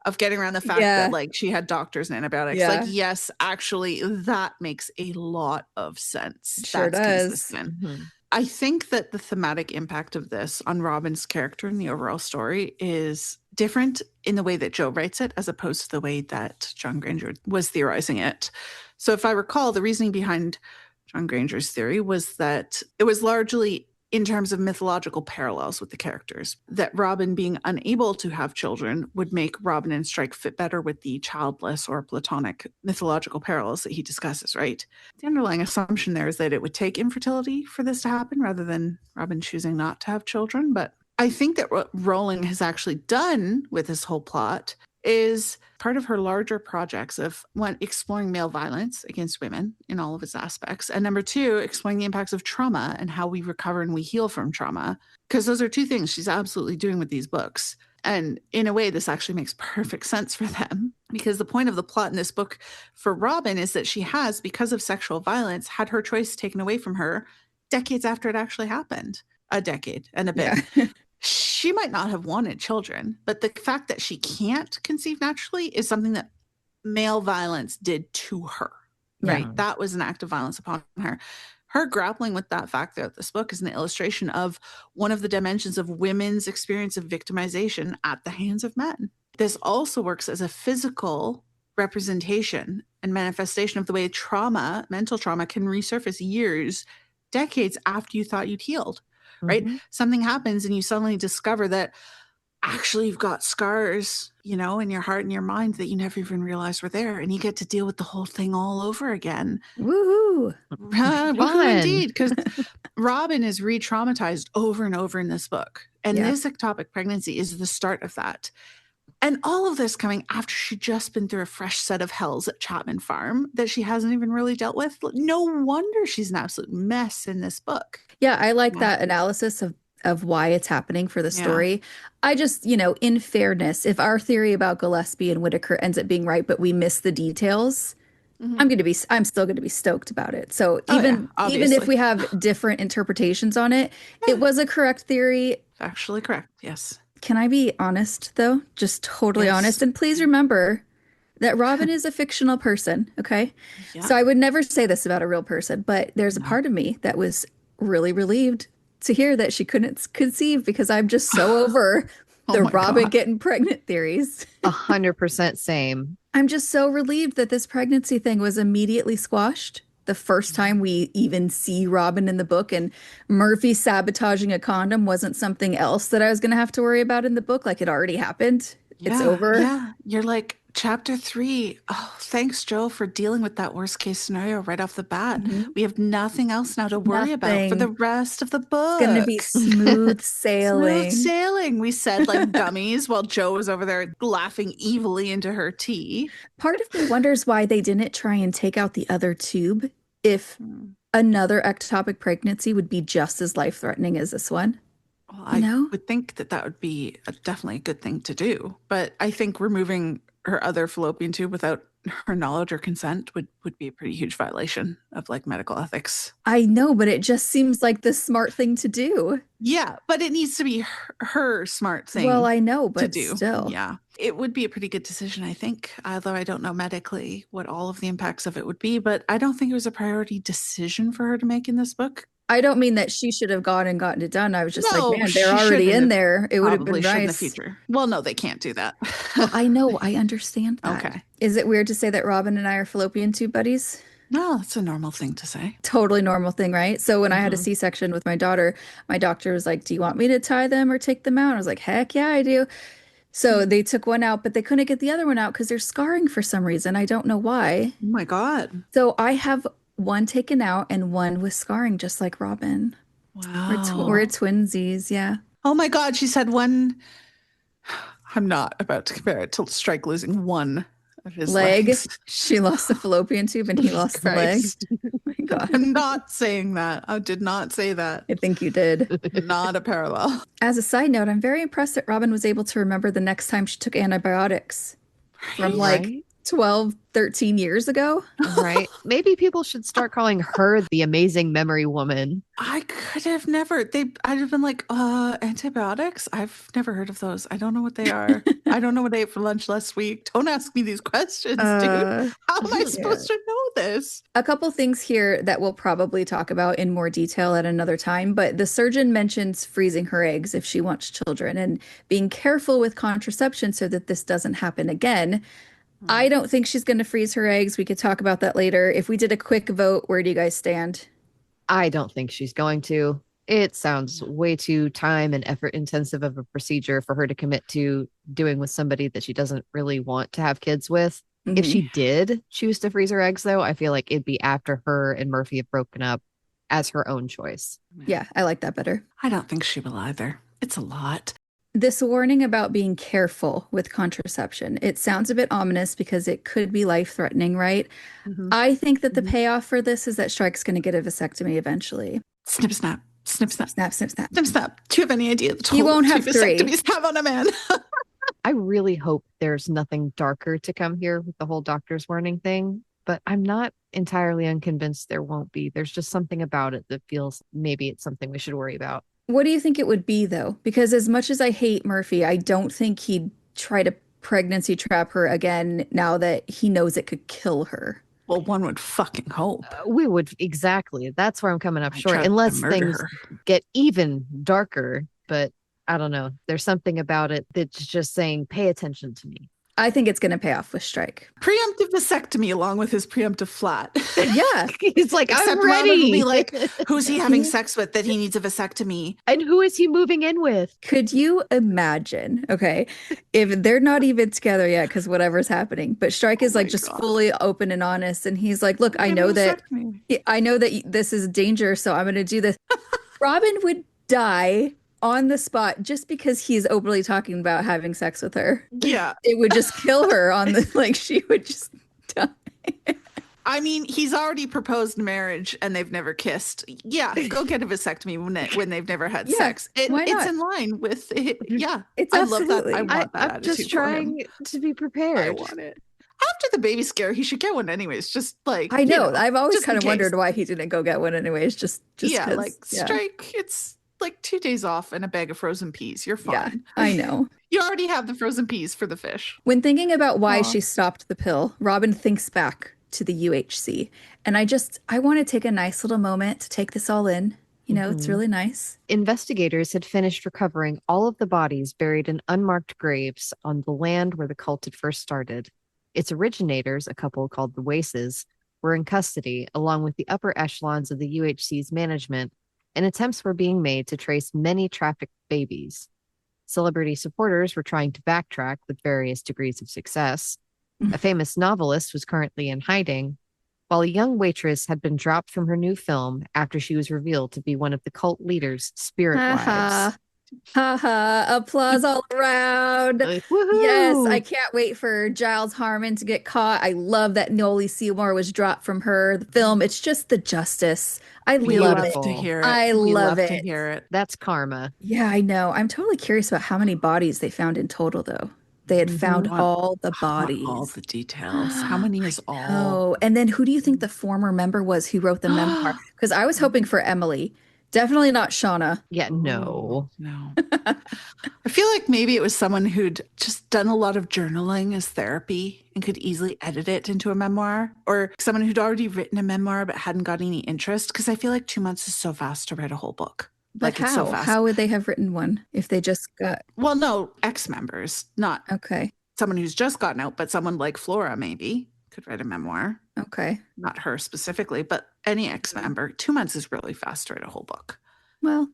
of getting around the fact that she had doctors and antibiotics. Yes, actually, that makes a lot of sense. Sure does. Consistent. I think that the thematic impact of this on Robin's character and the overall story is different in the way that Jo writes it, as opposed to the way that John Granger was theorizing it. So if I recall, the reasoning behind John Granger's theory was that it was largely in terms of mythological parallels with the characters. That Robin being unable to have children would make Robin and Strike fit better with the childless or platonic mythological parallels that he discusses, right? The underlying assumption there is that it would take infertility for this to happen rather than Robin choosing not to have children. But I think that what Rowling has actually done with this whole plot is part of her larger projects of one, exploring male violence against women in all of its aspects, and number two, exploring the impacts of trauma and how we recover and we heal from trauma. Because those are two things she's absolutely doing with these books. And in a way, this actually makes perfect sense for them, because the point of the plot in this book for Robin is that she has, because of sexual violence, had her choice taken away from her decades after it actually happened. A decade and a bit. Yeah. She might not have wanted children, but the fact that she can't conceive naturally is something that male violence did to her, right? Yeah. That was an act of violence upon her. Her grappling with that fact throughout this book is an illustration of one of the dimensions of women's experience of victimization at the hands of men. This also works as a physical representation and manifestation of the way trauma, mental trauma, can resurface years, decades after you thought you'd healed. Right? Mhm. Something happens and you suddenly discover that actually you've got scars, in your heart and your mind that you never even realized were there. And you get to deal with the whole thing all over again. Woohoo. Woohoo indeed. Because Robin is re-traumatized over and over in this book. And Yeah. this ectopic pregnancy is the start of that. And all of this coming after she'd just been through a fresh set of hells at Chapman Farm that she hasn't even really dealt with. No wonder she's an absolute mess in this book. Yeah, I like Yeah. that analysis of why it's happening for the Yeah. story. I just, in fairness, if our theory about Gillespie and Whitaker ends up being right, but we miss the details, Mhm. I'm still going to be stoked about it. So Oh, yeah, even if obviously. we have different interpretations on it, Yeah. it was a correct theory. Factually correct. Yes. Can I be honest though? Just totally Yes. honest. And please remember that Robin is a fictional person, okay? Yeah. So I would never say this about a real person, but there's a No. part of me that was really relieved to hear that she couldn't conceive, because I'm just so over Oh the my Robin God. getting pregnant theories. 100% same. I'm just so relieved that this pregnancy thing was immediately squashed the first time we even see Robin in the book, and Murphy sabotaging a condom wasn't something else that I was going to have to worry about in the book. Like, it already happened. It's over. Yeah. You're like, chapter 3. Oh, thanks, Joe, for dealing with that worst case scenario right off the bat. Mhm. We have nothing else now to worry about for the Nothing. rest of the book. It's going to be smooth Smooth sailing. sailing, we said like dummies while Joe was over there laughing evilly into her tea. Part of me wonders why they didn't try and take out the other tube if Hmm. another ectopic pregnancy would be just as life-threatening as this one. Well, You I know? would think that that would be definitely a good thing to do. But I think removing her other fallopian tube without her knowledge or consent would be a pretty huge violation of like medical ethics. I know, but it just seems like the smart thing to do. Yeah, but it needs to be her smart thing Well, I know, to but do. still. Yeah. It would be a pretty good decision, I think, although I don't know medically what all of the impacts of it would be, but I don't think it was a priority decision for her to make in this book. I don't mean that she should have gone and gotten it done. I was just like, No, man, they're she already should in there. It would have probably been should in the nice. future. Well, no, they can't do that. Well, I know, I understand that. Okay. Is it weird to say that Robin and I are fallopian tube buddies? No, that's a normal thing to say. Totally normal thing, right? So when I had a Mhm. C-section with my daughter, my doctor was like, "Do you want me to tie them or take them out?" I was like, "Heck yeah, I do." So they took one out, but they couldn't get the other one out because they're scarring for some reason. I don't know why. Oh my God. So I have one taken out and one with scarring, just like Robin. We're Wow. twinsies, yeah. Oh my God. She said one. I'm not about to compare it to Strike losing one of his Leg. legs. She lost the fallopian tube and he lost the leg. Christ. Oh my God. I'm not saying that. I did not say that. I think you did. Not a parallel. As a side note, I'm very impressed that Robin was able to remember the next time she took antibiotics from like Right? 12, 13 years ago. Right. Maybe people should start calling her the amazing memory woman. I could have never. I'd have been like, antibiotics? I've never heard of those. I don't know what they are. I don't know what I ate for lunch last week. Don't ask me these questions, dude. How am I supposed to know this? A couple things here that we'll probably talk about in more detail at another time, but the surgeon mentions freezing her eggs if she wants children and being careful with contraception so that this doesn't happen again. I don't think she's going to freeze her eggs. We could talk about that later. If we did a quick vote, where do you guys stand? I don't think she's going to. It sounds way too time and effort intensive of a procedure for her to commit to doing with somebody that she doesn't really want to have kids with. If Mhm. she did choose to freeze her eggs, though, I feel like it'd be after her and Murphy have broken up as her own choice. Yeah, I like that better. I don't think she will either. It's a lot. This warning about being careful with contraception, it sounds a bit ominous because it could be life-threatening, right? Mm-hmm. I think that the Mm-hmm. payoff for this is that Strike's going to get a vasectomy eventually. Snip, snap. Snip, snap. Snap, snap, snap. Snip, snap. Do you have any idea the He toll won't two have three. vasectomies have on a man? I really hope there's nothing darker to come here with the whole doctor's warning thing, but I'm not entirely unconvinced there won't be. There's just something about it that feels maybe it's something we should worry about. What do you think it would be, though? Because as much as I hate Murphy, I don't think he'd try to pregnancy trap her again now that he knows it could kill her. Well, one would fucking hope. We would exactly. That's where I'm coming up I short, try to unless murder things her. get even darker. But I don't know. There's something about it that's just saying, pay attention to me. I think it's going to pay off with Strike. Preemptive vasectomy along with his preemptive flat. Yeah. He's like, Except I'm Robin will ready. be like, who's he having sex with that he needs a vasectomy? And who is he moving in with? Could you imagine, okay, if they're not even together yet because whatever's happening, but Strike is Oh like my just God. fully open and honest, and he's like, "Look, Get a vasectomy. I know that this is danger, so I'm going to do this." Robin would die on the spot just because he's openly talking about having sex with her. Yeah. It would just kill her on the like she would just die. I mean, he's already proposed marriage and they've never kissed. Yeah, go get a vasectomy when they've never had Yeah, sex. why It's not? in line with it. Yeah, It's I love that. absolutely. I want that I'm just attitude for him. trying to be I prepared. want it. After the baby scare, he should get one anyways. Just like I know. I've always just in kind of case. wondered why he didn't go get one anyways. Just Yeah, 'cause, like Strike. It's like 2 days off and a bag of frozen peas. You're Yeah, fine. I know. You already have the frozen peas for the fish. When thinking about why Aw. she stopped the pill, Robin thinks back to the UHC. And I want to take a nice little moment to take this all in. You know, it's Mhm. really nice. Investigators had finished recovering all of the bodies buried in unmarked graves on the land where the cult had first started. Its originators, a couple called the Waces, were in custody, along with the upper echelons of the UHC's management, and attempts were being made to trace many trafficked babies. Celebrity supporters were trying to backtrack with various degrees of success. A famous novelist was currently in hiding, while a young waitress had been dropped from her new film after she was revealed to be one of the cult leader's spirit Ha wives. ha. Ha ha. Applause all around. Like, Yes, woohoo! I can't wait for Giles Harmon to get caught. I love that Noli Seymour was dropped from her. The film, it's just the justice. I We love love it. to hear it. I We love love to it. hear it. That's karma. Yeah, I know. I'm totally curious about how many bodies they found in total, though. They had found want- all the I want bodies. all the details. How many is all? Oh, and then who do you think the former member was who wrote the memoir? Because I was hoping for Emily. Definitely not Shauna. Yeah, no. No. I feel like maybe it was someone who'd just done a lot of journaling as therapy and could easily edit it into a memoir, or someone who'd already written a memoir but hadn't got any interest. Because I feel like 2 months is so fast to write a whole book. But Like, it's so how? fast. How would they have written one if they just got Well, no, ex-members, not okay. someone who's just gotten out, but someone like Flora maybe could write a memoir. Okay. Not her specifically, but any ex-member. 2 months is really fast to write a whole book. Well,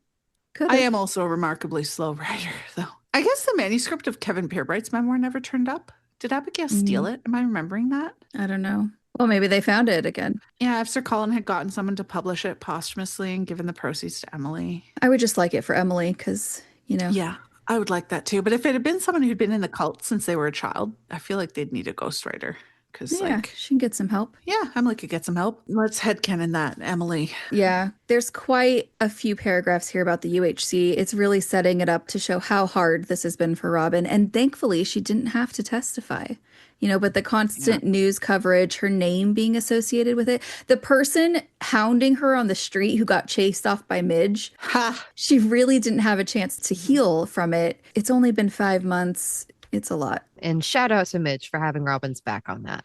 could I have. am also a remarkably slow writer, though. I guess the manuscript of Kevin Pierbright's memoir never turned up. Did Abigail steal it? Am I remembering that? I don't know. Well, maybe they found it again. Yeah, if Sir Colin had gotten someone to publish it posthumously and given the proceeds to Emily. I would just like it for Emily because, you know. Yeah, I would like that too. But if it had been someone who'd been in the cult since they were a child, I feel like they'd need a ghostwriter. Because, Yeah, like, she can get some help. yeah, Emily could get some help. Let's headcanon that, Emily. Yeah, there's quite a few paragraphs here about the UHC. It's really setting it up to show how hard this has been for Robin. And thankfully, she didn't have to testify. You know, but the constant news coverage, her name being associated with it, the person hounding her on the street who got chased off by Midge, Ha! she really didn't have a chance to heal from it. It's only been 5 months. It's a lot. And shout out to Mitch for having Robin's back on that.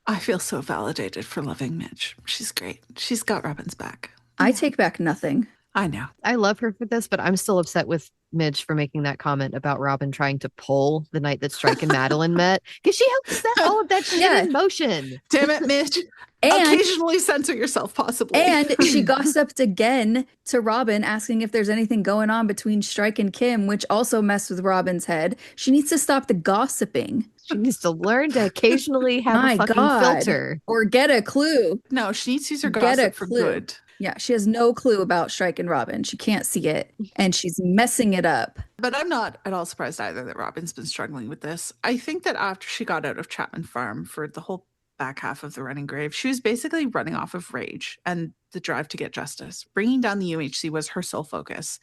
I feel so validated for loving Midge. She's great. She's got Robin's back. I take back nothing. I know. I love her for this, but I'm still upset with Midge, for making that comment about Robin trying to pull the night that Strike and Madeline met, because she helped set all of that shit in motion. Damn it, Midge. And occasionally censor yourself, possibly. And she gossiped again to Robin, asking if there's anything going on between Strike and Kim, which also messed with Robin's head. She needs to stop the gossiping. She needs to learn to occasionally have My a fucking God. filter. Or get a clue. No, she needs to use her gossip for good. Yeah, she has no clue about Strike and Robin. She can't see it, and she's messing it up. But I'm not at all surprised either that Robin's been struggling with this. I think that after she got out of Chapman Farm for the whole back half of the Running Grave, she was basically running off of rage and the drive to get justice. Bringing down the UHC was her sole focus.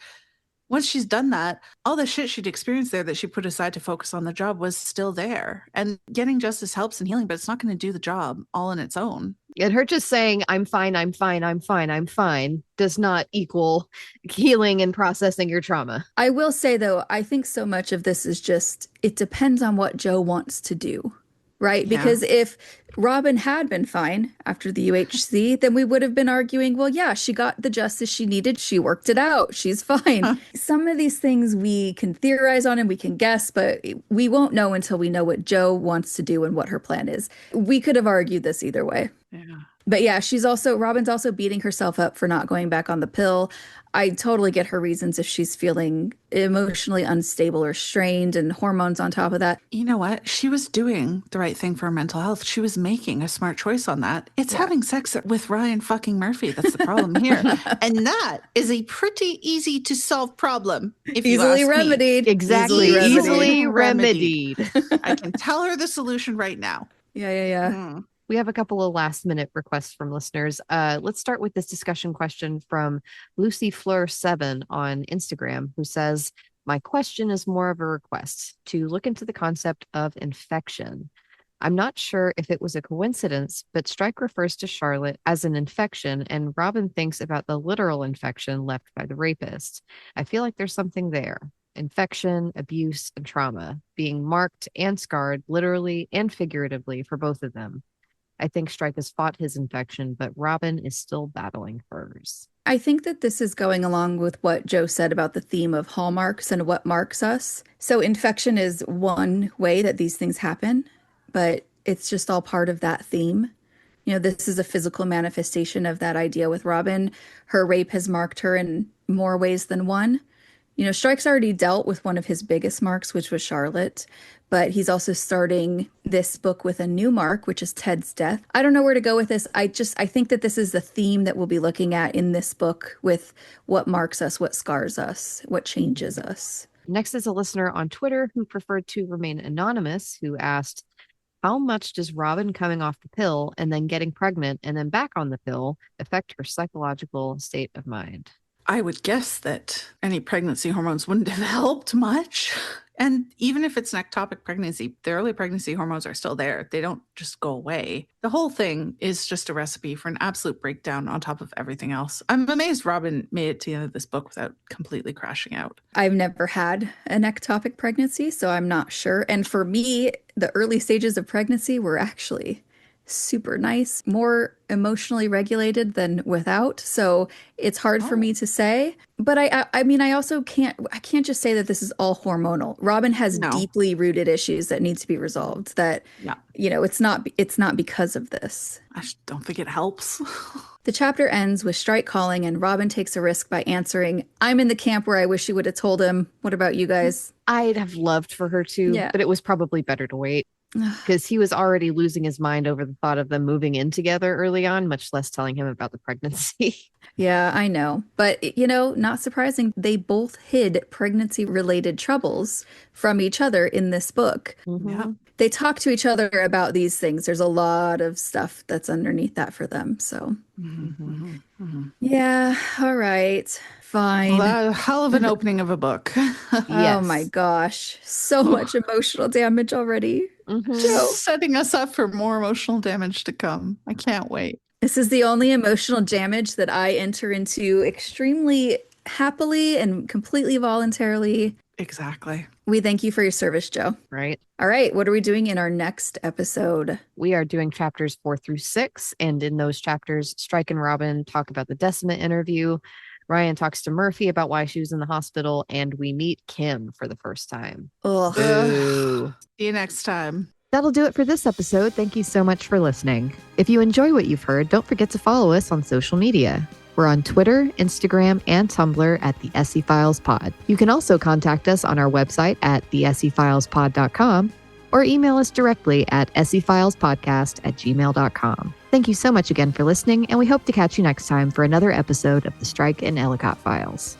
Once she's done that, all the shit she'd experienced there that she put aside to focus on the job was still there. And getting justice helps in healing, but it's not going to do the job all on its own. And her just saying, I'm fine, I'm fine, I'm fine, I'm fine, does not equal healing and processing your trauma. I will say, though, I think so much of this is just, it depends on what Jo wants to do, right? Yeah. Because if Robin had been fine after the UHC, then we would have been arguing, well, yeah, she got the justice she needed. She worked it out. She's fine. Some of these things we can theorize on and we can guess, but we won't know until we know what Jo wants to do and what her plan is. We could have argued this either way. Yeah. But yeah, Robin's also beating herself up for not going back on the pill. I totally get her reasons if she's feeling emotionally unstable or strained and hormones on top of that. You know what? She was doing the right thing for her mental health. She was making a smart choice on that. It's having sex with Ryan fucking Murphy. That's the problem here. And that is a pretty easy to solve problem. If Easily you ask remedied. Me. Exactly. Easily remedied. I can tell her the solution right now. Yeah. We have a couple of last minute requests from listeners. Let's start with this discussion question from Lucy Fleur 7 on Instagram, who says, my question is more of a request to look into the concept of infection. I'm not sure if it was a coincidence, but Strike refers to Charlotte as an infection, and Robin thinks about the literal infection left by the rapist. I feel like there's something there. Infection, abuse, and trauma being marked and scarred literally and figuratively for both of them. I think Strike has fought his infection, but Robin is still battling hers. I think that this is going along with what Jo said about the theme of hallmarks and what marks us. So infection is one way that these things happen, but it's just all part of that theme. You know, this is a physical manifestation of that idea with Robin. Her rape has marked her in more ways than one. You know, Strike's already dealt with one of his biggest marks, which was Charlotte, but he's also starting this book with a new mark, which is Ted's death. I don't know where to go with this. I think that this is the theme that we'll be looking at in this book with what marks us, what scars us, what changes us. Next is a listener on Twitter who preferred to remain anonymous, who asked, how much does Robin coming off the pill and then getting pregnant and then back on the pill affect her psychological state of mind? I would guess that any pregnancy hormones wouldn't have helped much. And even if it's an ectopic pregnancy, the early pregnancy hormones are still there. They don't just go away. The whole thing is just a recipe for an absolute breakdown on top of everything else. I'm amazed Robin made it to the end of this book without completely crashing out. I've never had an ectopic pregnancy, so I'm not sure. And for me, the early stages of pregnancy were actually super nice, more emotionally regulated than without. So it's hard for me to say. But I mean, I also can't just say that this is all hormonal. Robin has deeply rooted issues that need to be resolved that, you know, it's not because of this. I just don't think it helps. The chapter ends with Strike calling and Robin takes a risk by answering, I'm in the camp where I wish she would have told him. What about you guys? I'd have loved for her to, but it was probably better to wait. Because he was already losing his mind over the thought of them moving in together early on, much less telling him about the pregnancy. Yeah, I know. But, you know, not surprising. They both hid pregnancy-related troubles from each other in this book. Mm-hmm. Yeah. They talk to each other about these things. There's a lot of stuff that's underneath that for them. So, yeah, all right. Fine. Well, a hell of an opening of a book. Oh my gosh. So much emotional damage already. Just setting us up for more emotional damage to come. I can't wait. This is the only emotional damage that I enter into extremely happily and completely voluntarily. Exactly. We thank you for your service, Jo. Right. All right. What are we doing in our next episode? We are doing chapters 4 through 6. And in those chapters, Strike and Robin talk about the Decima interview. Ryan talks to Murphy about why she was in the hospital, and we meet Kim for the first time. Ugh. Boo. See you next time. That'll do it for this episode. Thank you so much for listening. If you enjoy what you've heard, don't forget to follow us on social media. We're on Twitter, Instagram, and Tumblr at the SE Files Pod. You can also contact us on our website at thesefilespod.com or email us directly at sefilespodcast@gmail.com. Thank you so much again for listening, and we hope to catch you next time for another episode of the Strike and Ellicott Files.